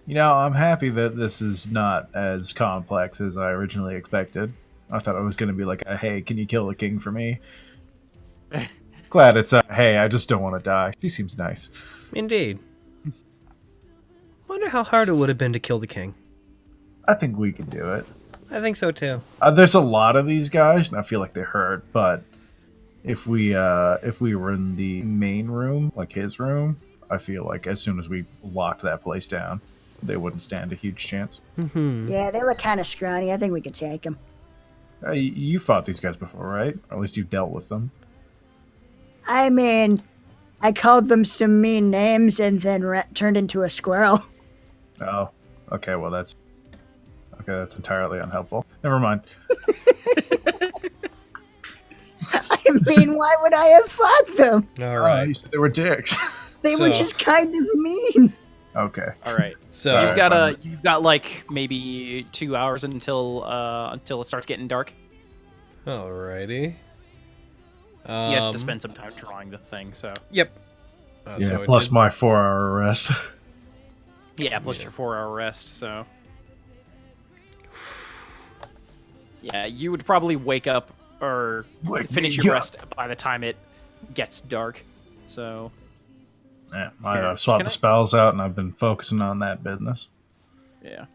You know, I'm happy that this is not as complex as I originally expected. I thought it was going to be like, hey, can you kill the king for me? Glad it's hey, I just don't want to die. She seems nice. Indeed. Wonder how hard it would have been to kill the king. I think we can do it. I think so, too. There's a lot of these guys, and I feel like they hurt. But if we were in the main room, like his room, I feel like as soon as we locked that place down, they wouldn't stand a huge chance. Mm-hmm. Yeah, they look kind of scrawny. I think we could take them. You fought these guys before, right? Or at least you've dealt with them. I mean, I called them some mean names and then turned into a squirrel. Oh, okay. Well, that's entirely unhelpful. Never mind. I mean, why would I have fought them? All right. You said they were dicks. They were So- just kind of mean. Okay. All right. So, Alright. You've got like maybe 2 hours until it starts getting dark. alrighty. You have to spend some time drawing the thing, so Yep. Yeah. So it Plus did- my 4-hour rest. yeah, plus your 4-hour rest. So yeah, you would probably wake up or Wake finish me your up. rest by the time it gets dark. So Yeah, Here, I've swapped can the I- spells out, and I've been focusing on that business. Yeah.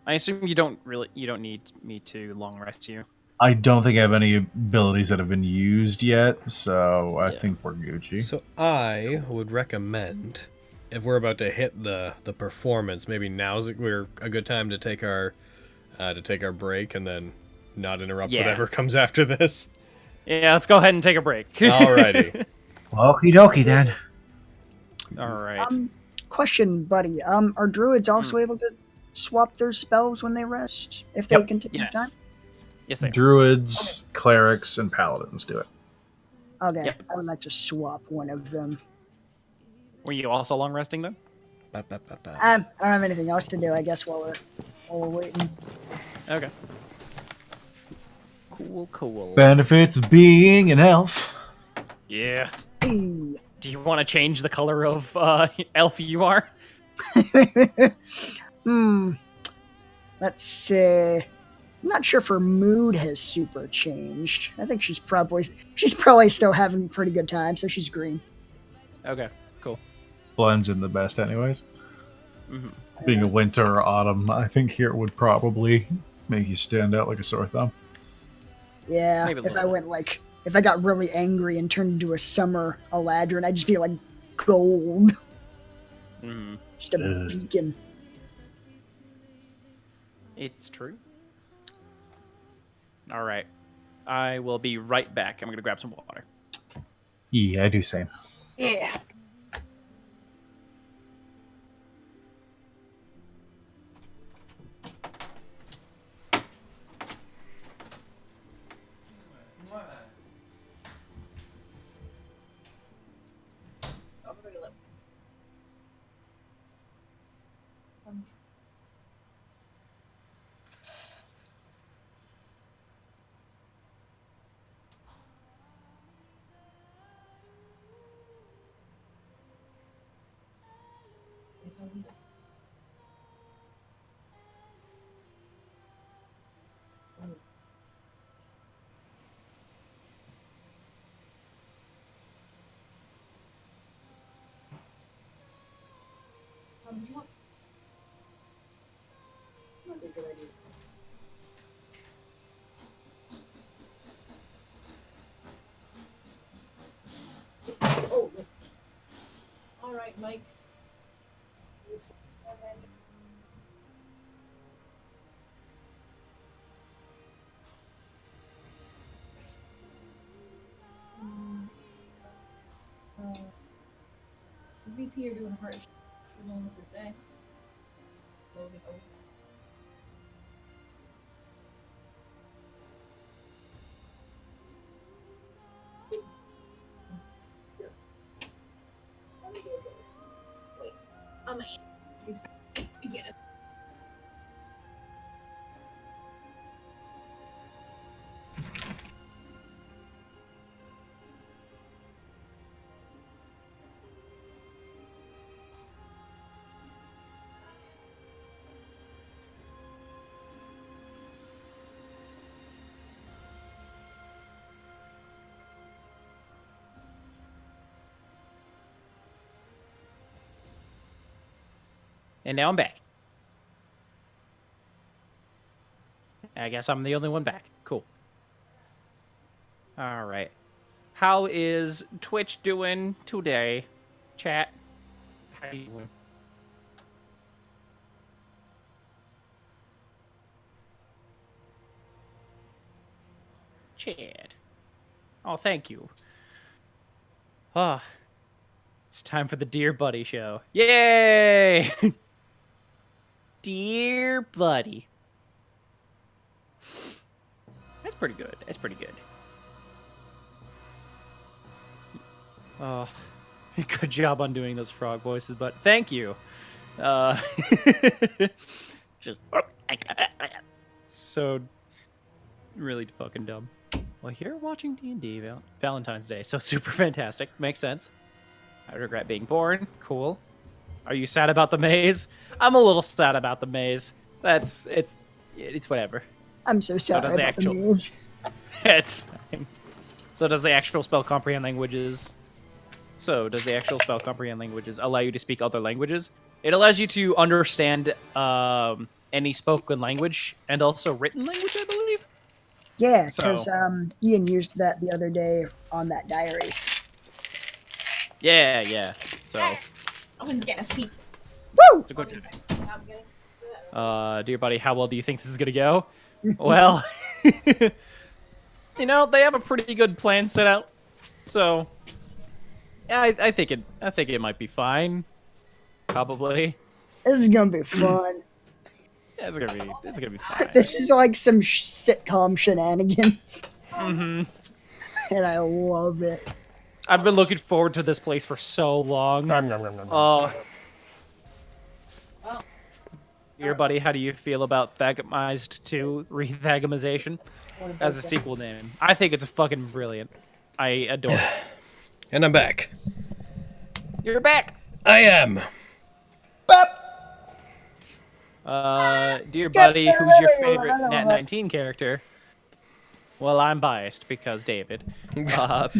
I assume you don't need me to long rest you. I don't think I have any abilities that have been used yet, so I Yeah. think we're Gucci. So I would recommend, if we're about to hit the performance, maybe now's we're a good time to take our break and then not interrupt Yeah. whatever comes after this. Yeah, let's go ahead and take a break. Alrighty. Okie dokie then. All right. Question, buddy. Are druids also able to swap their spells when they rest if they Yep. continue Yes. time? Yes, they are. Druids, clerics, and paladins do it. Okay, Yep. I would like to swap one of them. Were you also long resting though? Ba, ba, ba, ba. I don't have anything else to do, I guess, while we're waiting. Okay. Cool. Benefits of being an elf. Yeah. Hey. Do you want to change the color of elf you are? Let's see. I'm not sure if her mood has super changed. I think she's probably still having a pretty good time, so she's green. Okay. Cool. Blends in the best, anyways. Mm-hmm. Being a winter or autumn, I think here would probably make you stand out like a sore thumb. Yeah, Maybe a if I little went like, if I got really angry and turned into a summer Eladrin, I'd just be like gold. Mm-hmm. Just a beacon. It's true. All right. I will be right back. I'm gonna grab some water. Yeah, I do same. Yeah. Might be a good idea. Oh, All right, Mike. The VP are doing a hard shift. She's only for today. Loading over. Wait, she's yes. And now I'm back. I guess I'm the only one back. Cool. All right. How is Twitch doing today, chat? How you doing? Chat. Oh, thank you. Ah, it's time for the Dear Buddy show. Yay! Dear Buddy. That's pretty good. That's pretty good. Oh, good job on doing those frog voices, but thank you. Just so really fucking dumb. Well, here watching D&D Valentine's Day, so super fantastic. Makes sense. I regret being born. Cool. Are you sad about the maze? I'm a little sad about the maze. It's whatever. I'm so sorry does the about the actual- news. It's fine. So does the actual spell comprehend languages? So, does the actual spell comprehend languages allow you to speak other languages? It allows you to understand any spoken language and also written language, I believe. Yeah, So- because Ian used that the other day on that diary. Yeah. So, Owen's getting us pizza. Woo! it's a good time. I'm getting Dear buddy, how well do you think this is gonna go? Well, you know, they have a pretty good plan set out, so yeah, I think it might be fine. Probably. This is gonna be fun. Yeah, it's gonna be fine. This is like some sitcom shenanigans, hmm and I love it. I've been looking forward to this place for so long. Dear buddy, how do you feel about Thagamized 2 Rethagamization as a sequel name? I think it's fucking brilliant. I adore it. And I'm back. You're back! I am. Dear buddy, who's your favorite Nat19 character? Well, I'm biased because David. But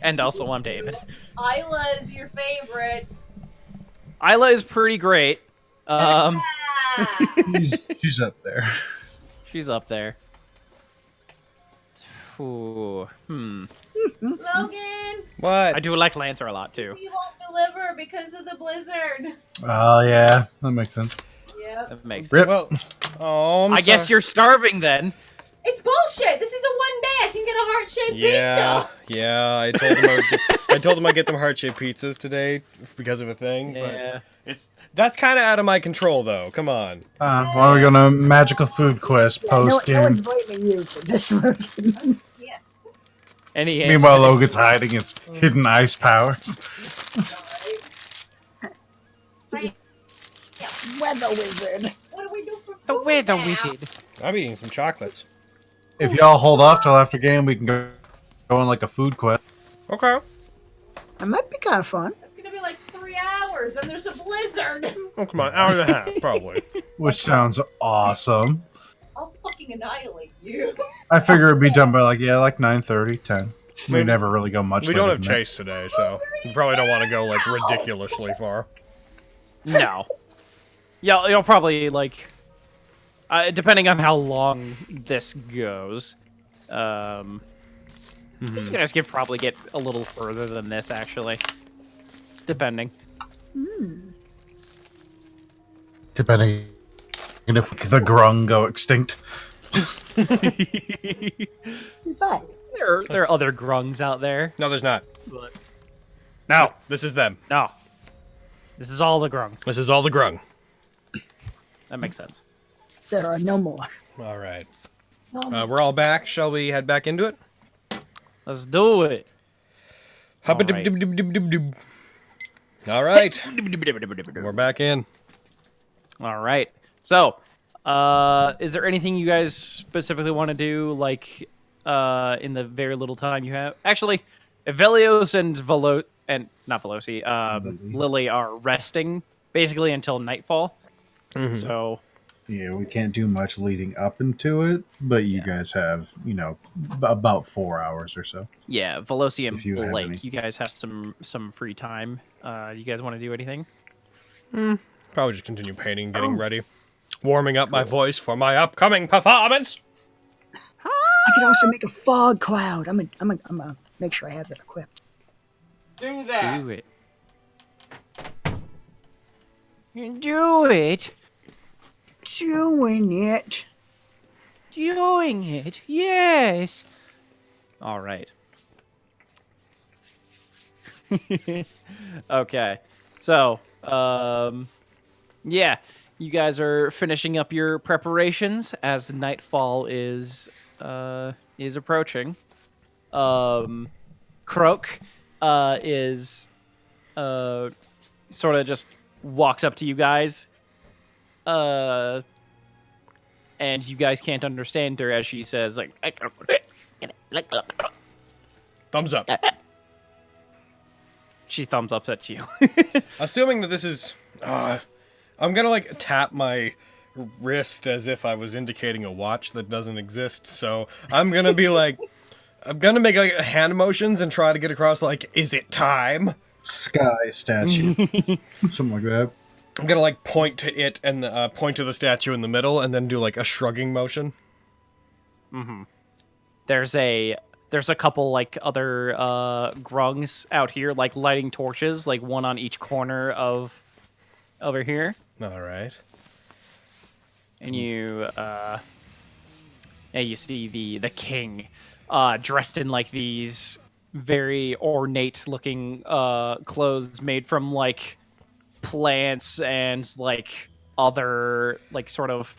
and also I'm David. Isla is your favorite. Isla is pretty great. She's up there. She's up there. Ooh, Logan, What? I do like Lancer a lot too. we won't deliver because of the blizzard. Oh, yeah. That makes sense. Yep. That makes Rip. Well, oh, I guess you're starving then. It's bullshit. This is a one day. I can get a heart-shaped Yeah, pizza. yeah. I told them I'd get them heart-shaped pizzas today because of a thing. Yeah. But that's kind of out of my control, though. Come on. Well, we're going to magical food quest Yeah, no post game. one's blaming you for this, Logan. Yes. Any answer? Meanwhile, Logan's hiding his hidden ice powers. Weather wizard. What do we do for food The weather now? wizard. I'm eating some chocolates. If y'all hold off till after game, we can go on like a food quest. Okay. That might be kind of fun. It's gonna be like 3 hours, and there's a blizzard. Oh, come on. Hour and a half, probably. Which sounds awesome. I'll fucking annihilate you. I figure it'd be done by like 9:30, 10. We never really go much. We don't later have than that. Chase today, so we probably don't want to go, like, ridiculously far. No. Yeah, you'll probably like, depending on how long this goes, you guys could probably get a little further than this, actually. Depending. Depending if the grung go extinct. Fun. There are other grungs out there. No, there's not. But... No, this is them. No. This is all the grungs. This is all the grung. That makes sense. There are no more. All right. We're all back. Shall we head back into it? Let's do it. All right. We're back in. All right. So, is there anything you guys specifically want to do, like, in the very little time you have? Actually, Velios and not Veloci, Lily are resting basically until nightfall. So, Yeah, we can't do much leading up into it, but you guys have, about 4 hours or so. yeah, Veloci and If you have Blake, any. you guys have some free time. You guys want to do anything? Probably just continue painting, getting ready. Warming up my voice for my upcoming performance. I could also make a fog cloud. I'm gonna make sure I have that equipped. Do that. Do it. Do it. Doing it. Doing it. Yes. All right. Okay. So, yeah, you guys are finishing up your preparations as nightfall is approaching. Croak is sort of just walks up to you guys. And you guys can't understand her as she says, like, Thumbs up. she thumbs up at you. Assuming that this is... I'm gonna, like, tap my wrist as if I was indicating a watch that doesn't exist, so I'm gonna be like, I'm gonna make like hand motions and try to get across like, is it time? Sky statue. Something like that. I'm gonna like point to it and point to the statue in the middle and then do like a shrugging motion. Mm-hmm. There's a couple like other grungs out here like lighting torches, like one on each corner of over here. All right. And you see the king dressed in like these very ornate looking clothes made from like plants and like other like sort of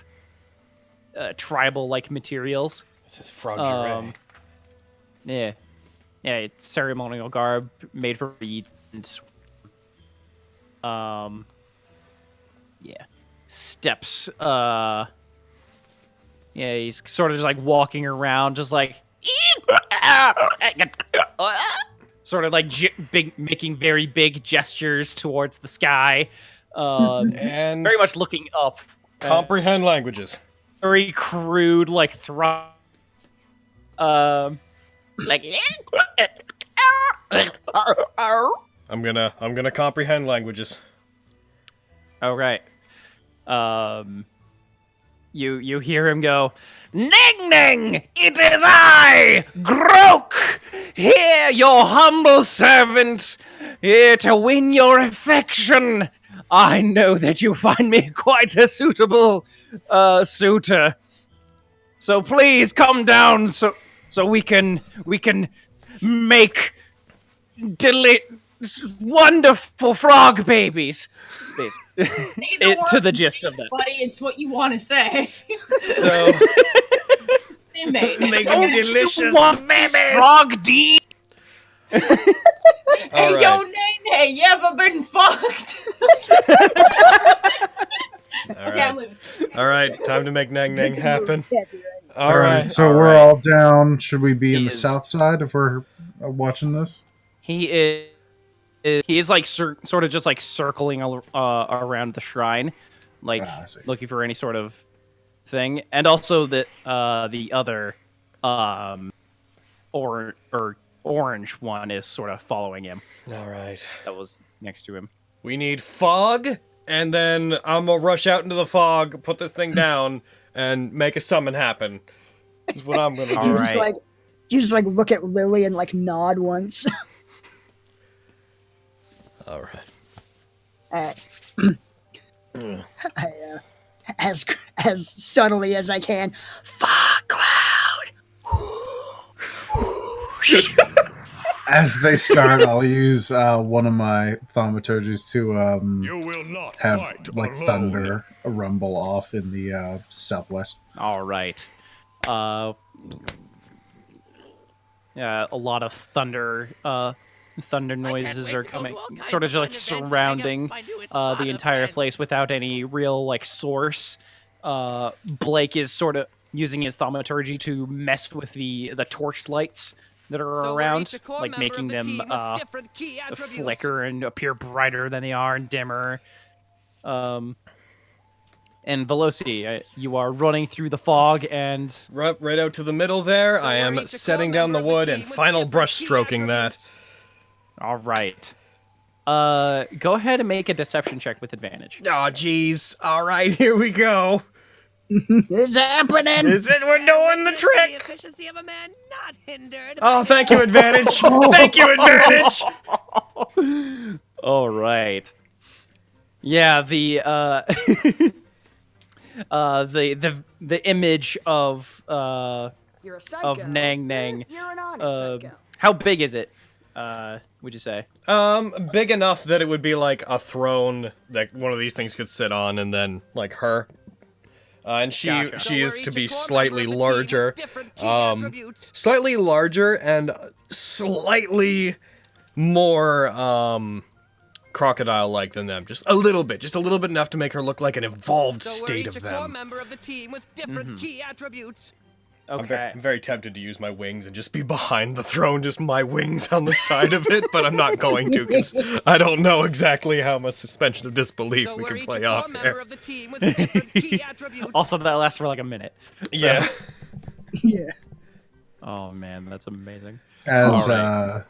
tribal like materials. This is frog Yeah, it's ceremonial garb made for Reed. Yeah, steps. Yeah, he's sort of just like walking around, just like sort of like making very big gestures towards the sky, and very much looking up. Comprehend languages. Very crude, like like. I'm gonna comprehend languages. All right. You hear him go, "Ning Ning, it is I, Grok, here, your humble servant, here to win your affection. I know that you find me quite a suitable suitor. So please come down so we can make wonderful frog babies." To the gist of that. Buddy, it's what you want to say. So Making delicious babies. Frog D. Hey, All yo, right. Nay, you ever been fucked? All Okay, I'm right. leaving. All right. Time to make Nang Nang happen. All All right, right. so all we're right. all down. Should we be in He the is- south side if we're watching this? He is like sort of just like circling around the shrine, like I see. looking for any sort of thing, and also the other orange one is sort of following him. All right. That was next to him. We need fog, and then I'm gonna rush out into the fog, put this thing down, and make a summon happen. Is what I'm gonna do. All right. You just like look at Lily and like nod once. All right. As subtly as I can. Fog cloud. As they start, I'll use one of my thaumaturgies to You will not have fight like alone. thunder rumble off in the southwest. All right. Yeah, a lot of thunder noises are coming, sort of like surrounding the entire place without any real like source. Blake is sort of using his thaumaturgy to mess with the torch lights that are around, like making them flicker and appear brighter than they are and dimmer. And Veloci, you are running through the fog and Right out to the middle there. I am setting down the wood and final brush stroking that. all right. Go ahead and make a deception check with advantage. Oh, jeez. All right, here we go. It's happening. Is it? We're doing the The trick. efficiency of a man not hindered. Oh, thank you, advantage. Thank you, advantage. All right. Yeah, the the image of You're a psycho. Nang Nang. You're an honest psycho. How big is it? Would you say? Big enough that it would be like a throne that one of these things could sit on, and then like her. And she Gotcha. she is to be slightly larger, slightly larger and slightly more crocodile-like than them. Just a little bit enough to make her look like an evolved state of them. member of the team with different key attributes. Okay. I'm very tempted to use my wings and just be behind the throne, just my wings on the side of it, but I'm not going to because I don't know exactly how much suspension of disbelief we can play off here. Of the team with different key attributes. Also, that lasts for like a minute. So- Yeah. Yeah. Oh man, that's amazing. As All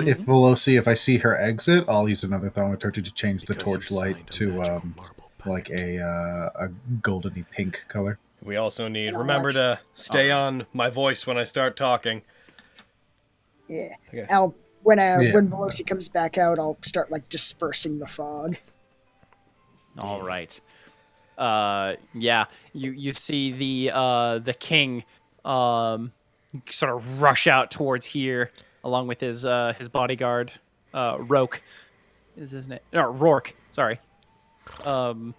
if Veloci, if I see her exit, I'll use another thaumaturgy to change the Because torch you light signed a to magical marble pact. like a goldeny pink color. We also need, And I'll remember to stay on my voice when I start talking. Yeah. Okay. When Yeah. when Veloci comes back out, I'll start like dispersing the fog. All right. Yeah. You see the king sort of rush out towards here along with his bodyguard, Roke is his name. No, Rourke. Sorry. And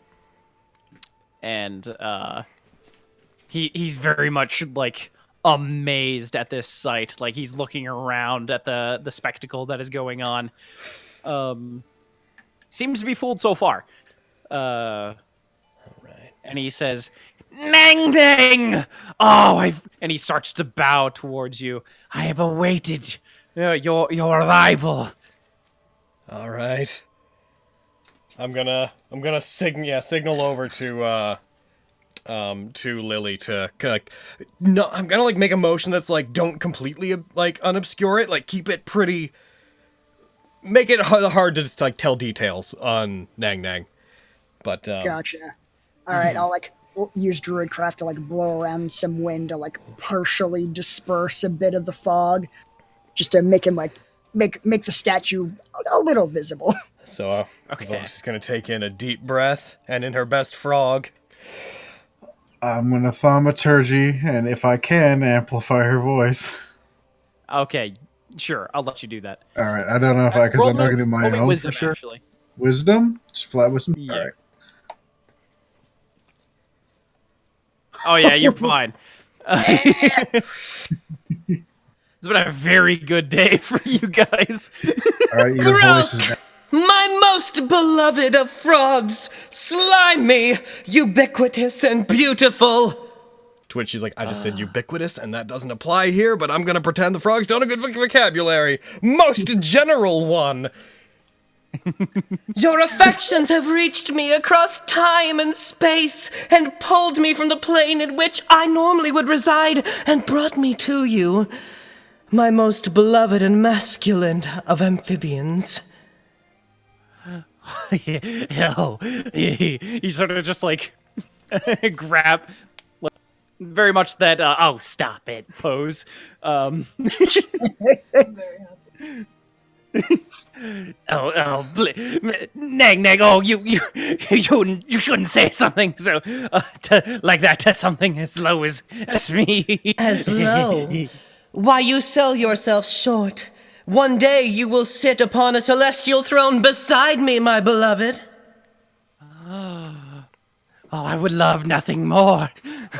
he's very much like amazed at this sight. Like he's looking around at the spectacle that is going on. Seems to be fooled so far. Right. And he says, "Nang Nang! Oh, and he starts to bow towards you. I have awaited your arrival." All right. I'm gonna signal over to Lily to like, no, I'm gonna like make a motion that's like don't completely like unobscure it, like keep it pretty, make it hard to just like tell details on Nang Nang. But Gotcha. All right, I'll like use Druidcraft to like blow around some wind to like partially disperse a bit of the fog, just to make him like make the statue a little visible. so Okay. she's gonna take in a deep breath, and in her best frog, I'm gonna thaumaturgy, and if I can, amplify her voice. Okay, sure. I'll let you do that. All right, I don't know if because I'm not gonna do my roll me own wisdom, for sure. actually. Wisdom, just flat wisdom. Yeah. All right. Oh yeah, you're fine. It's been a very good day for you guys. All right, your voice is. My most beloved of frogs, slimy, ubiquitous, and beautiful. to which she's like, I just said ubiquitous, and that doesn't apply here, but I'm gonna pretend the frogs don't have good vocabulary. Most general one. Your affections have reached me across time and space and pulled me from the plane in which I normally would reside and brought me to you, my most beloved and masculine of amphibians. Oh, he sort of just like grab, like, very much that oh stop it pose. I'm very happy. Nag nag. Oh, you shouldn't say something so like that to something as low as me. As low? Why, you sell yourself short. One day you will sit upon a celestial throne beside me, my beloved. Oh, I would love nothing more.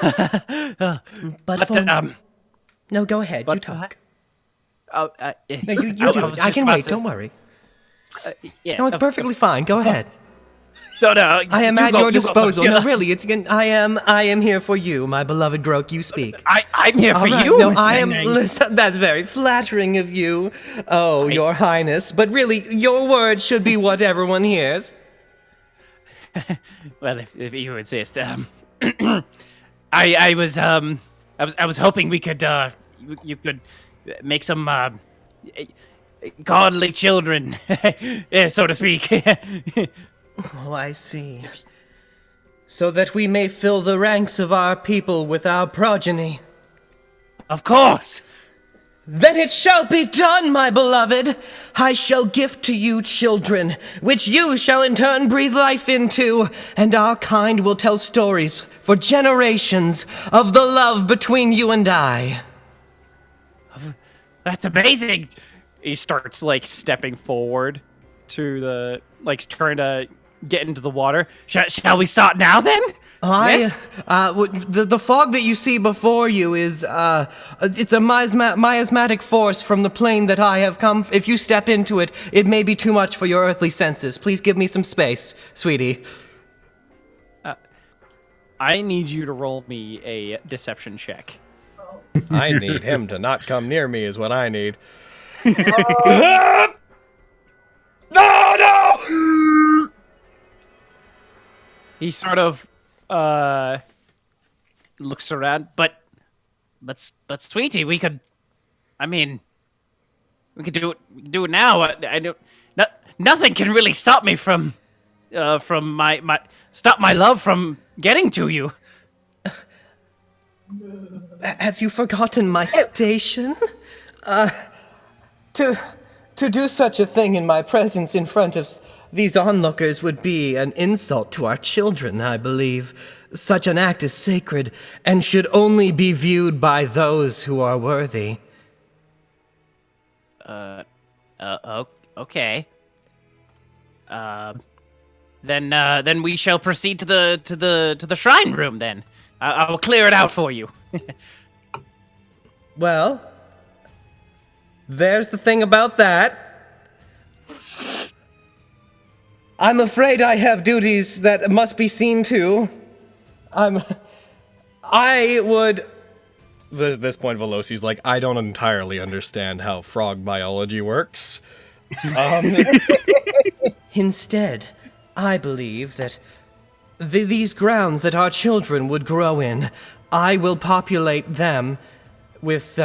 But no, go ahead. You talk. Oh, No, you do it. I can wait. Don't worry. Yeah, No, it's perfectly fine. Go ahead. No, I am at your disposal. No, No, really, I am here for you, my beloved Groke. You speak. I'm here for All right, you. no, Miss I am. Nang Nang. Listen, that's very flattering of you. Oh, Your Highness. But really, your words should be what everyone hears. Well, if you insist, I was hoping we could you could make some godly children, so to speak. Oh, I see. So that we may fill the ranks of our people with our progeny. Of course. Then it shall be done, my beloved. I shall gift to you children, which you shall in turn breathe life into, and our kind will tell stories for generations of the love between you and I. That's amazing. He starts like stepping forward to the like trying to get into the water. Shall we start now then? Yes? The fog that you see before you is, it's a miasmatic force from the plane that I have come. If you step into it, it may be too much for your earthly senses. Please give me some space, sweetie. I need you to roll me a deception check. I need him to not come near me is what I need. No! He sort of looks around, but but sweetie, we could. I mean, we could do it. Do it now. I don't. Nothing can really stop me from my love from getting to you. Have you forgotten my station? To do such a thing in my presence in front of these onlookers would be an insult to our children, I believe. Such an act is sacred and should only be viewed by those who are worthy. Okay. Then we shall proceed to the shrine room. Then I will clear it out for you. Well, there's the thing about that. I'm afraid I have duties that must be seen to. I would. At this point, Veloci's like, I don't entirely understand how frog biology works. Instead, I believe that these grounds that our children would grow in, I will populate them with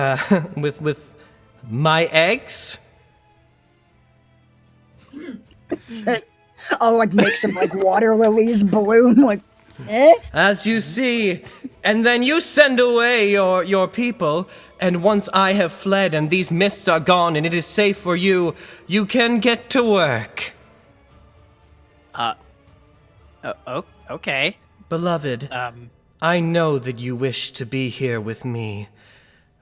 my eggs. I'll like make some like water lilies bloom. Like, As you see, and then you send away your people, and once I have fled and these mists are gone and it is safe for you, you can get to work. Okay. Beloved, I know that you wish to be here with me,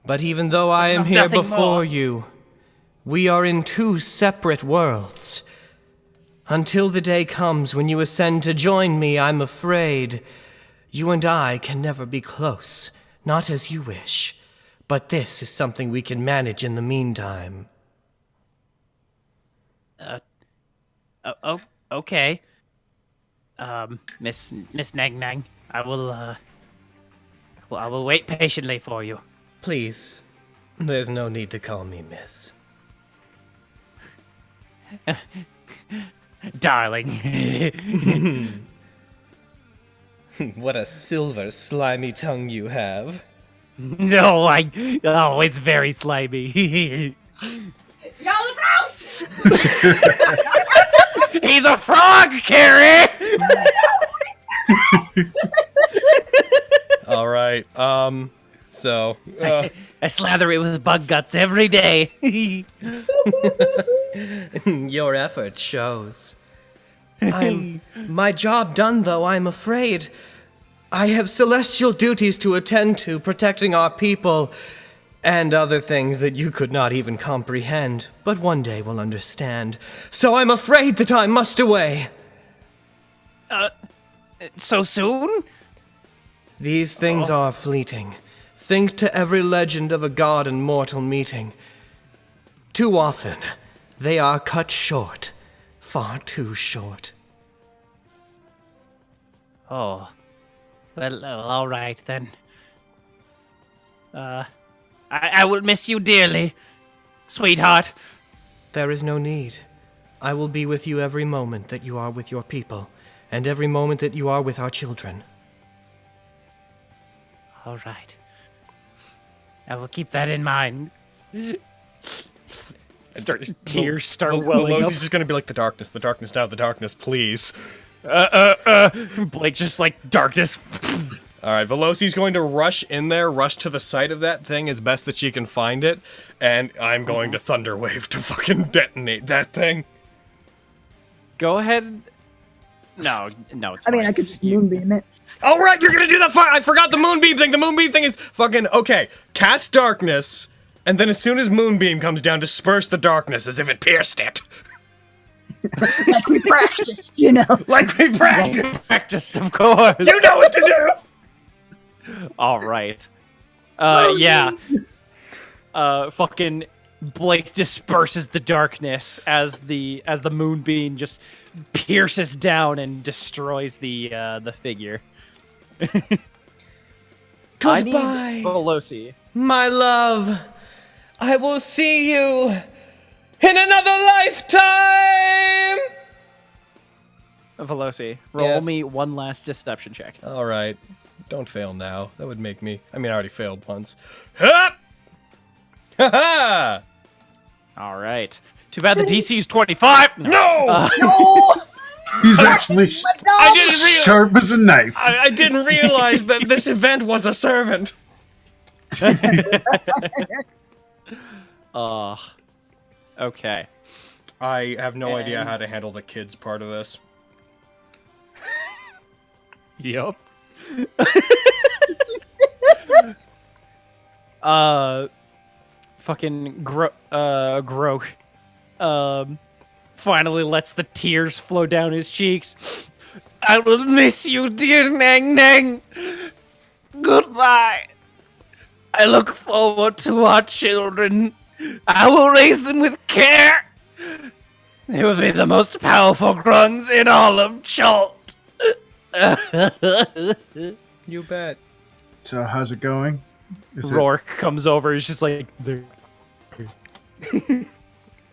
but even though I am here Nothing before more. you, we are in two separate worlds. Until the day comes when you ascend to join me, I'm afraid you and I can never be close, not as you wish. But this is something we can manage in the meantime. Okay. Miss Nat19, I will wait patiently for you. Please, there's no need to call me miss. Darling. What a silver, slimy tongue you have. No, it's very slimy. Y'all look gross! He's a frog, Carrie! All right. So, I slather it with bug guts every day. Your effort shows. My job done, though, I'm afraid. I have celestial duties to attend to, protecting our people, and other things that you could not even comprehend, but one day will understand. So I'm afraid that I must away. So soon? These things are fleeting. Think to every legend of a god and mortal meeting. Too often, they are cut short. Far too short. Oh. Well, all right then. I will miss you dearly, sweetheart. There is no need. I will be with you every moment that you are with your people, and every moment that you are with our children. All right. I will keep that in mind. Tears start welling up. Veloci's just gonna be like, the darkness now, the darkness, please. Blake just like darkness. All right, Veloci's going to rush in there, rush to the site of that thing as best that she can find it, and I'm going to Thunder Wave to fucking detonate that thing. Go ahead. No, it's I mean, fine. I could just moonbeam it. All right, you're gonna do that. I forgot the moonbeam thing. The moonbeam thing is fucking okay. Cast darkness, and then as soon as moonbeam comes down, disperse the darkness as if it pierced it. Like we practiced, you know. Like we practiced. Practiced, of course. You know what to do. All right. Yeah. Fucking Blake disperses the darkness as the moonbeam just pierces down and destroys the figure. Goodbye, Veloci. my love. I will see you in another lifetime! Veloci, roll Yes. me one last deception check. All right. Don't fail now. That would make me... I mean, I already failed once. Ha! Ha-ha! All right. Too bad the DC is 25. No! No! He's actually Let's go! I didn't realize... sharp as a knife. I didn't realize that this event was a servant. Okay. I have no idea And- how to handle the kids part of this. Yup. Fucking Grok. Finally lets the tears flow down his cheeks. I will miss you, dear Nang Nang. Goodbye. I look forward to our children. I will raise them with care. They will be the most powerful grunts in all of Chult. You bet. So how's it going? Is it- Rourke comes over. He's just like, there.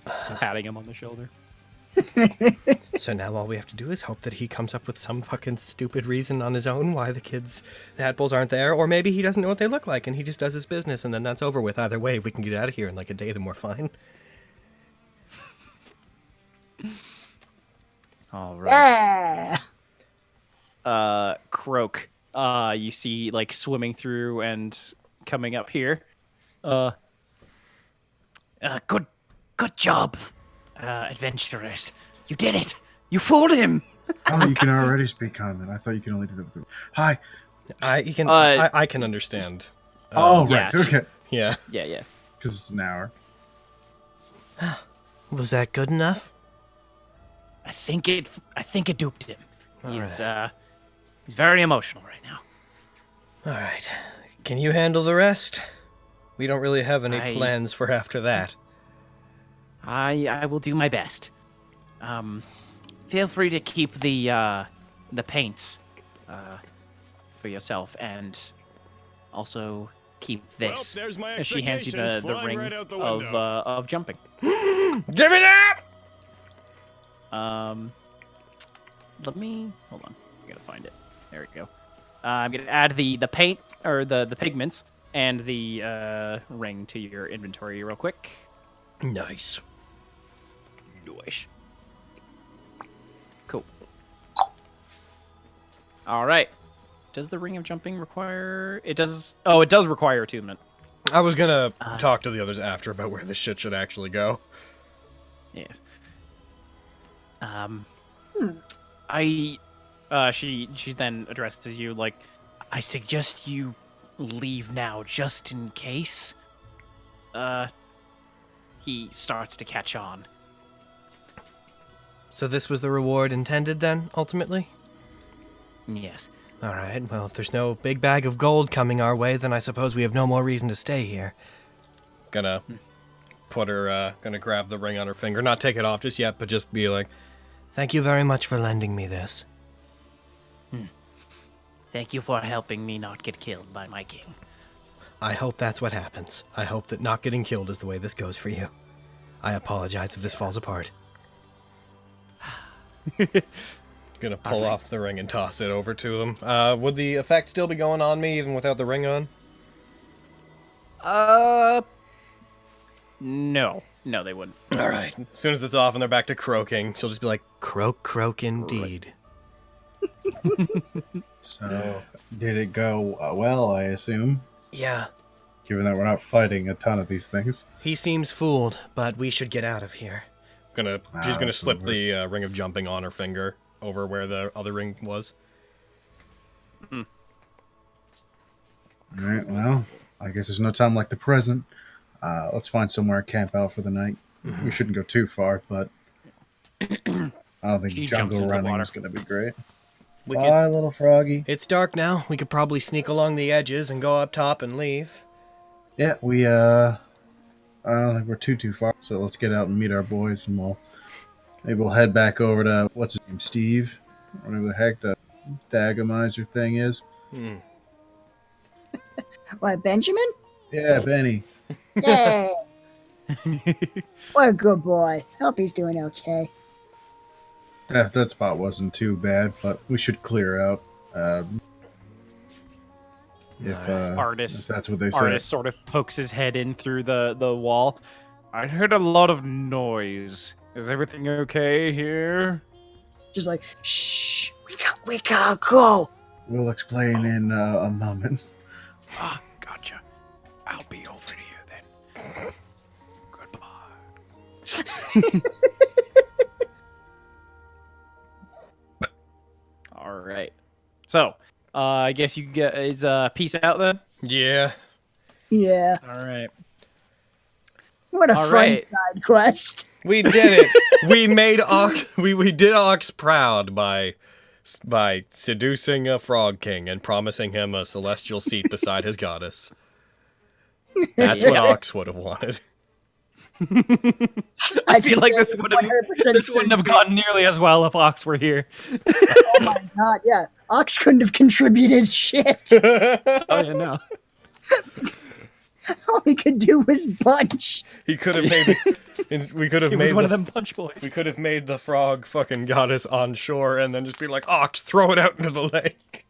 Patting him on the shoulder. So now all we have to do is hope that he comes up with some fucking stupid reason on his own why the kids' tadpoles aren't there, or maybe he doesn't know what they look like and he just does his business and then that's over with. Either way, if we can get out of here in like a day, then we're fine. All right. Yeah! Croak. You see, like, swimming through and coming up here. Good job, adventurers. You did it. You fooled him. Oh, you can already speak common. I thought you could only do that with the... Hi. I can understand. Oh, yeah. right. Okay. Yeah. Yeah. Because it's an hour. Was that good enough? I think it duped him. All He's very emotional right now. Alright. Can you handle the rest? We don't really have any I- plans for after that. I will do my best. Feel free to keep the paints for yourself, and also keep this. Well, there's my As she hands you the expectations flying ring right out the of window. of jumping. Give me that! Let me hold on. I gotta find it. There we go. I'm gonna add the paint or the pigments and the ring to your inventory real quick. Nice. Nice. Cool. All right. Does the ring of jumping require? It does. Oh, it does require attunement. I was gonna talk to the others after about where this shit should actually go. Yes. She then addresses you like, I suggest you leave now just in case. He starts to catch on. So this was the reward intended then, ultimately? Yes. Alright, well, if there's no big bag of gold coming our way, then I suppose we have no more reason to stay here. Gonna put her, gonna grab the ring on her finger. Not take it off just yet, but just be like, Thank you very much for lending me this. Thank you for helping me not get killed by my king. I hope that's what happens. I hope that not getting killed is the way this goes for you. I apologize if this falls apart. gonna pull off the ring and toss it over to them. Would the effect still be going on me even without the ring on? No. No, they wouldn't. Alright. As soon as it's off and they're back to croaking, she'll just be like, Croak, croak indeed. So, did it go well, I assume? Yeah, Given that we're not fighting a ton of these things. he seems fooled, but we should get out of here. she's gonna that's slip over. the ring of jumping on her finger over where the other ring was. Alright, well, I guess there's no time like the present. Let's find somewhere to camp out for the night. We shouldn't go too far, but I don't think She jumps jungle into the running water. is going to be great. We Bye, little froggy. It's dark now. We could probably sneak along the edges and go up top and leave. Yeah, I don't think we're too far, so let's get out and meet our boys, and maybe we'll head back over to, what's his name, Steve? Whatever the heck the Dagomizer thing is. What, Benjamin? Yeah, Benny. Yeah. What a good boy. Hope he's doing okay. That spot wasn't too bad, but we should clear out. if Artist, that's what they say. Artist sort of pokes his head in through the wall. I heard a lot of noise. Is everything okay here? Just like, shh, we gotta go. We'll explain in a moment. Ah, gotcha. I'll be over here then. Goodbye. All right. So, I guess you guys peace out then. Yeah. Yeah. All right. What a All fun right. side quest. We did it. We made Ox. We did Ox proud by seducing a frog king and promising him a celestial seat beside his goddess. That's what Ox would have wanted. I feel like this wouldn't have gone nearly as well if Ox were here. Oh my god, yeah. Ox couldn't have contributed shit. Oh yeah, no. All he could do was bunch. He could have made. We could have He made was one of them punch boys. We could have made the frog fucking goddess on shore and then just be like, Ox, throw it out into the lake.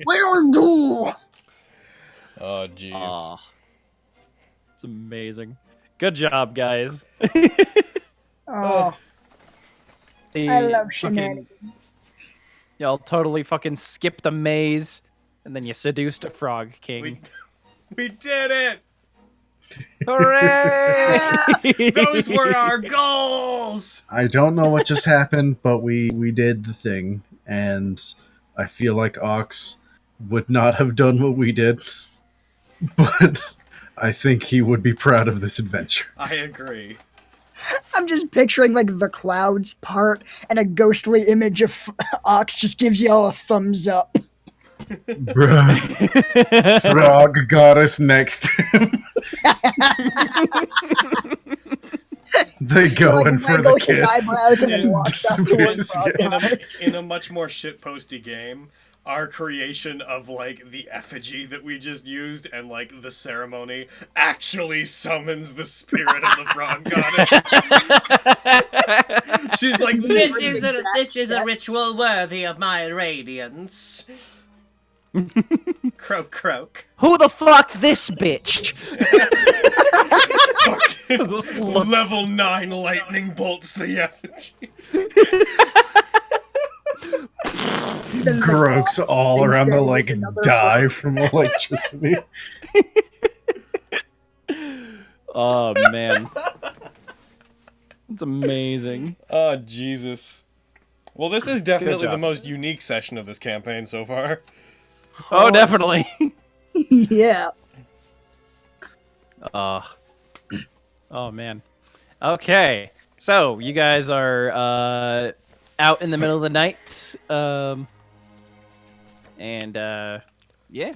Will do. Oh, jeez. Aw. It's amazing. Good job, guys. Oh, I love shenanigans. Y'all totally fucking skipped the maze, and then you seduced a frog king. We did it! Hooray! Those were our goals! I don't know what just happened, but we did the thing, and I feel like Ox would not have done what we did, but I think he would be proud of this adventure. I agree. I'm just picturing like the clouds part and a ghostly image of Ox just gives you all a thumbs up. Bruh. Frog goddess next to him. They go in for the Waggle his kiss. eyebrows and then and walks out the disappears. frog goddess. In a much more shitposty game, our creation of, like, the effigy that we just used and, like, the ceremony actually summons the spirit of the frog goddess. She's like, This is a ritual worthy of my radiance. croak, croak. Who the fuck's this bitch? Level 9 lightning bolts the effigy. Then the Croaks goddess all thinks around that to, it was like, another die frog. from electricity. Oh man, it's amazing. Oh, Jesus. Well, this is definitely job. the most unique session of this campaign so far. Oh, definitely. Yeah. Oh man. Okay, so you guys are out in the middle of the night, yeah.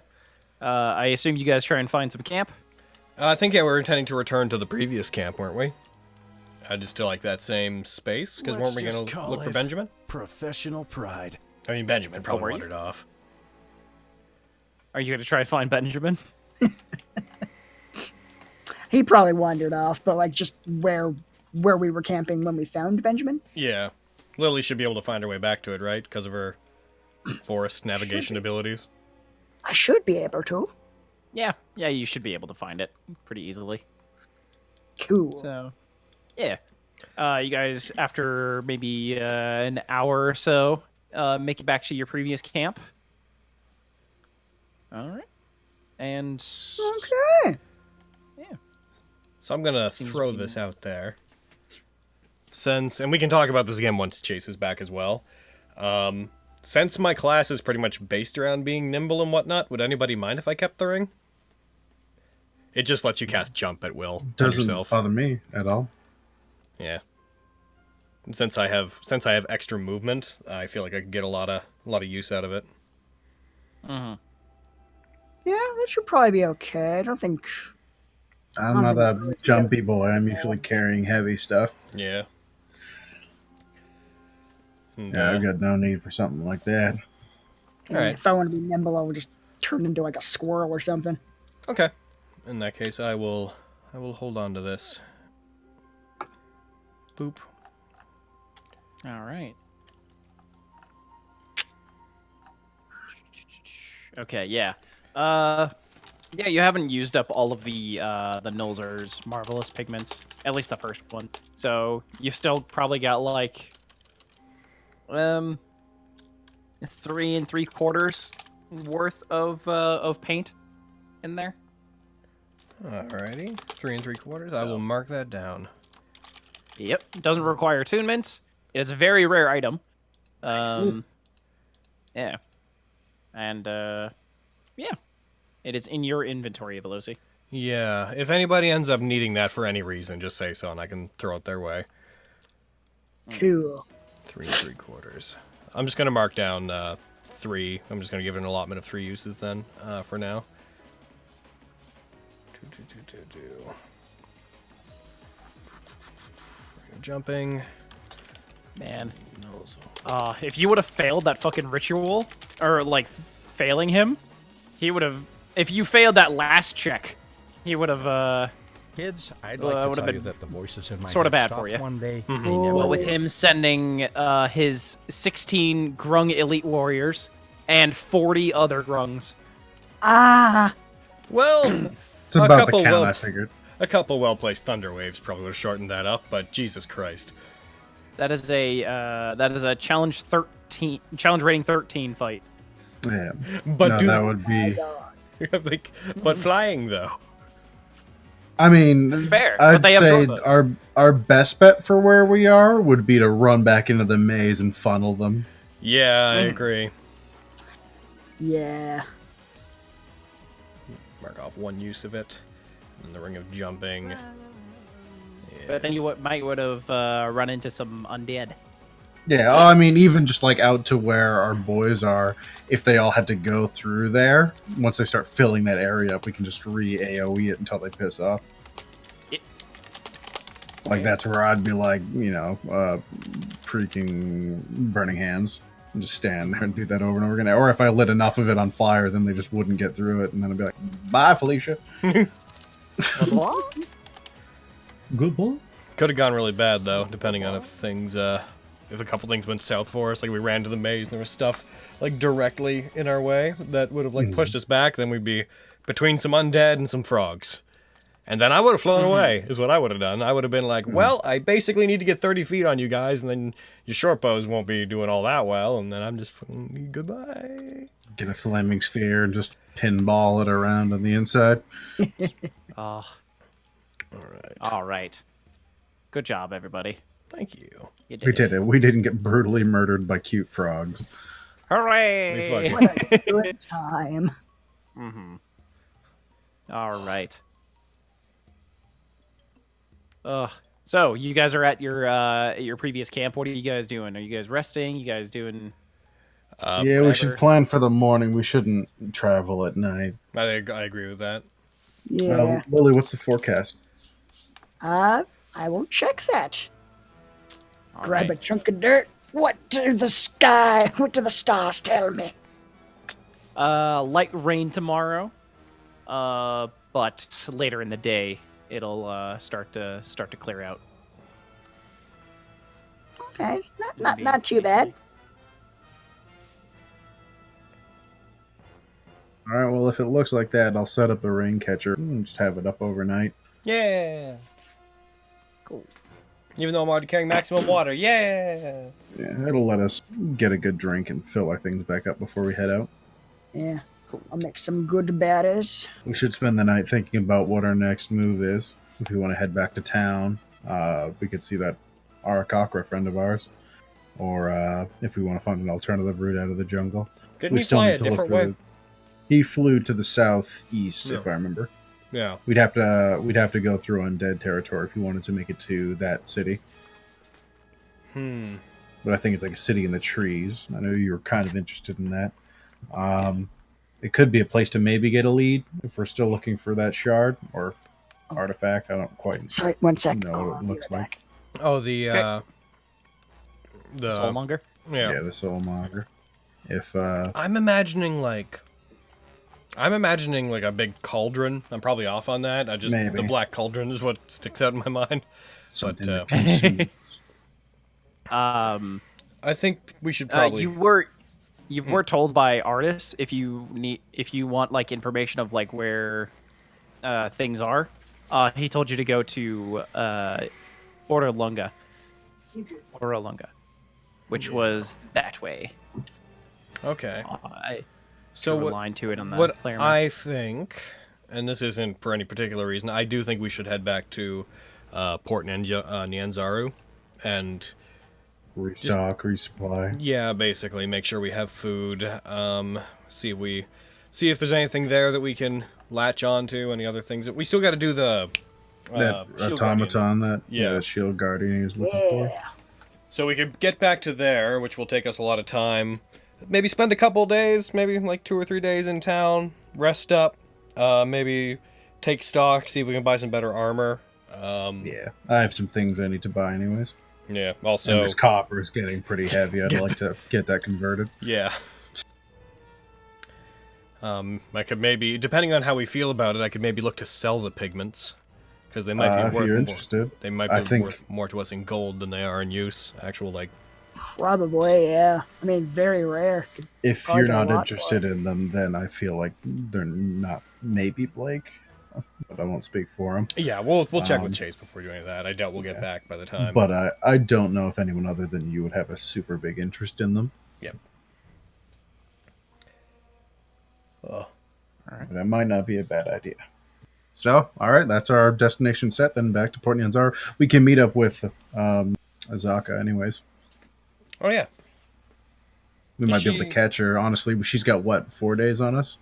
I assume you guys try and find some camp. I think, yeah, we were intending to return to the previous camp, weren't we? Just to, like, that same space? Because weren't we going to look for Benjamin? Professional pride. I mean, Benjamin probably were you? wandered off. Are you going to try and find Benjamin? He probably wandered off, but like just where we were camping when we found Benjamin. Yeah. Lily should be able to find her way back to it, right? Because of her forest navigation abilities. I should be able to. Yeah, you should be able to find it pretty easily. Cool. So, yeah. You guys, after maybe an hour or so, make it back to your previous camp. All right. And Okay. So I'm going to Seems throw this out there. And we can talk about this again once Chase is back as well. Since my class is pretty much based around being nimble and whatnot, would anybody mind if I kept the ring? It just lets you cast jump at will on Doesn't yourself. bother me at all. Yeah. And since I have extra movement, I feel like I could get a lot of use out of it. Yeah, that should probably be okay. I don't think. I'm not a jumpy boy. I'm usually carrying heavy stuff. Yeah. And, Yeah, I've got no need for something like that. Alright. If I want to be nimble, I would just turn into like a squirrel or something. Okay. In that case, I will hold on to this. Boop. all right. Okay, yeah. Yeah, you haven't used up all of the Nulzur's marvelous pigments, at least the first one. So you've still probably got like 3 3/4 worth of paint in there. Alrighty, 3 3/4. I will mark that down. Yep, doesn't require attunement. It is a very rare item. Yeah, and yeah, it is in your inventory, Veloci. Yeah, if anybody ends up needing that for any reason, just say so, and I can throw it their way. Cool. 3 3/4. I'm just gonna mark down 3. I'm just gonna give it an allotment of 3 uses then, for now. Jumping. Man, if you would have failed that fucking ritual, or like failing him, he would have. If you failed that last check, he would have. Kids, I'd like to would've tell you been that the voices in my sorta head bad stopped for you. one day. Mhm. They never Well, with will. him sending his 16 Grung elite warriors and 40 other Grungs. Ah, Well, It's about the count, I figured. a couple well-placed thunder waves probably would have shortened that up, but Jesus Christ. That is a challenge rating 13 fight. Yeah. But No, that would be... like, but flying though. I mean, That's fair, I'd but they have say short our best bet for where we are would be to run back into the maze and funnel them. Yeah, I agree. yeah. Mark off 1 use of it. And the ring of jumping. But then you might would have run into some undead. Yeah, I mean, even just like out to where our boys are, if they all had to go through there, once they start filling that area up, we can just re-AoE it until they piss off. Yeah. Like, that's where I'd be like, freaking burning hands. And just stand there and do that over and over again. Or if I lit enough of it on fire, then they just wouldn't get through it, and then I'd be like, bye, Felicia. Good boy. Could have gone really bad though, depending on if things, if a couple things went south for us. Like we ran to the maze and there was stuff like directly in our way that would have like pushed us back. Then we'd be between some undead and some frogs, and then I would have flown away. Is what I would have done. I would have been like, well, I basically need to get 30 feet on you guys, and then your short bows won't be doing all that well, and then I'm just goodbye. Get a flaming sphere and just pinball it around on the inside. Oh, All right. all right. Good job, everybody. Thank you. You did We did it. We didn't get brutally murdered by cute frogs. Hooray! We What a good time. Mm-hmm. All right. So you guys are at your previous camp. What are you guys doing? Are you guys resting? You guys doing? Yeah, we whatever? should plan for the morning. We shouldn't travel at night. I agree with that. Yeah. Lily, what's the forecast? I will check that. All Grab right. a chunk of dirt. What do the stars tell me? Light rain tomorrow. But later in the day it'll start to clear out. Okay, It'll not be- not too bad. All right, well, if it looks like that, I'll set up the rain catcher and just have it up overnight. Yeah. Cool. Even though I'm already carrying maximum water. Yeah. Yeah, it'll let us get a good drink and fill our things back up before we head out. Yeah, I'll make some good batters. We should spend the night thinking about what our next move is. If we want to head back to town, we could see that Arakakra friend of ours. Or if we want to find an alternative route out of the jungle. Didn't he fly a different way? He flew to the southeast, if Yeah. I remember. Yeah. We'd have to go through undead territory if we wanted to make it to that city. But I think it's like a city in the trees. I know you were kind of interested in that. It could be a place to maybe get a lead if we're still looking for that shard or artifact. I don't quite Sorry, one sec. know what I'll it be looks right like. back. Oh, the Soulmonger. yeah. Yeah, the soulmonger. If I'm imagining like a big cauldron. I'm probably off on that. Maybe. The black cauldron is what sticks out in my mind. something But, that consumes- Um, I think we should probably. You were told by artists if you want like information of like where things are. He told you to go to Oralunga, which was that way. Okay. I So drew a what, line to it on the what player map. I think, and this isn't for any particular reason, I do think we should head back to Port Nyanzaru and Restock, resupply. yeah, basically make sure we have food. See if there's anything there that we can latch onto. Any other things that we still got to do the That Shield automaton Guardian. that the shield guardian he was looking for. Yeah. So we could get back to there, which will take us a lot of time. Maybe spend a couple days, maybe like 2 or 3 days in town, rest up, maybe take stock, see if we can buy some better armor. Yeah, I have some things I need to buy anyways. Yeah, also... And this copper is getting pretty heavy. I'd like to get that converted. Yeah. I could maybe, depending on how we feel about it, I could maybe look to sell the pigments. Because they might be If worth you're more. interested, They might be worth more to us in gold than they are in use. Actual, like... Probably, yeah. I mean, very rare. Could if probably you're get a not lot interested more. in them, then I feel like they're not. Maybe Blake, but I won't speak for him. Yeah, we'll check with Chase before doing that. I doubt we'll get back by the time. But I don't know if anyone other than you would have a super big interest in them. Yep. But that might not be a bad idea. So, all right, that's our destination set. Then back to Port Nyanzaru. We can meet up with Azaka, anyways. Oh yeah. We might be able to catch her. Honestly, she's got what, 4 days on us?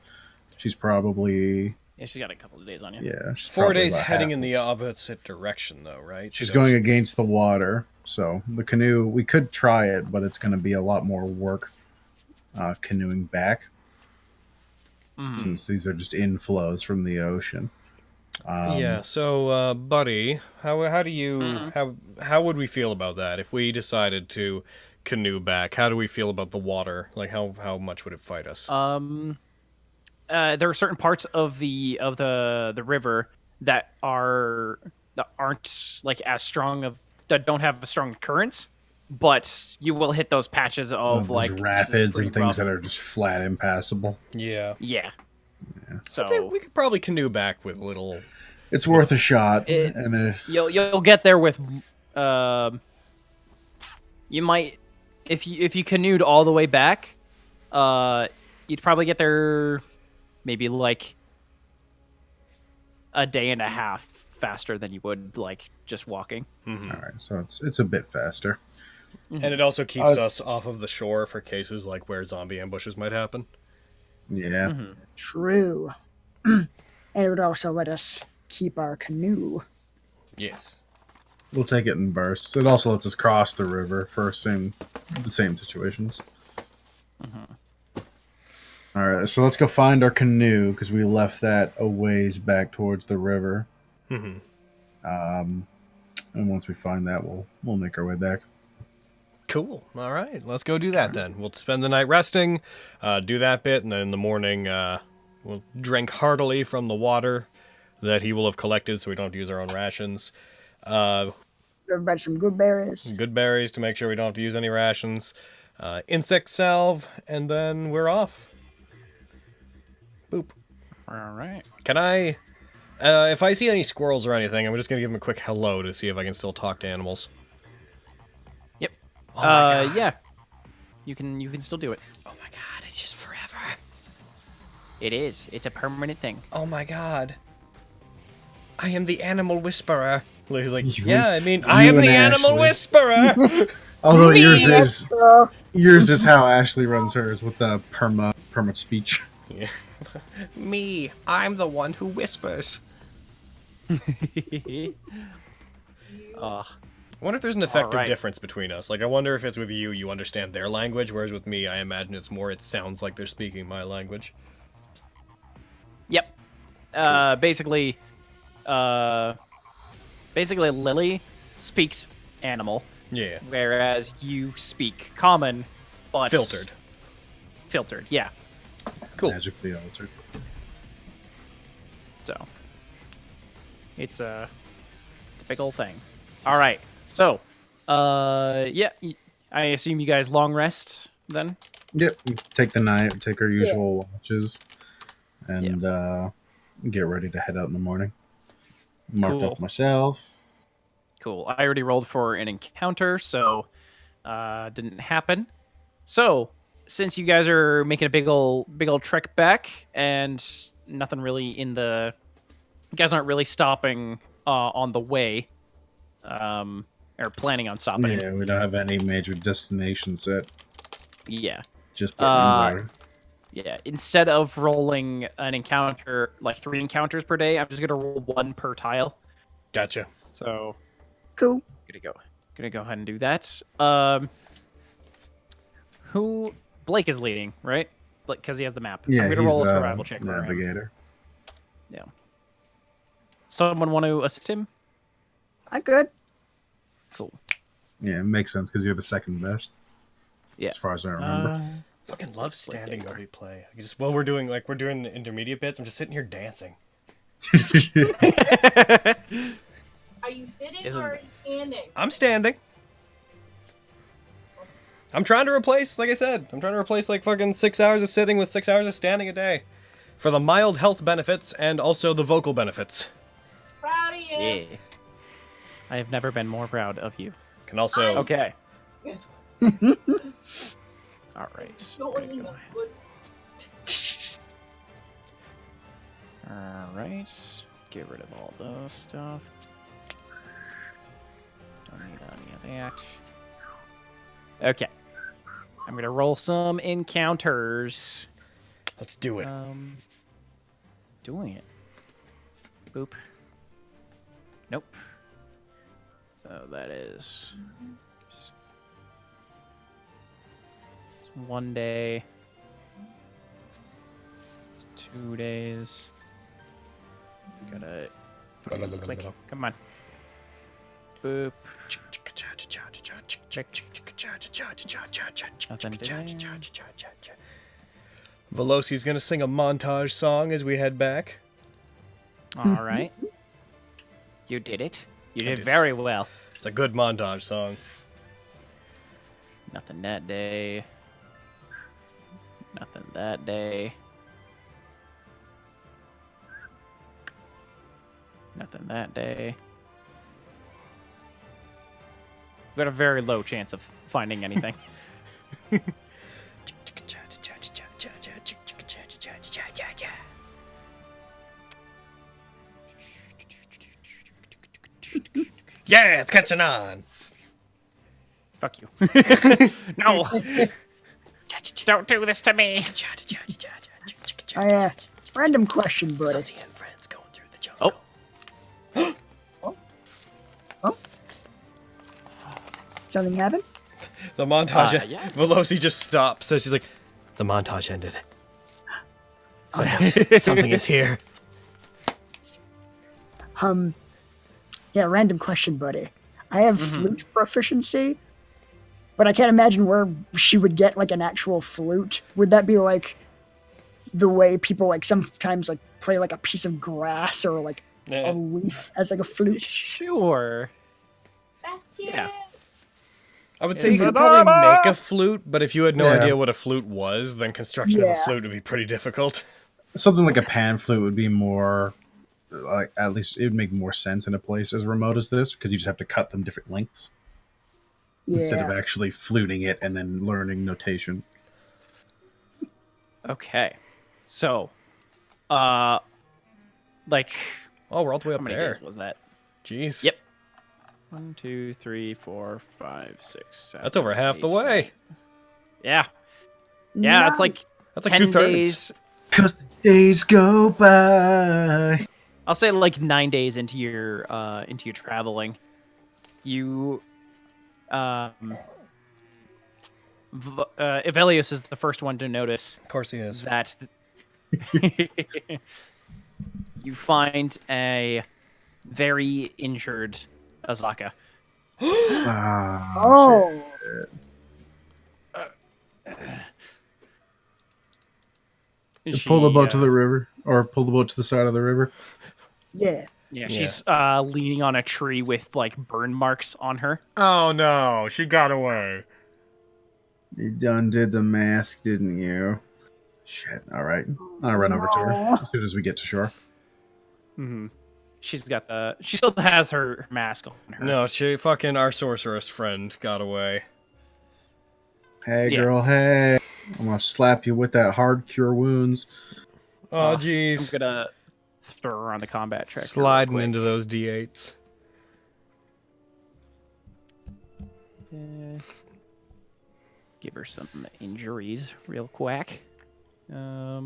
She's probably Yeah, she's got a couple of days on you. yeah. She's 4 probably days about heading half. in the opposite direction, though, right? She's So going against the water, so the canoe. We could try it, but it's going to be a lot more work canoeing back, since these are just inflows from the ocean. Yeah. So, buddy, how do you how would we feel about that if we decided to canoe back? How do we feel about the water? Like, how much would it fight us? There are certain parts of the river that aren't like as strong that don't have strong currents, but you will hit those patches of Those like this is rapids pretty and things rough. that are just flat impassable. Yeah. Yeah. I'd say So we could probably canoe back with little. It's worth a shot. It- and you'll get there with you might if you canoed all the way back, you'd probably get there maybe like a day and a half faster than you would like just walking. all right, so it's a bit faster. And it also keeps us off of the shore for cases like where zombie ambushes might happen. Yeah. True. And it would also let us keep our canoe. Yes. We'll take it in bursts. It also lets us cross the river for the same situations. All right, so let's go find our canoe because we left that a ways back towards the river. And once we find that, we'll make our way back. Cool. All right, let's go do that then. We'll spend the night resting, do that bit, and then in the morning we'll drink heartily from the water that he will have collected, so we don't have to use our own rations. Everybody some good berries. Good berries to make sure we don't have to use any rations. Insect salve, and then we're off. Boop. All right. Can I... if I see any squirrels or anything, I'm just going to give them a quick hello to see if I can still talk to animals. Yep. Oh my God. Yeah. You can still do it. Oh my god, it's just forever. It is. It's a permanent thing. Oh my god. I am the animal whisperer. He's like, You- yeah, I mean, I am and the animal Ashley. whisperer. Although Me. yours is how Ashley runs hers with the perma speech. Yeah. Me, I'm the one who whispers. I wonder if there's an effective Alright. difference between us. Like, I wonder if it's with you, you understand their language, whereas with me, I imagine it's more, it sounds like they're speaking my language. Yep. Basically, Lily speaks animal, Yeah. whereas you speak common, but Filtered. Filtered, yeah. Cool. Magically altered. So it's a big old thing. All right. So, yeah. I assume you guys long rest then. Yep. Take the night. Take our usual watches, and get ready to head out in the morning. Marked Cool. off myself. Cool. I already rolled for an encounter, so didn't happen. So, since you guys are making a big old trek back, and nothing really you guys aren't really stopping on the way, or planning on stopping. Yeah, we don't have any major destinations set. Yeah. Just Portland's area. Yeah. Instead of rolling an encounter, like 3 encounters per day, I'm just gonna roll 1 per tile. Gotcha. So, Cool. gonna go ahead and do that. Who Blake is leading, right? Because he has the map. Yeah, I'm gonna he's roll a the survival check for him. navigator. Yeah. Someone want to assist him? I could. Cool. Yeah, it makes sense because you're the second best. Yeah. As far as I remember. Fucking love standing while we play. I just while we're doing the intermediate bits, I'm just sitting here dancing. Are you sitting Isn't- or are you standing? I'm standing. I'm trying to replace, like I said, like fucking 6 hours of sitting with 6 hours of standing a day. For the mild health benefits and also the vocal benefits. Proud of you. Yeah. I have never been more proud of you. Can also... Okay. All right. Going in the wood. All right. Get rid of all those stuff. Don't need any of that. Okay. I'm gonna roll some encounters. Let's do it. Doing it. Boop. Nope. So that is it's 1 day. It's 2 days. Gotta click. Come on. Boop. Nothing today. Veloci's gonna sing a montage song as we head back. All right. You did it. You did did. very well. It's a good montage song. Nothing that day. Nothing that day. Nothing that day. We've got a very low chance of finding anything. Yeah, it's catching on. Fuck you. No! Don't do this to me! Random question, buddy. Oh. Something happened? The montage. Yeah. Veloci just stops. So she's like, the montage ended. Something is here. Yeah, random question, buddy. I have flute proficiency, but I can't imagine where she would get like an actual flute. Would that be like the way people like sometimes like play like a piece of grass or like a leaf as like a flute? Sure. That's cute. Yeah. I would say you could probably make a flute, but if you had no idea what a flute was, then construction of a flute would be pretty difficult. Something like a pan flute would be more, like, at least it would make more sense in a place as remote as this, because you just have to cut them different lengths instead of actually fluting it and then learning notation. Okay. So, like, Oh, we're all the way how up many there. days was that? Jeez. Yep. 1, 2, 3, 4, 5, 6, 7. That's over half the way. Yeah. Yeah, it's like That's like 10 2/3. days. Because the days go by. I'll say like 9 days into your traveling, you Evelios is the first one to notice Of course he is. that you find a very injured Azaka. Oh, Pull the boat to the river, or pull the boat to the side of the river. yeah. Yeah, she's leaning on a tree with like burn marks on her. Oh no, she got away. You done did the mask, didn't you? Shit. All right. I'll run over to her No. as soon as we get to shore. Mm-hmm. She still has her mask on her. No, our sorceress friend got away. Hey, Yeah. girl. Hey. I'm gonna slap you with that hard cure wounds. Oh, I'm jeez. gonna throw her on the combat tracker. Sliding real quick. into those D8s. Give her some injuries real quick. Yeah,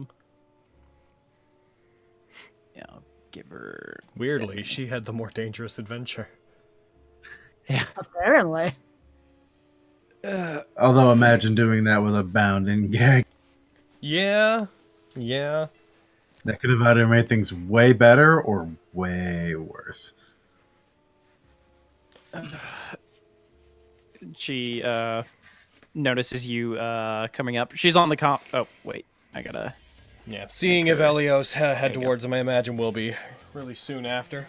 I'll give her. Weirdly, she had the more dangerous adventure. Yeah. Apparently. Although imagine doing that with a bounding gag. Yeah. Yeah. That could have either made things way better or way worse. She notices you coming up. She's on the comp. Oh wait, I gotta. Yeah. Seeing if Elios head you go. towards him, I imagine will be really soon after.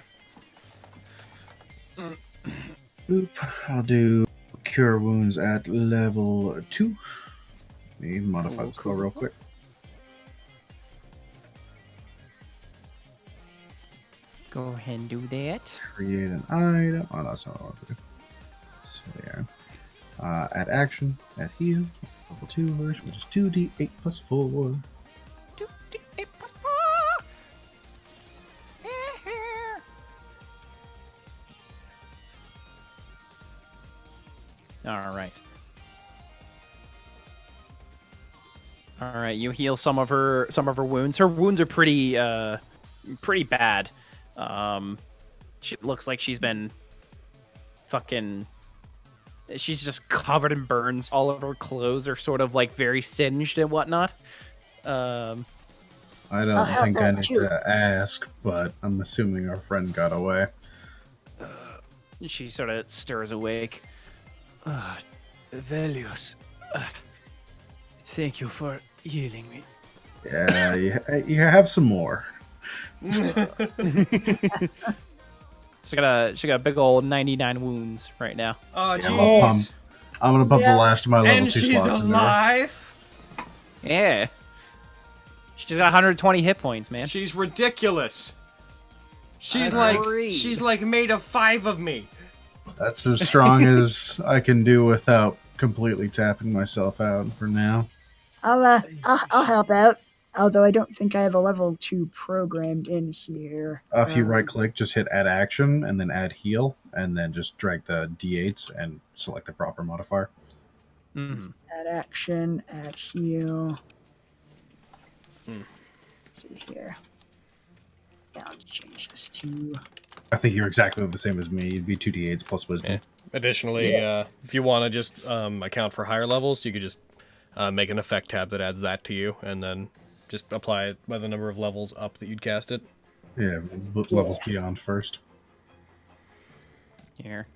Boop. I'll do cure wounds at level 2. Let me modify the spell real quick. Go ahead and do that. Create an item. Oh, that's not what I want to do. So there. Add action. Add heal. Level 2 version, which is 2d8 plus 4. All right, you heal some of her wounds. Her wounds are pretty bad. She looks like she's been she's just covered in burns. All of her clothes are sort of like very singed and whatnot. I I'll don't help think I that need too. to ask, but I'm assuming our friend got away. She sort of stirs awake. Velios, thank you for healing me. Yeah, you have some more. She got a big old 99 wounds right now. Oh, Yeah, I'm gonna pump the last of my level And 2 she's slots into her. alive? Yeah. She's got 120 hit points, man. She's ridiculous. She's I like agree. she's like made of 5 of me. That's as strong as I can do without completely tapping myself out for now. I'll help out. Although I don't think I have a level 2 programmed in here. If you right click, just hit add action and then add heal, and then just drag the d8s and select the proper modifier. Mhm. Add action, add heal. Let's see here. Yeah, I'll change this to. I think you're exactly the same as me. You'd be 2d8s plus wisdom. Yeah. Additionally, if you want to just account for higher levels, you could just make an effect tab that adds that to you, and then just apply it by the number of levels up that you'd cast it. Yeah, levels beyond first. Here.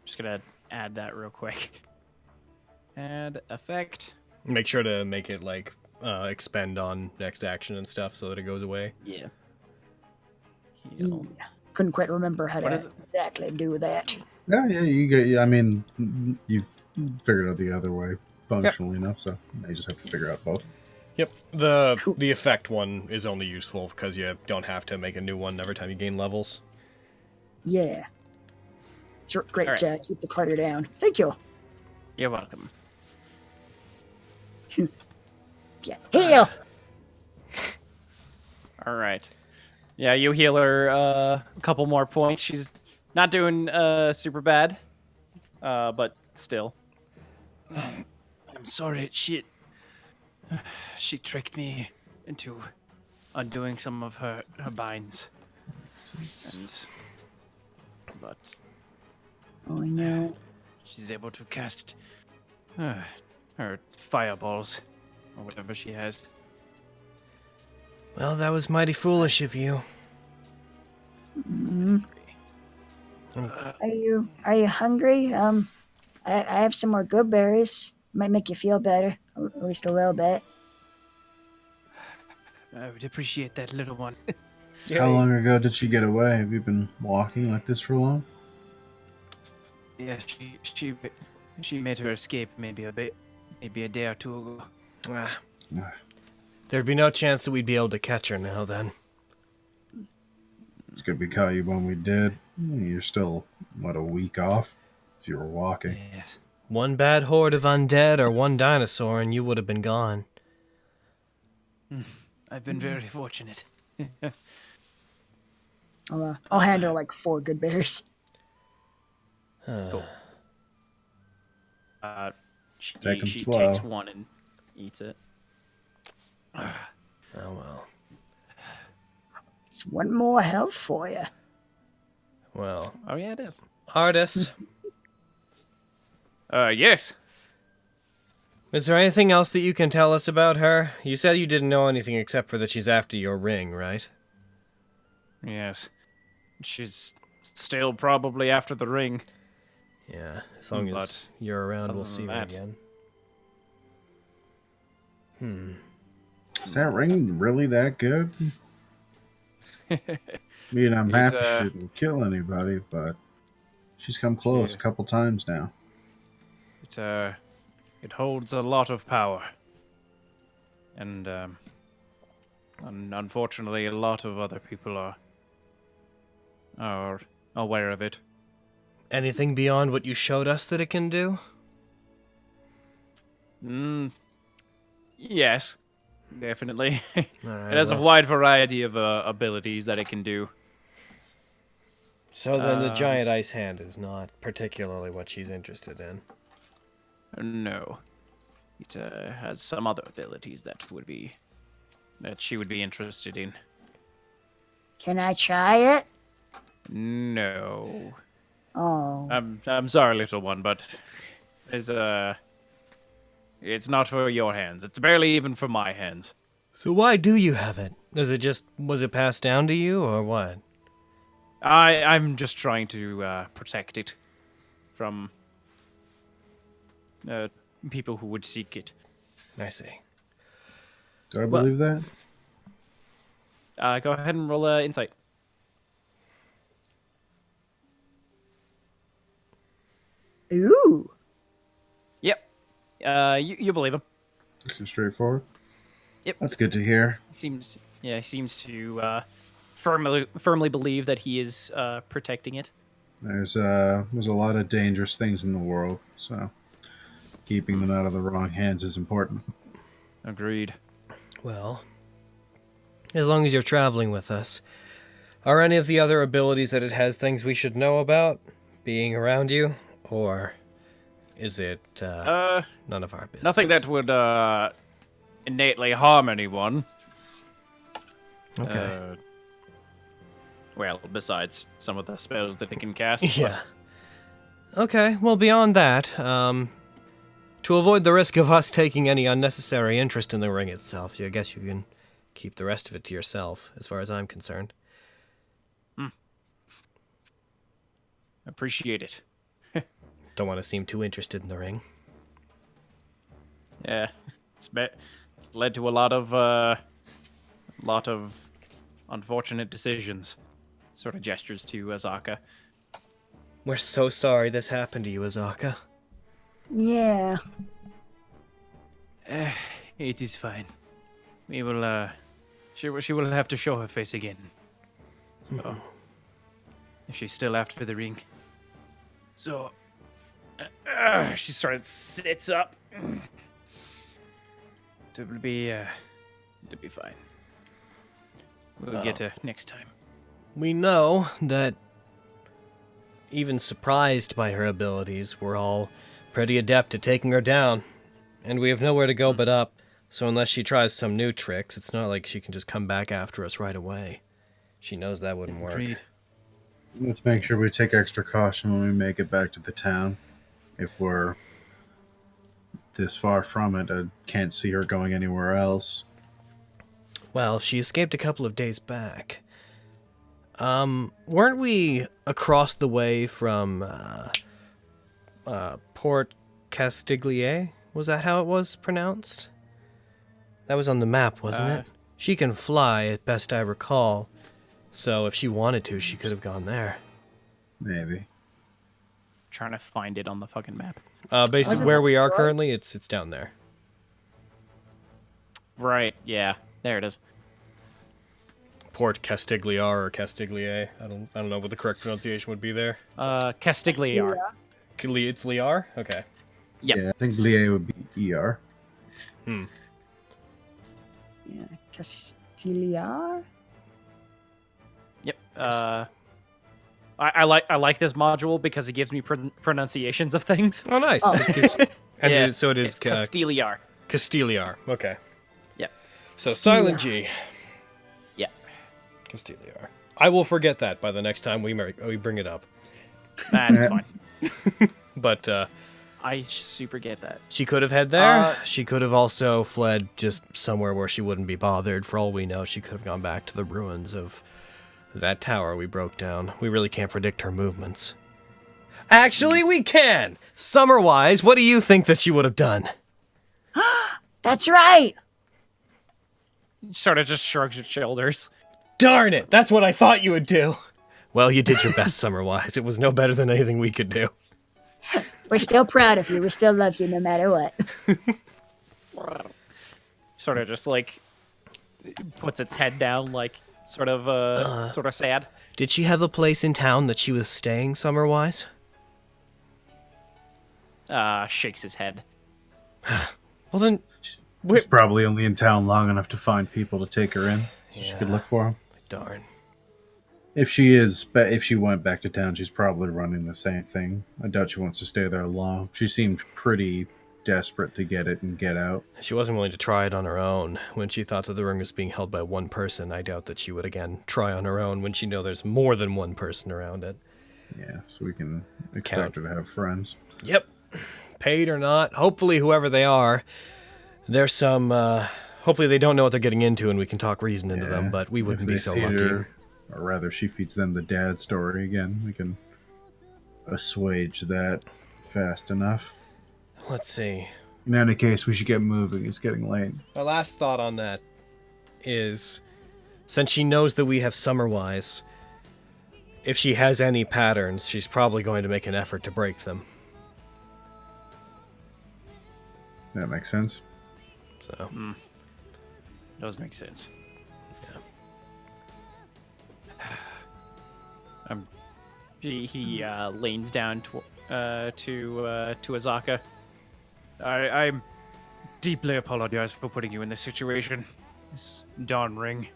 Just gonna add that real quick. Add effect. Make sure to make it like expend on next action and stuff so that it goes away. Yeah. Yeah. Heal. Couldn't quite remember how What to is it? exactly do that. Yeah, you get. Yeah, I mean, you've figured out the other way functionally enough, so now you just have to figure out both. Yep. The effect one is only useful because you don't have to make a new one every time you gain levels. Yeah. It's great All to right. keep the clutter down. Thank you. You're welcome. Yeah. Heal! All right. Yeah, you heal her a couple more points. She's not doing super bad, but still. I'm sorry. She tricked me into undoing some of her binds, but Oh no. she's able to cast her fireballs or whatever she has. Well, that was mighty foolish of you. Mm. Are you hungry? I have some more good berries. Might make you feel better, at least a little bit. I would appreciate that, little one. How long ago did she get away? Have you been walking like this for long? Yeah, she made her escape maybe a Maybe a day or two ago. Ah, Ah, there'd be no chance that we'd be able to catch her now, then. it's good we caught you when we did. You're still, what, a week off? If you were walking. Yes. One bad horde of undead or one dinosaur, and you would have been gone. I've been very fortunate. I'll handle like 4 good bears. Cool. She, Take 'em she slow. takes one and eats it. Oh, well. It's one more health for you. Well, Oh yeah, it is. artist, Yes. is there anything else that you can tell us about her? You said you didn't know anything except for that she's after your ring, right? Yes. She's still probably after the ring. Yeah, as long as But you're around, other we'll than see her that- again. Is that ring really that good? I mean, I'm happy she didn't kill anybody, but she's come close a couple times now. It holds a lot of power. And unfortunately a lot of other people are aware of it. Anything beyond what you showed us that it can do? Yes. Definitely. It Alright, has a well. wide variety of abilities that it can do. So then the giant ice hand is not particularly what she's interested in. No. It has some other abilities that she would be interested in. Can I try it? No. Oh. I'm sorry, little one, but it's not for your hands. It's barely even for my hands. So why do you have it? Was it passed down to you, or what? I'm just trying to protect it from people who would seek it. I see. Do I believe that? Go ahead and roll insight. Ooh. Yep. You believe him. Seems straightforward. Yep. That's good to hear. He seems to firmly believe that he is protecting it. There's a lot of dangerous things in the world, so keeping them out of the wrong hands is important. Agreed. Well, as long as you're traveling with us, are any of the other abilities that it has things we should know about being around you, or is it none of our business? Nothing that would innately harm anyone. Okay. Well, besides some of the spells that it can cast. Yeah. Okay, well, beyond that, to avoid the risk of us taking any unnecessary interest in the ring itself, I guess you can keep the rest of it to yourself, as far as I'm concerned. Appreciate it. Don't want to seem too interested in the ring. Yeah, it's led to a lot of unfortunate decisions. Sort of gestures to Azaka. We're so sorry this happened to you, Azaka. Yeah. It is fine. We will. She will have to show her face again. So, if she's still after the ring. So, she sits up. It will be fine. We'll get her next time. We know that, even surprised by her abilities, we're all pretty adept at taking her down. And we have nowhere to go but up, so unless she tries some new tricks, it's not like she can just come back after us right away. She knows that wouldn't work. Agreed. Let's make sure we take extra caution when we make it back to the town. If we're this far from it, I can't see her going anywhere else. Well, she escaped a couple of days back. Weren't we across the way from, Port Castiglione? Was that how it was pronounced? That was on the map, wasn't it? She can fly, at best I recall. So if she wanted to, she could have gone there. Maybe. Trying to find it on the fucking map. Based on where we are currently, it's down there. Right. Yeah. There it is. Port Castigliar or Castiglier. I don't know what the correct pronunciation would be there. Castigliar. It's Liar? Okay. Yep. Yeah, I think Lier would be ER. Hmm. Yeah, Castigliar. Yep. I like this module because it gives me pronunciations of things. Oh, nice. Oh. So it is It's Castigliar. Castigliar. Okay. Yep. So Silent G. Yeah. Castigliar. I will forget that by the next time we bring it up. That's fine. But I super get that. she could have head there. She could have also fled just somewhere where she wouldn't be bothered. For all we know, she could have gone back to the ruins of that tower we broke down. We really can't predict her movements. Actually, we can! Summer-wise, what do you think that she would have done? That's right. Sort of just shrugs its shoulders. Darn it! That's what I thought you would do! Well, you did your best, Summer-wise. It was no better than anything we could do. We're still proud of you. We still love you no matter what. Sort of just like puts its head down, like sort of sad. Did she have a place in town that she was staying, Summer-wise? Shakes his head. Well then, She's probably only in town long enough to find people to take her in. So she could look for them. darn. If she went back to town, she's probably running the same thing. I doubt she wants to stay there long. She seemed pretty desperate to get it and get out. She wasn't willing to try it on her own. When she thought that the ring was being held by one person, I doubt that she would again try on her own when she knows there's more than one person around it. Yeah, so we can expect her to have friends. Yep. Paid or not, hopefully whoever they are, there's some, hopefully they don't know what they're getting into and we can talk reason into them, but we wouldn't be so lucky. Or rather, she feeds them the dad story again. We can assuage that fast enough. Let's see. In any case, we should get moving. It's getting late. My last thought on that is, since she knows that we have Summerwise, if she has any patterns, she's probably going to make an effort to break them. That makes sense. So, Does make sense. He leans down to Azaka. I deeply apologize for putting you in this situation. This darn ring.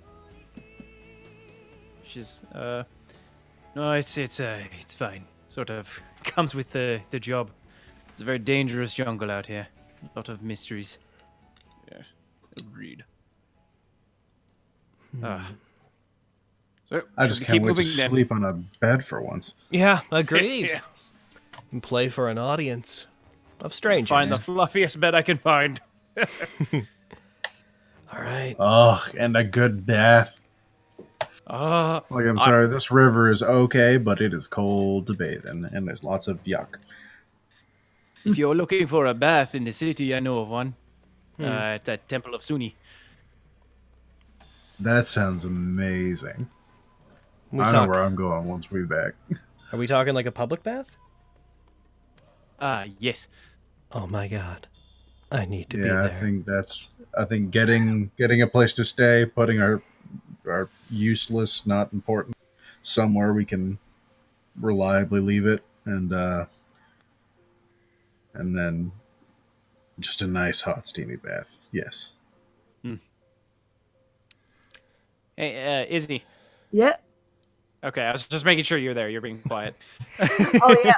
She's no, it's fine. Sort of comes with the job. It's a very dangerous jungle out here. A lot of mysteries. Yes, agreed. So, I just can't wait to sleep on a bed for once. yeah, agreed. Yeah. And play for an audience of strangers. Find the fluffiest bed I can find. All right. Ugh, and a good bath. Uh, Like, I'm sorry, this river is okay, but it is cold to bathe in, and there's lots of yuck. if you're looking for a bath in the city, I know of one. At the Temple of Suni. That sounds amazing. We I know talk, where I'm going once we're back. are we talking like a public bath? Yes. Oh my god. I need to be Yeah, there. I think getting a place to stay, putting our useless, not important somewhere we can reliably leave it, and then just a nice hot steamy bath. Yes. Hey, Izzy. Yeah. Okay, I was just making sure you're there. You're being quiet. Oh yeah.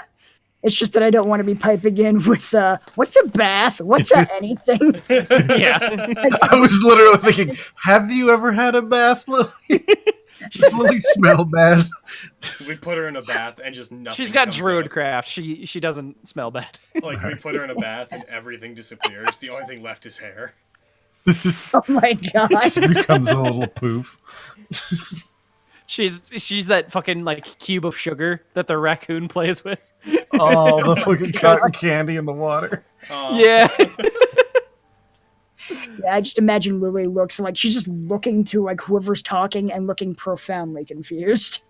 It's just that I don't want to be piping in with what's a bath? What's a anything? Yeah. I was literally thinking, have you ever had a bath, Lily? Does Lily smell bad? We put her in a bath and just nothing. She's got comes druid out. craft. She doesn't smell bad. Like we put her in a bath and everything disappears. The only thing left is hair. Oh my god. She becomes a little poof. She's that fucking like cube of sugar that the raccoon plays with. Oh, the fucking cotton candy in the water. Yeah. Yeah, I just imagine Lily looks like she's just looking to like whoever's talking and looking profoundly confused.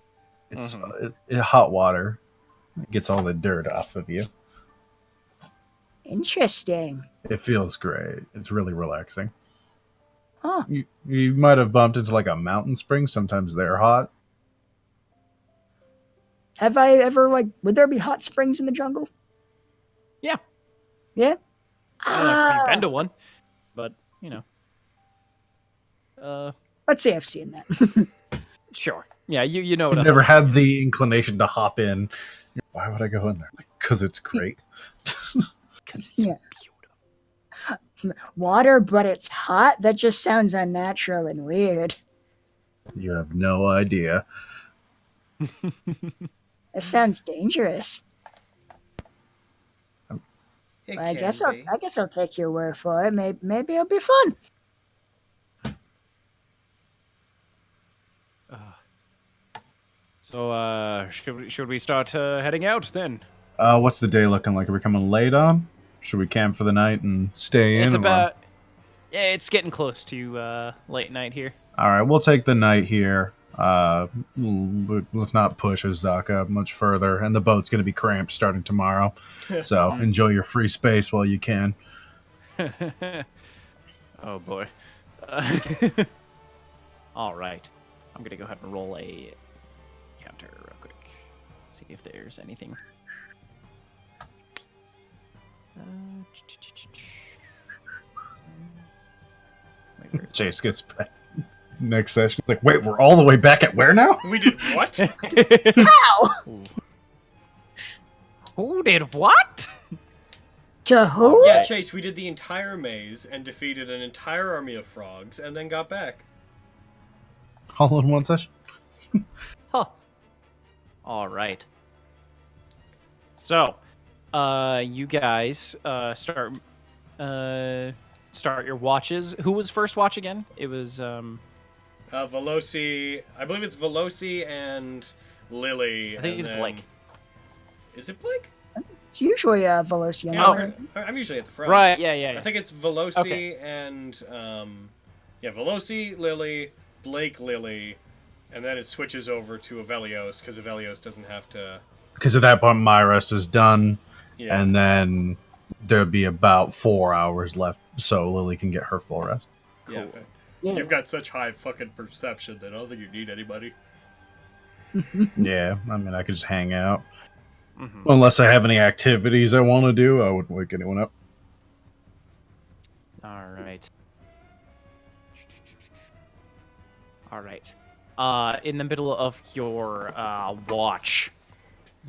It's hot water. It gets all the dirt off of you. Interesting. It feels great. It's really relaxing. Huh. You might have bumped into like a mountain spring. Sometimes they're hot. Have I ever would there be hot springs in the jungle? Yeah. Yeah. I don't know if you've been Ah, to one, but let's say I've seen that. sure. Yeah, you know what? Never had the inclination to hop in. Why would I go in there? Because it's great. Yeah. Water, but it's hot? That just sounds unnatural and weird. You have no idea. It sounds dangerous. It I can guess be. I'll take your word for it. Maybe it'll be fun. So, should we start heading out then? What's the day looking like? Are we coming late on? Should we camp for the night and stay in? It's or- about it's getting close to late night here. All right, we'll take the night here. Let's not push Azaka much further, and the boat's going to be cramped starting tomorrow. So enjoy your free space while you can. Oh boy. All right. I'm gonna go ahead and roll a counter real quick. See if there's anything. Wait, where- Chase gets back next session. Like, wait, we're all the way back at where now? We did what? Ow! Who did what? To who? Yeah, Chase, we did the entire maze and defeated an entire army of frogs and then got back. All in one session? Huh. All right. So, you guys start your watches. Who was first watch again? It was Veloci, I believe it's Veloci and Lily. I think and it's then- Blake. Is it Blake? It's usually Velocian. Oh. I'm usually at the front. Right, yeah. I think it's Veloci Okay. and Veloci, Lily, Blake, Lily, and then it switches over to Avelios because Avelios doesn't have to. Because at that point, my rest is done, Yeah. and then there'll be about 4 hours left, so Lily can get her full rest. Yeah. Yeah. You've got such high fucking perception that I don't think you need anybody. Yeah, I mean, I could just hang out. Mm-hmm. Unless I have any activities I want to do, I wouldn't wake anyone up. All right. In the middle of your watch,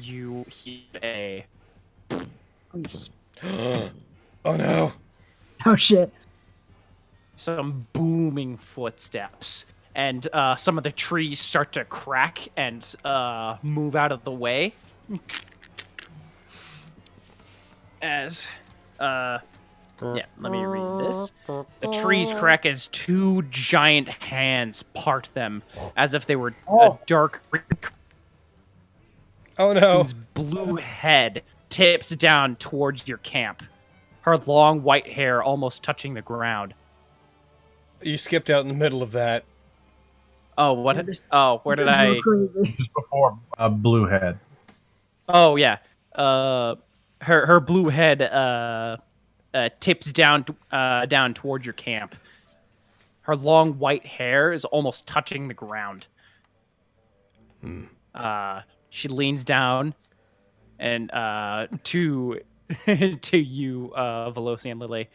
you hear a Oh no. Oh shit. some booming footsteps, and some of the trees start to crack and move out of the way. As yeah, let me read this. The trees crack as two giant hands part them, as if they were a dark Oh no. whose blue head tips down towards your camp. Her long white hair almost touching the ground. You skipped out in the middle of that. Oh, what? Yeah, this- Where This did is real I? Crazy. Just before Blue Head. Oh yeah. Her blue head tips down down towards your camp. Her long white hair is almost touching the ground. She leans down and to to you, Veloci and Lily.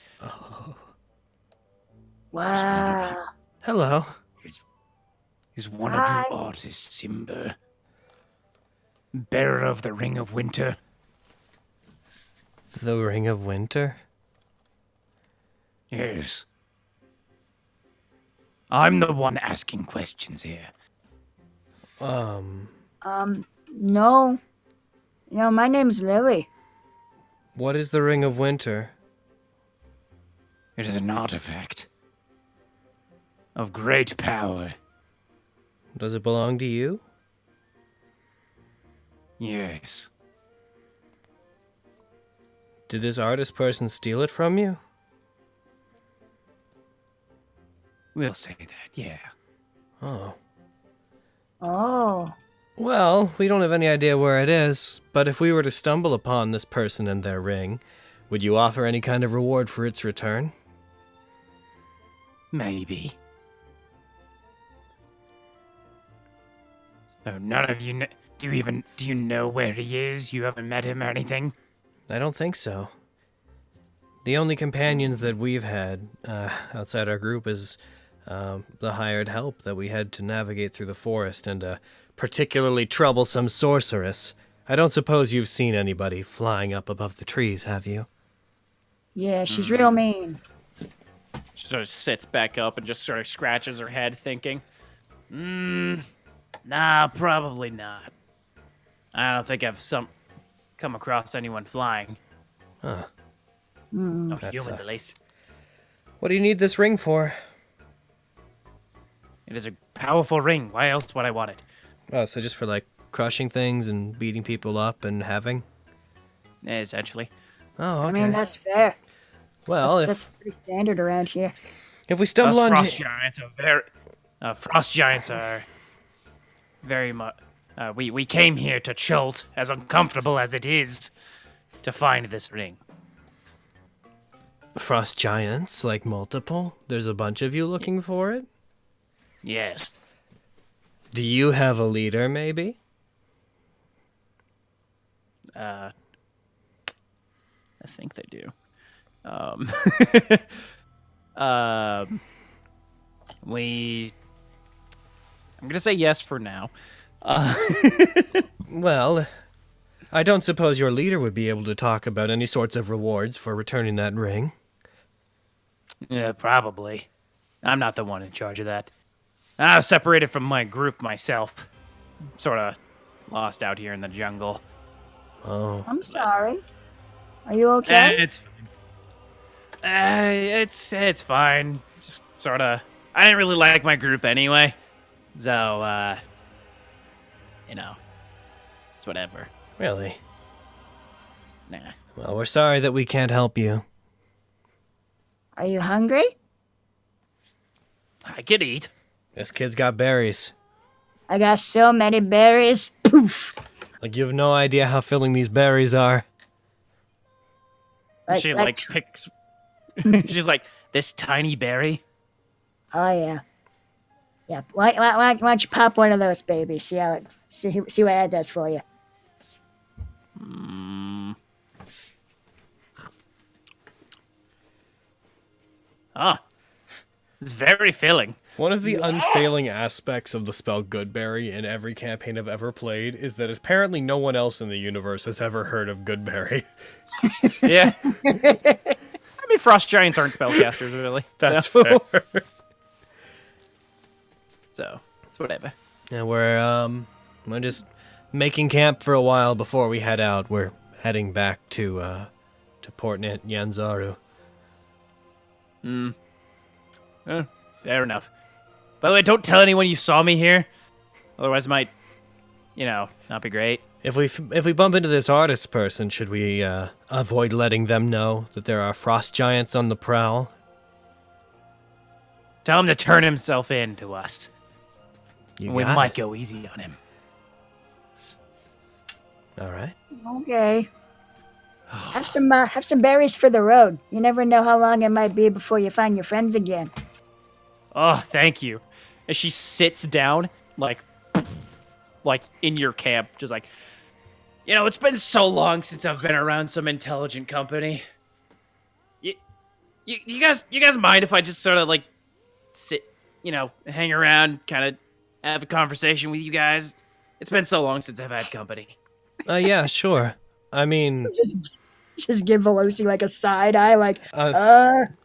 Wow. Hello. Is one Hi. of you artist Simba, bearer of the Ring of Winter? The Ring of Winter? Yes. I'm the one asking questions here. No. My name's Lily. What is the Ring of Winter? It is an artifact of great power. Does it belong to you? Yes. Did this artist person steal it from you? We'll say that, yeah. Oh. Oh. Well, we don't have any idea where it is, but if we were to stumble upon this person and their ring, Would you offer any kind of reward for its return? Maybe. So none of you do you know where he is? You haven't met him or anything? I don't think so. The only companions that we've had outside our group is the hired help that we had to navigate through the forest and a particularly troublesome sorceress. I don't suppose you've seen anybody flying up above the trees, have you? Yeah, she's real mean. She sort of sits back up and just sort of scratches her head, thinking, Nah, probably not. I don't think I've come across anyone flying. Huh. No That's, humans, at least. What do you need this ring for? It is a powerful ring. Why else would I want it? Oh, so just for, like, crushing things and beating people up and having? Essentially. Oh, okay. I mean, that's fair. Well, That's pretty standard around here. if we Us stumble on... frost giants are very much... we came here to Chult, as uncomfortable as it is, to find this ring. Frost giants, like multiple? There's a bunch of you looking for it? Yes. Do you have a leader, maybe? I think they do. I'm gonna say yes for now. Well, I don't suppose your leader would be able to talk about any sorts of rewards for returning that ring. Yeah, probably. I'm not the one in charge of that. I was separated from my group myself. Sort of lost out here in the jungle. Oh. I'm sorry. Are you okay? It's fine. It's fine. Just sort of. I didn't really like my group anyway, so it's whatever. Really? Nah. Well, we're sorry that we can't help you. Are you hungry? I could eat. This kid's got berries. I got so many berries. Poof. Like, you have no idea how filling these berries are. She picks. She's like, this tiny berry. Oh yeah. Yeah. Why don't you pop one of those, baby? See what that does for you. Ah, it's very filling. One of the unfailing aspects of the spell Goodberry in every campaign I've ever played is that apparently no one else in the universe has ever heard of Goodberry. Yeah. I mean, frost giants aren't spellcasters, really. That's So- fair. So it's whatever. Yeah, we're just making camp for a while before we head out. We're heading back to Port Nyanzaru. Fair enough. By the way, don't tell anyone you saw me here. Otherwise, it might, not be great. If we bump into this artist person, should we avoid letting them know that there are frost giants on the prowl? Tell him to turn himself in to us. We got might it. go easy on him. All right. Okay. Have some berries for the road. You never know how long it might be before you find your friends again. Oh, thank you. And she sits down, like in your camp, just like, it's been so long since I've been around some intelligent company. You guys mind if I just sort of like sit, hang around, kind of have a conversation with you guys? It's been so long since I've had company. Yeah, sure. I mean, Just give Veloci like a side eye, like,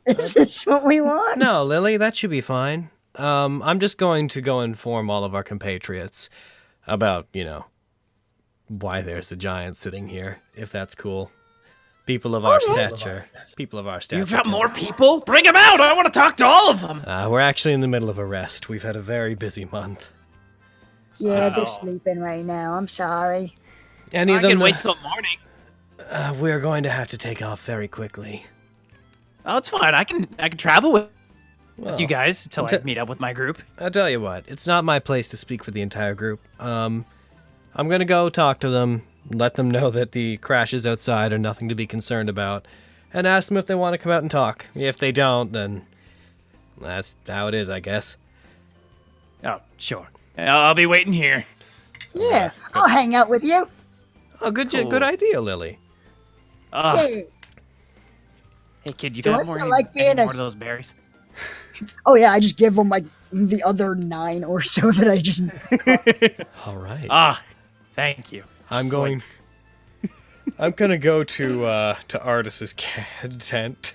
is this what we want? no, Lily, that should be fine. I'm just going to go inform all of our compatriots about, why there's a giant sitting here, if that's cool. People of our stature. People of our stature. You've got more people? Bring them out! I want to talk to all of them! We're actually in the middle of a rest. We've had a very busy month. Yeah, they're sleeping right now. I'm sorry. Any I of them? can wait till morning. We're going to have to take off very quickly. Oh, it's fine. I can travel with Well, you guys until I meet up with my group. I'll tell you what. It's not my place to speak for the entire group. I'm gonna go talk to them, let them know that the crashes outside are nothing to be concerned about, and ask them if they want to come out and talk. If they don't, then that's how it is, I guess. Oh, sure. I'll be waiting here. Yeah, I'll hang out with you. Oh, good, Cool. good idea, Lily. Uh, Yeah. Hey, kid, you So got what's more, it like being any a- more of those berries? Oh yeah, I just give them like the other 9 or so that I just. All right. Ah, thank you. I'm Just going. I'm gonna go to Artis's tent,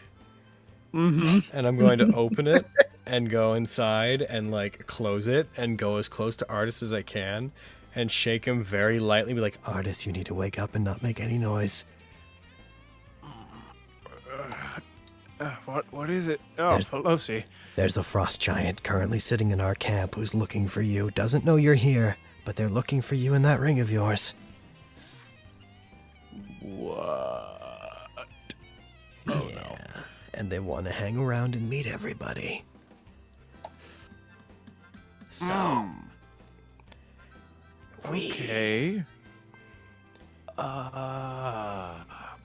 and I'm going to open it and go inside and like close it and go as close to Artis as I can, and shake him very lightly, be like, "Artis, you need to wake up and not make any noise." What is it? Oh, There's- Pelosi. There's a frost giant currently sitting in our camp who's looking for you. Doesn't know you're here, but they're looking for you in that ring of yours. What? Yeah. And they want to hang around and meet everybody. So, Okay.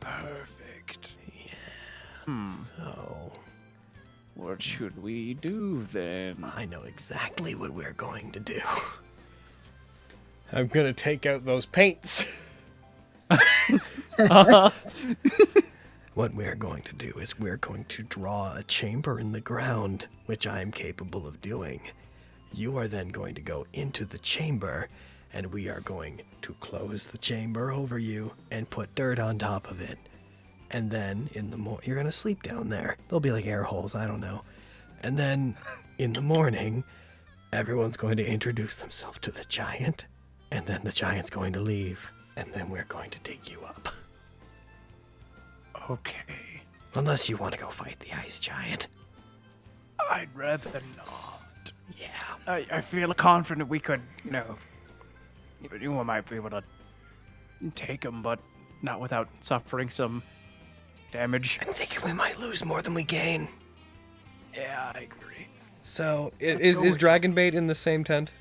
Perfect. so What should we do then? I know exactly what we're going to do. I'm gonna take out those paints. What we're going to do is we're going to draw a chamber in the ground, which I am capable of doing. You are then going to go into the chamber, and we are going to close the chamber over you and put dirt on top of it. And then in the you're going to sleep down there. There'll be like air holes, I don't know. And then in the morning, everyone's going to introduce themselves to the giant, and then the giant's going to leave, and then we're going to dig you up. Okay. Unless you want to go fight the ice giant. I'd rather not. Yeah. I feel confident we could, you might be able to take him, but not without suffering some damage. I'm thinking we might lose more than we gain. Yeah, I agree. So go is with- Dragon Bait in the same tent?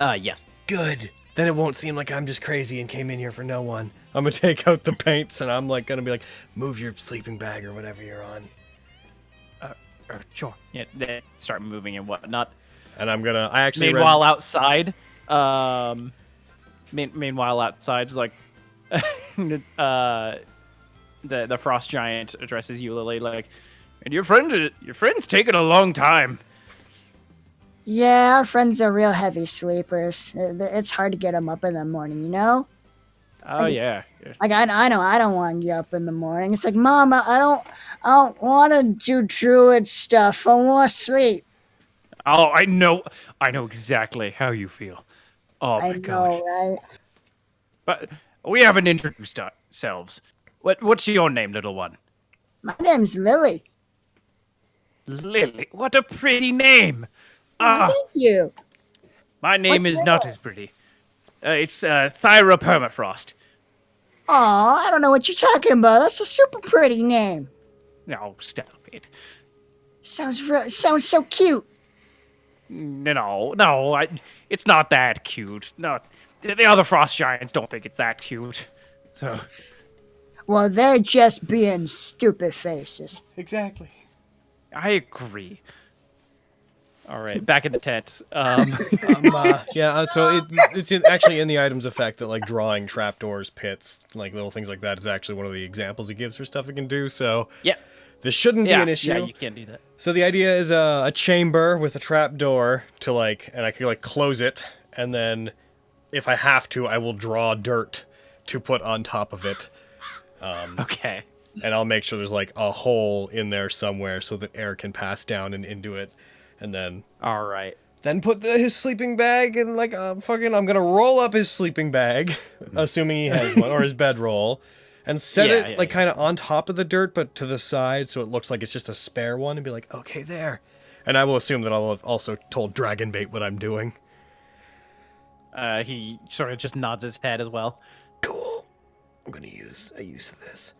Yes. Good. Then it won't seem like I'm just crazy and came in here for no one. I'm gonna take out the paints and I'm like gonna be like, move your sleeping bag or whatever you're on. Sure. Yeah, they start moving and whatnot. And I'm gonna. I actually. Meanwhile, outside, meanwhile outside, is like, the frost giant addresses you, Lily, like, and your friend's taking a long time. Yeah, our friends are real heavy sleepers. It's hard to get them up in the morning, you know? Oh yeah. Like I know I don't want to get up in the morning. It's like, Mom, I don't want to do druid stuff. I want to sleep. Oh, I know exactly how you feel. Oh my I gosh. know, right? But we haven't introduced ourselves. What's your name, little one? My name's Lily. Lily. What a pretty name. Ah, Thank you. my name What's is your not name? as pretty. It's Thyra Permafrost. Aw, I don't know what you're talking about. That's a super pretty name. No, stop it. Sounds so cute. No, it's not that cute. No, the other frost giants don't think it's that cute. So, Well, they're just being stupid faces. Exactly. I agree. All right, back in the tent. So it's actually in the items effect that like drawing trapdoors, pits, like little things like that is actually one of the examples it gives for stuff it can do. So Yeah. this shouldn't be an issue. Yeah, you can't do that. So the idea is a chamber with a trapdoor to like, and I can like close it, and then if I have to, I will draw dirt to put on top of it. Okay. And I'll make sure there's like a hole in there somewhere so that air can pass down and into it. And then All right. put his sleeping bag and like I'm gonna roll up his sleeping bag, assuming he has one, or his bedroll, and set it like kind of on top of the dirt, but to the side, so it looks like it's just a spare one, and be like, okay, there. And I will assume that I'll have also told Dragon Bait what I'm doing. He sort of just nods his head as well. Cool. I'm gonna use a use of this.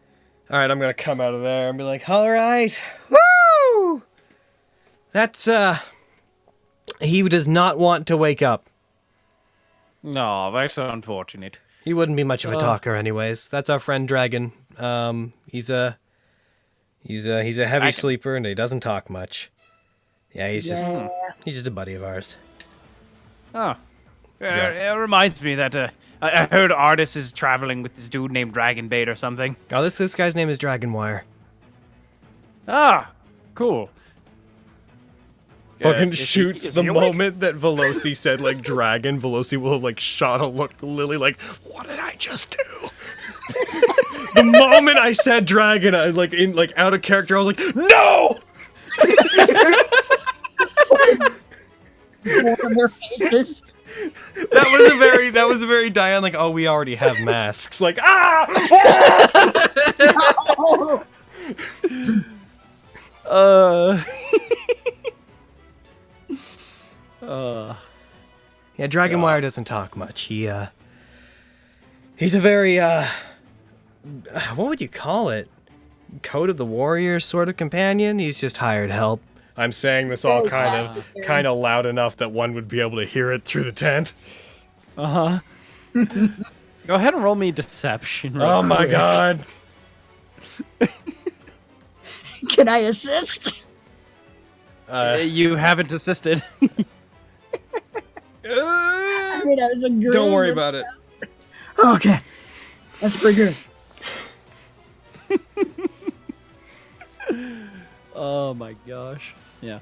All right, I'm gonna come out of there and be like, all right, woo! That's he does not want to wake up. No, that's unfortunate. He wouldn't be much of a talker anyways. That's our friend Dragon. He's a He's a heavy I can- sleeper and he doesn't talk much. Yeah, he's Yeah. just a buddy of ours. Oh, Yeah. it reminds me that I heard Artis is traveling with this dude named Dragonbait or something. Oh, this guy's name is Dragonwire. Ah, cool. Fucking is he- shoots is the he awake? moment that Veloci said like dragon. Veloci will have like shot a look to Lily like, what did I just do? The moment I said dragon, I like in like out of character, I was like, no! More on their faces. That was a very Diane like, oh, we already have masks. Like, ah! Oh, Yeah, Dragonwire doesn't talk much. He's a very what would you call it? Code of the Warrior sort of companion. He's just hired help. I'm saying this all Very taciturn. kind of loud enough that one would be able to hear it through the tent. Go ahead and roll me deception. real Oh my quick. god. can I assist? You haven't assisted. I mean, I was agreeing. Don't worry and about it. stuff. Okay, that's pretty good. Oh my gosh. Yeah.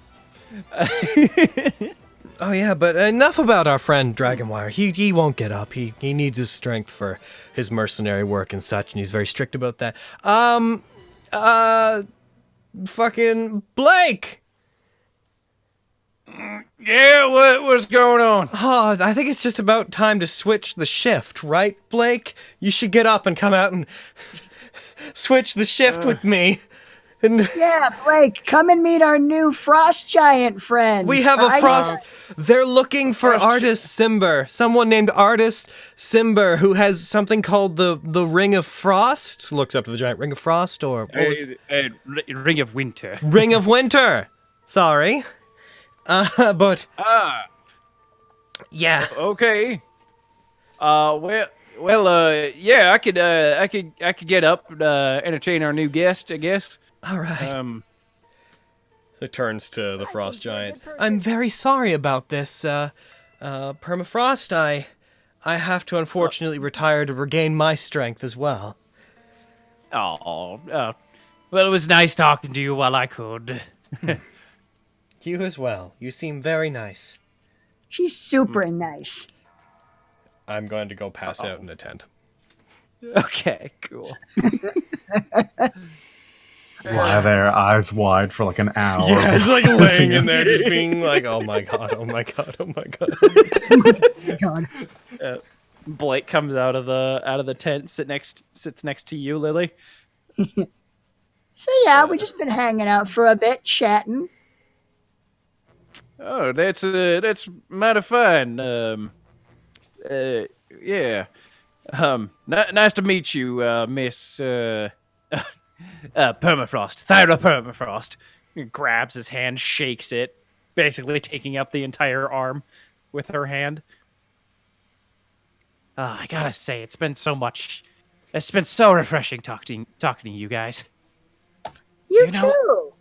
Oh yeah, but enough about our friend Dragonwire. He won't get up. He needs his strength for his mercenary work and such, and he's very strict about that. Fucking Blake. Yeah, what's going on? Oh, I think it's just about time to switch the shift, right, Blake? You should get up and come out and switch the shift with me. And Yeah, Blake, come and meet our new frost giant friend. we have a I- frost. They're looking for Artist Simber, someone named Artist Simber, who has something called the Ring of Frost. Looks up to the giant Ring of Frost, or what was Ring of Winter. Ring of Winter. Sorry, but Ah, yeah. okay. Yeah, I could get up and entertain our new guest, I guess. All right. It turns to the frost you're a giant. good person. I'm very sorry about this, Permafrost. I have to unfortunately retire to regain my strength as well. Oh, well, it was nice talking to you while I could. You as well. You seem very nice. She's super nice. I'm going to go pass out in a tent. Okay, cool. Lie there, eyes wide for like an hour. Yeah, it's like laying in there, just being like, "Oh my god, oh my god, oh my god." God. Blake comes out of the tent, sits next to you, Lily. So yeah, we just been hanging out for a bit, chatting. Oh, that's mighty fine. Yeah. Nice to meet you, Miss Permafrost, Thyra Permafrost. He grabs his hand, shakes it, basically taking up the entire arm with her hand. I gotta say, it's been so refreshing talking to you guys. You, You know- too.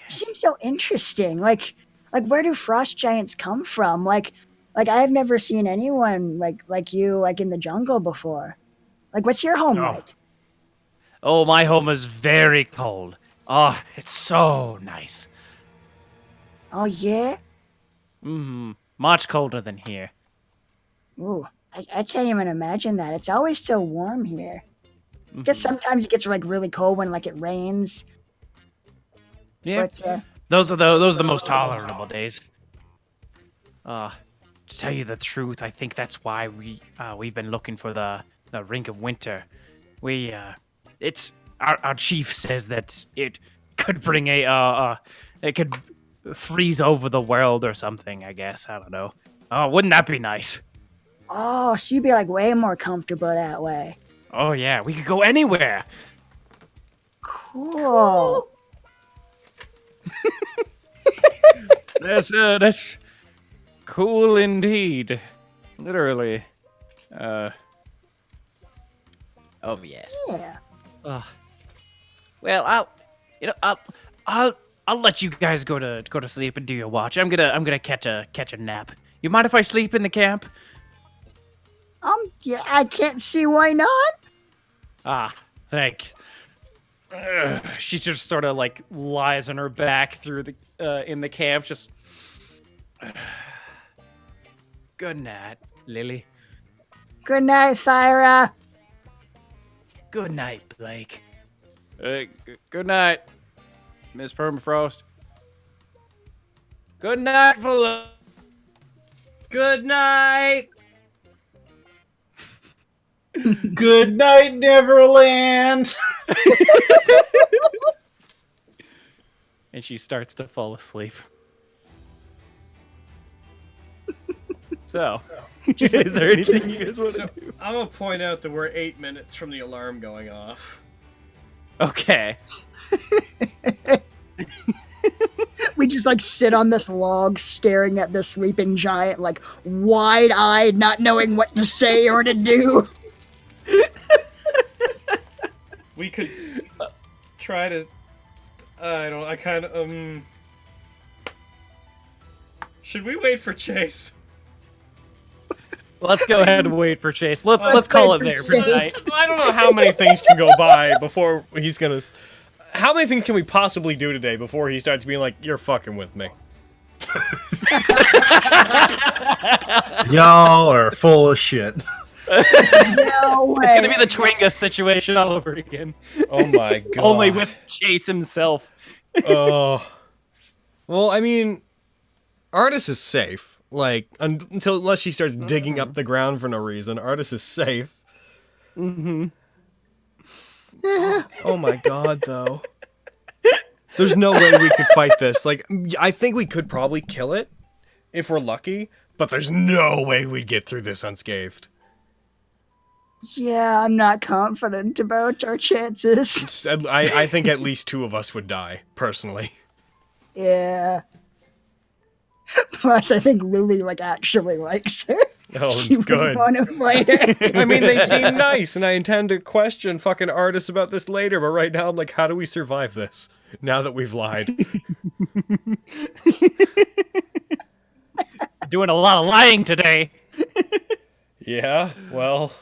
You seem so interesting. Like where do frost giants come from? Like I've never seen anyone like you like in the jungle before. Like what's your home Oh. like? Oh, my home is very cold. Oh, it's so nice. Oh yeah? Much colder than here. Ooh, I can't even imagine that. It's always so warm here. Guess sometimes it gets like really cold when like it rains. Yeah, But those are the most tolerable days. To tell you the truth, I think that's why we've been looking for the Ring of Winter. It's our chief says that it could bring it could freeze over the world or something. I guess I don't know. Oh, wouldn't that be nice? oh, so you'd be like way more comfortable that way. Oh yeah, we could go anywhere. Cool. That's cool indeed. Literally. Oh yes. Yeah. Well, You know, I'll let you guys go to sleep and do your watch. I'm gonna catch a nap. You mind if I sleep in the camp? Yeah, I can't see why not. Ah, thanks. She just sort of like lies on her back through the in the camp, just. Good night, Lily. Good night, Thyra. Good night, Blake. Good night, Miss Permafrost. Good night, Phil. Good night. Good night, Neverland. And she starts to fall asleep. So, is there anything you guys want to do? I'm gonna point out that we're 8 minutes from the alarm going off. Okay. We just like sit on this log staring at the sleeping giant, like wide-eyed, not knowing what to say or to do. We could try to. I kind of. Should we wait for Chase? Let's go ahead and wait for Chase. Let's call it wait there for for tonight. I don't know how many things can go by before he's gonna. How many things can we possibly do today before he starts being like, "You're fucking with me"? Y'all are full of shit. No way. It's gonna be the Twinga situation all over again. Oh my god! Only with Chase himself. Oh. Well, I mean, Artis is safe. Like, unless she starts digging up the ground for no reason, Artis is safe. Mm-hmm. Oh my god, though. There's no way we could fight this. Like, I think we could probably kill it if we're lucky, but there's no way we'd get through this unscathed. Yeah, I'm not confident about our chances. I think at least 2 of us would die, personally. Yeah. Plus, I think Lily like actually likes her. Oh, She would good. want to fight her. I mean, they seem nice, and I intend to question fucking Artis about this later, but right now I'm like, how do we survive this? Now that we've lied. Doing a lot of lying today. Yeah, well...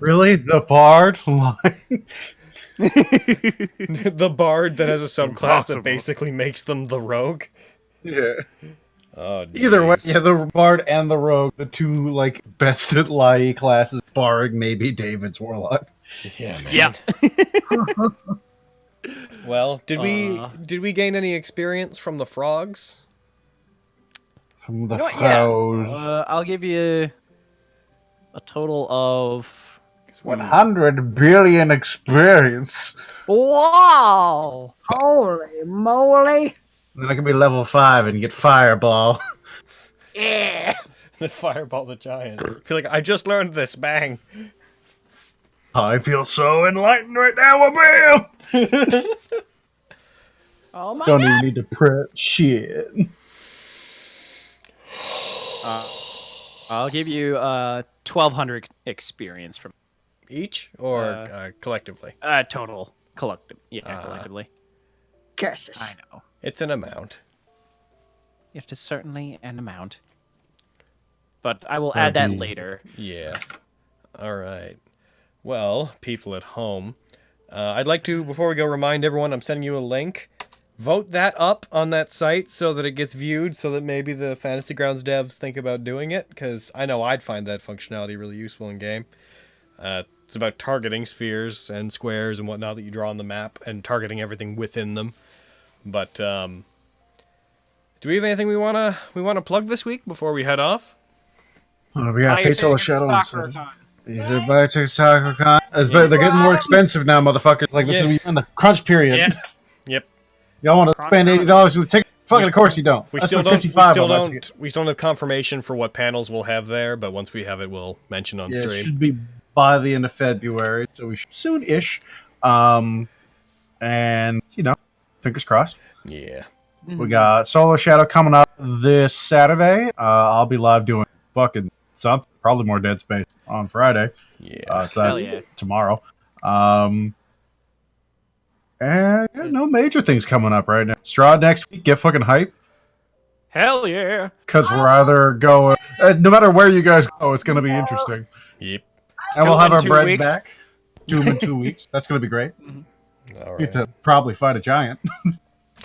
Really? The bard line? The bard that has a subclass Impossible. that basically makes them the rogue? Yeah. Oh, Either way, jeez. yeah, the bard and the rogue, the 2 like best at lie classes, barring maybe David's warlock. Yeah, man. Yeah. Well, did we gain any experience from the frogs? From the You know what, yeah. foes. I'll give you a total of 100 billion experience. wow. Holy moly. Then I can be level 5 and get fireball. Yeah. The fireball the giant. I feel like I just learned this. Bang. I feel so enlightened right now, bam! Oh my Don't god. even need to prep shit. I'll give you 1,200 experience from Each or collectively? total collective. Yeah, collectively. Curses. I know. It's an amount. It is certainly an amount. But I will add that later. Yeah. All right. Well, people at home, I'd like to, before we go, remind everyone I'm sending you a link. Vote that up on that site so that it gets viewed, so that maybe the Fantasy Grounds devs think about doing it, because I know I'd find that functionality really useful in game. It's about targeting spheres and squares and whatnot that you draw on the map, and targeting everything within them. But do we have anything we wanna plug this week before we head off? Oh, we got Fatal of Shadow on Soccer Saturday. time. Is it back to Soccer Con? They're getting more expensive now, motherfucker. Like, this is in the crunch period. Yeah. Yep. Y'all want to spend $80 on a ticket? Fucking, of course you don't. We I still spent don't. We 55 still on that ticket. don't. We still don't have confirmation for what panels we'll have there, but once we have it, we'll mention on Yeah, it stream. should be by the end of February, so we should soon-ish. And, fingers crossed. Yeah. We got Solo Shadow coming up this Saturday. I'll be live doing fucking something, probably more Dead Space on Friday. Yeah. So that's Hell yeah. tomorrow. And yeah, no major things coming up right now. Strahd next week, get fucking hype. Hell yeah. Because we're either going... no matter where you guys go, it's going to be interesting. Yep. And we'll Doom have in our 2 bread weeks. back. Doom in 2 weeks. That's going to be great. All Get right. to probably fight a giant.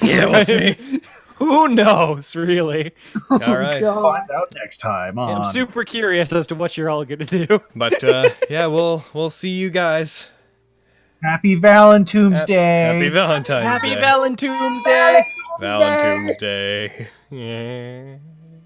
Yeah, we'll see. Who knows, really? All right. God. Find out next time I'm on... super curious as to what you're all gonna do. But yeah, we'll see you guys. Happy Valentine's Day. Happy Valentine's Happy Day. Valentine's Day. Valentine's Day. Yeah.